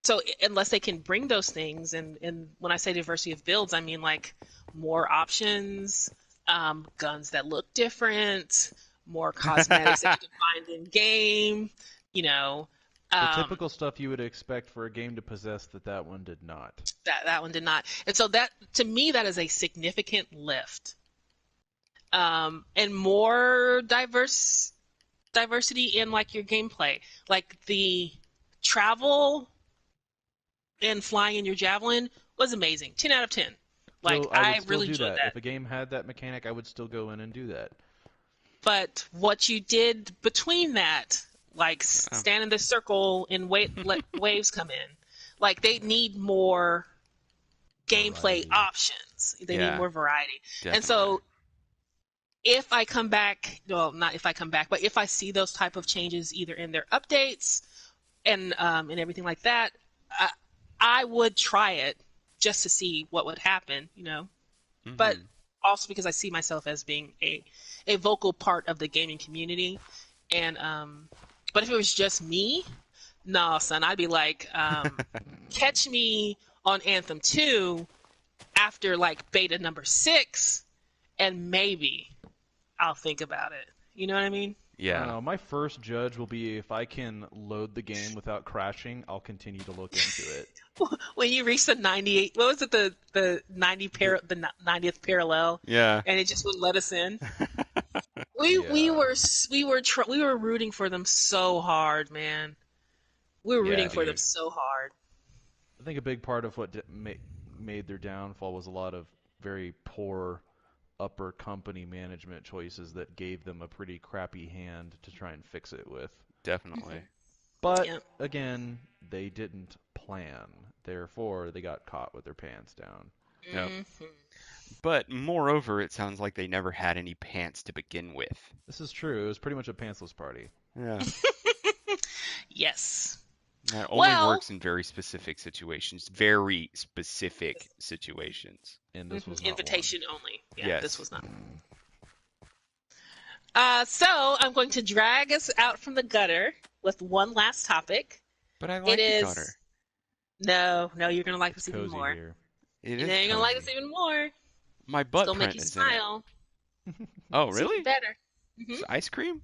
Speaker 2: so unless they can bring those things, and when I say diversity of builds, I mean like more options, guns that look different, more cosmetics that you can find in game, you know,
Speaker 3: The
Speaker 2: um,
Speaker 3: typical stuff you would expect for a game to possess that one did not.
Speaker 2: that one did not. And so that to me that is a significant lift. And more diverse. diversity in like your gameplay. Like the travel and flying in your javelin was amazing. 10 out of 10. Like
Speaker 3: I would
Speaker 2: I
Speaker 3: still
Speaker 2: really
Speaker 3: do
Speaker 2: enjoyed
Speaker 3: that.
Speaker 2: that.
Speaker 3: If a game had that mechanic, I would still go in and do that.
Speaker 2: But what you did between that, like
Speaker 1: Oh.
Speaker 2: stand in the circle and wait, let waves come in, like they need more gameplay
Speaker 3: Variety.
Speaker 2: options. They need
Speaker 1: Yeah,
Speaker 2: more variety. And
Speaker 1: definitely.
Speaker 2: so if I come back, well, not if I come back, but if I see those type of changes either in their updates and everything like that, I, I would try it just to see what would happen, you know. But
Speaker 1: Hmm.
Speaker 2: also because I see myself as being a vocal part of the gaming community, and but if it was just me, no, son, I'd be like, catch me on Anthem 2 after like beta number 6, and maybe I'll think about it. You know what I mean?
Speaker 3: I don't
Speaker 1: Yeah.
Speaker 3: know. My first judge will be if I can load the game without crashing, I'll continue to look into it.
Speaker 2: When you reach the 98, what was it, the 90th parallel,
Speaker 1: Yeah.
Speaker 2: and it just wouldn't let us in. We
Speaker 3: Yeah.
Speaker 2: we were rooting for them so hard, man. We were
Speaker 1: Yeah,
Speaker 2: rooting for them
Speaker 1: dude.
Speaker 2: so hard.
Speaker 3: I think a big part of what made their downfall was a lot of very poor upper company management choices that gave them a pretty crappy hand to try and fix it with.
Speaker 1: Definitely.
Speaker 3: But
Speaker 2: Yeah.
Speaker 3: again, they didn't plan. Therefore, they got caught with their pants down.
Speaker 1: Yep.
Speaker 2: Hmm.
Speaker 1: But moreover, it sounds like they never had any pants to begin with.
Speaker 3: This is true. It was pretty much a pantsless party.
Speaker 1: Yeah.
Speaker 2: Yes.
Speaker 1: That only
Speaker 2: Well,
Speaker 1: works in very specific situations. Very specific situations.
Speaker 3: And this was not one.
Speaker 2: invitation only. Yeah, this
Speaker 1: Yes.
Speaker 2: was not. So I'm going to drag us out from the gutter with one last topic.
Speaker 1: But I
Speaker 2: It
Speaker 1: like the
Speaker 2: is
Speaker 1: gutter.
Speaker 2: no, you're gonna like this even
Speaker 3: Cozy
Speaker 2: more.
Speaker 3: here.
Speaker 1: It
Speaker 2: And
Speaker 1: is
Speaker 2: then you're gonna like this
Speaker 1: cozy.
Speaker 2: even more.
Speaker 1: My
Speaker 2: It's
Speaker 1: butt
Speaker 2: gonna make
Speaker 1: print
Speaker 2: you
Speaker 1: is in it.
Speaker 2: smile.
Speaker 1: Oh,
Speaker 2: It's even
Speaker 1: really?
Speaker 2: better.
Speaker 1: It's ice cream?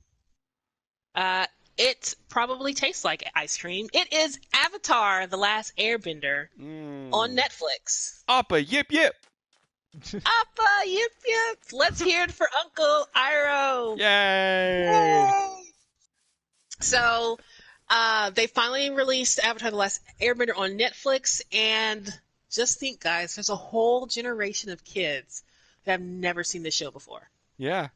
Speaker 2: Uh, it probably tastes like ice cream. It is Avatar: The Last Airbender on
Speaker 1: Mmm.
Speaker 2: Netflix.
Speaker 1: Appa, yip yip!
Speaker 2: Appa, yip yip! Let's hear it for Uncle Iroh.
Speaker 1: Yay!
Speaker 2: Yay! So, they finally released Avatar: The Last Airbender on Netflix, and just think, guys, there's a whole generation of kids that have never seen this show before.
Speaker 1: Yeah.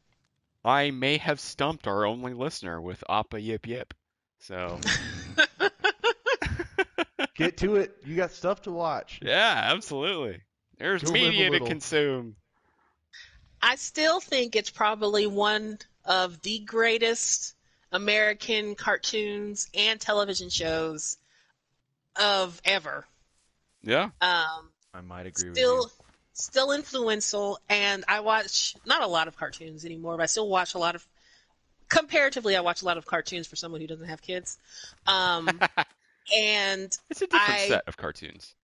Speaker 1: I may have stumped our only listener with Appa yip yip. So,
Speaker 3: Get to it. You got stuff to watch.
Speaker 1: yeah, absolutely. There's
Speaker 3: Go live a
Speaker 1: media to
Speaker 3: little.
Speaker 1: consume.
Speaker 2: I still think it's probably one of the greatest American cartoons and television shows of ever.
Speaker 1: Yeah.
Speaker 3: I might agree with you.
Speaker 2: Still influential, and I watch not a lot of cartoons anymore, but I still watch a lot of comparatively I watch a lot of cartoons for someone who doesn't have kids. Um, and
Speaker 1: It's a different
Speaker 2: I
Speaker 1: set of cartoons.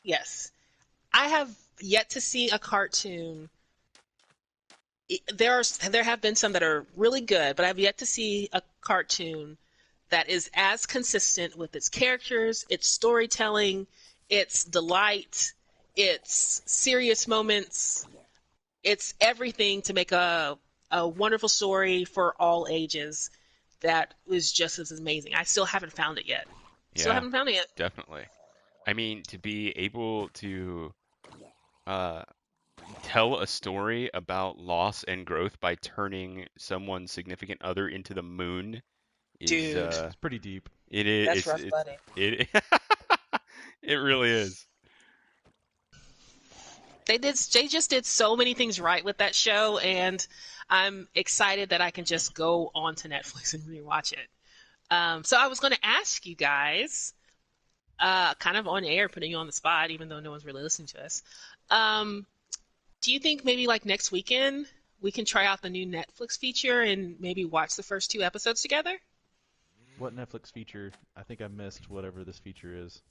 Speaker 2: yes, I have yet to see a cartoon. There have been some that are really good, but I've yet to see a cartoon that is as consistent with its characters, its storytelling, its delight, its serious moments, it's everything to make a wonderful story for all ages that was just as amazing. I still haven't found it yet. Still
Speaker 1: Yeah,
Speaker 2: haven't found it yet.
Speaker 1: definitely. I mean, to be able to uh, tell a story about loss and growth by turning someone's significant other into the moon is
Speaker 2: Dude,
Speaker 3: It's pretty deep.
Speaker 1: it is
Speaker 2: that's rough, buddy.
Speaker 1: it it really is.
Speaker 2: They just did so many things right with that show, and I'm excited that I can just go onto Netflix and rewatch it. So I was going to ask you guys, kind of on air, putting you on the spot, even though no one's really listening to us. Um, do you think maybe like next weekend we can try out the new Netflix feature and maybe watch the first 2 episodes together?
Speaker 3: What Netflix feature? I think I missed whatever this feature is.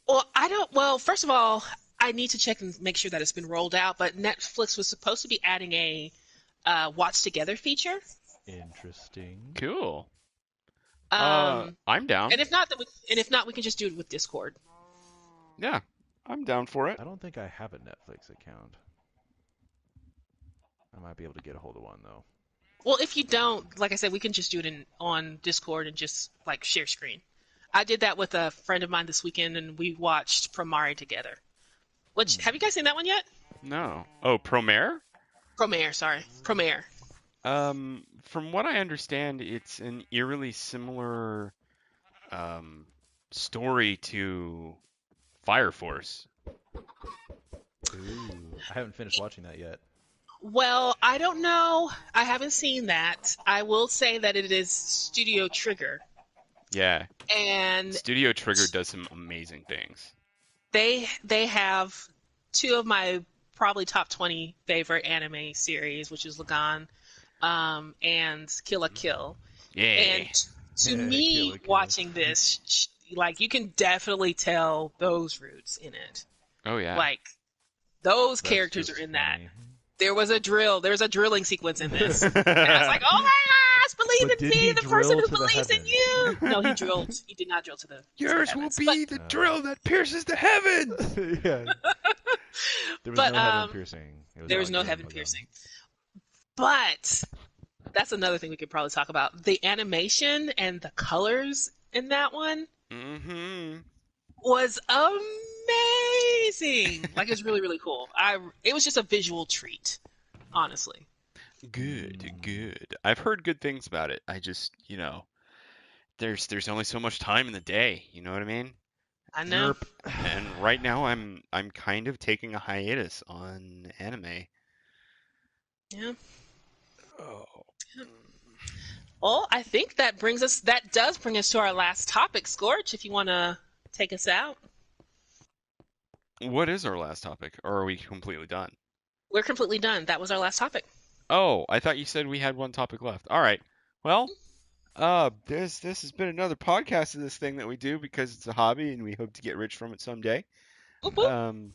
Speaker 2: Well, I don't. Well, first of all, I need to check and make sure that it's been rolled out. But Netflix was supposed to be adding a watch together feature.
Speaker 3: Interesting.
Speaker 1: Cool.
Speaker 2: Um,
Speaker 1: I'm down.
Speaker 2: and if not, we can just do it with Discord.
Speaker 1: Yeah, I'm down for it.
Speaker 3: I don't think I have a Netflix account. I might be able to get a hold of one though.
Speaker 2: Well, if you don't, like I said, we can just do it on Discord and just like share screen. I did that with a friend of mine this weekend, and we watched Promare together. Which have you guys seen that one yet?
Speaker 1: No. Oh, Promare?
Speaker 2: Promare, sorry, Promare.
Speaker 1: From what I understand, it's an eerily similar um, story to Fire Force.
Speaker 3: Ooh, I haven't finished watching that yet.
Speaker 2: Well, I don't know. I haven't seen that. I will say that it is Studio Trigger,
Speaker 1: Yeah,
Speaker 2: and
Speaker 1: Studio Trigger does some amazing things.
Speaker 2: they have two of my probably top 20 favorite anime series, which is Lagan and Kill la Kill.
Speaker 1: Yeah.
Speaker 2: And to
Speaker 3: Kill
Speaker 2: me,
Speaker 3: la Kill.
Speaker 2: watching this, like you can definitely tell those roots in it.
Speaker 1: Oh yeah.
Speaker 2: Like those
Speaker 3: That's
Speaker 2: characters
Speaker 3: just
Speaker 2: are in that.
Speaker 3: funny.
Speaker 2: There was a drill. There's a drilling sequence in this. And I was like, oh my gosh,
Speaker 3: But
Speaker 2: believe in
Speaker 3: did he
Speaker 2: me, the person
Speaker 3: drill
Speaker 2: who
Speaker 3: to the
Speaker 2: believes in
Speaker 3: heavens?
Speaker 2: you. No, he drilled. He did not drill to the
Speaker 1: Yours will
Speaker 2: heavens.
Speaker 1: be the drill that pierces the heavens.
Speaker 3: Yeah. There was
Speaker 2: But
Speaker 3: no heaven piercing. It was
Speaker 2: there
Speaker 3: all
Speaker 2: was no
Speaker 3: good.
Speaker 2: heaven piercing. But that's another thing we could probably talk about. The animation and the colors in that one
Speaker 1: Mm-hmm.
Speaker 2: was amazing. Like it was really, really cool. It was just a visual treat, honestly.
Speaker 1: Good, good. I've heard good things about it. I just, there's only so much time in the day. You know what I mean?
Speaker 2: I know.
Speaker 1: And right now I'm kind of taking a hiatus on anime.
Speaker 2: Yeah.
Speaker 1: Oh.
Speaker 2: Well, I think that does bring us to our last topic, Scorch, if you want to take us out.
Speaker 1: What is our last topic? Or are we completely done?
Speaker 2: We're completely done. That was our last topic.
Speaker 1: Oh, I thought you said we had one topic left. All right. Well, this has been another podcast of this thing that we do because it's a hobby and we hope to get rich from it someday.
Speaker 2: Whoop, whoop.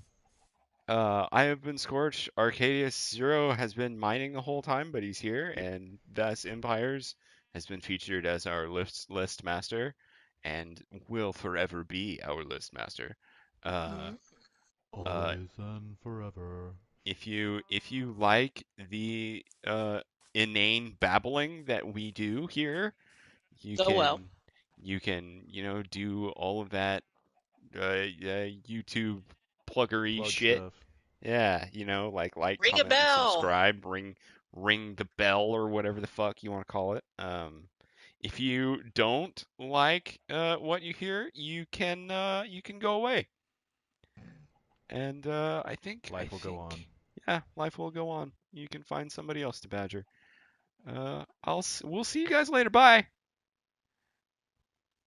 Speaker 1: I have been Scorch. Arcadius Zero has been mining the whole time, but he's here, and thus Empires has been featured as our list master, and will forever be our list master. Uh,
Speaker 2: Mhm.
Speaker 1: uh,
Speaker 3: Always and forever.
Speaker 1: if you like the inane babbling that we do here, you
Speaker 2: So well.
Speaker 1: can do all of that YouTube pluggery
Speaker 3: Plug
Speaker 1: shit.
Speaker 3: stuff.
Speaker 1: Yeah, like,
Speaker 2: Ring a
Speaker 1: comment, and
Speaker 2: bell.
Speaker 1: subscribe, ring the bell or whatever the fuck you want to call it. If you don't like what you hear, you can go away. And
Speaker 3: Life will go on.
Speaker 1: yeah, life will go on. You can find somebody else to badger. We'll see you guys later. Bye.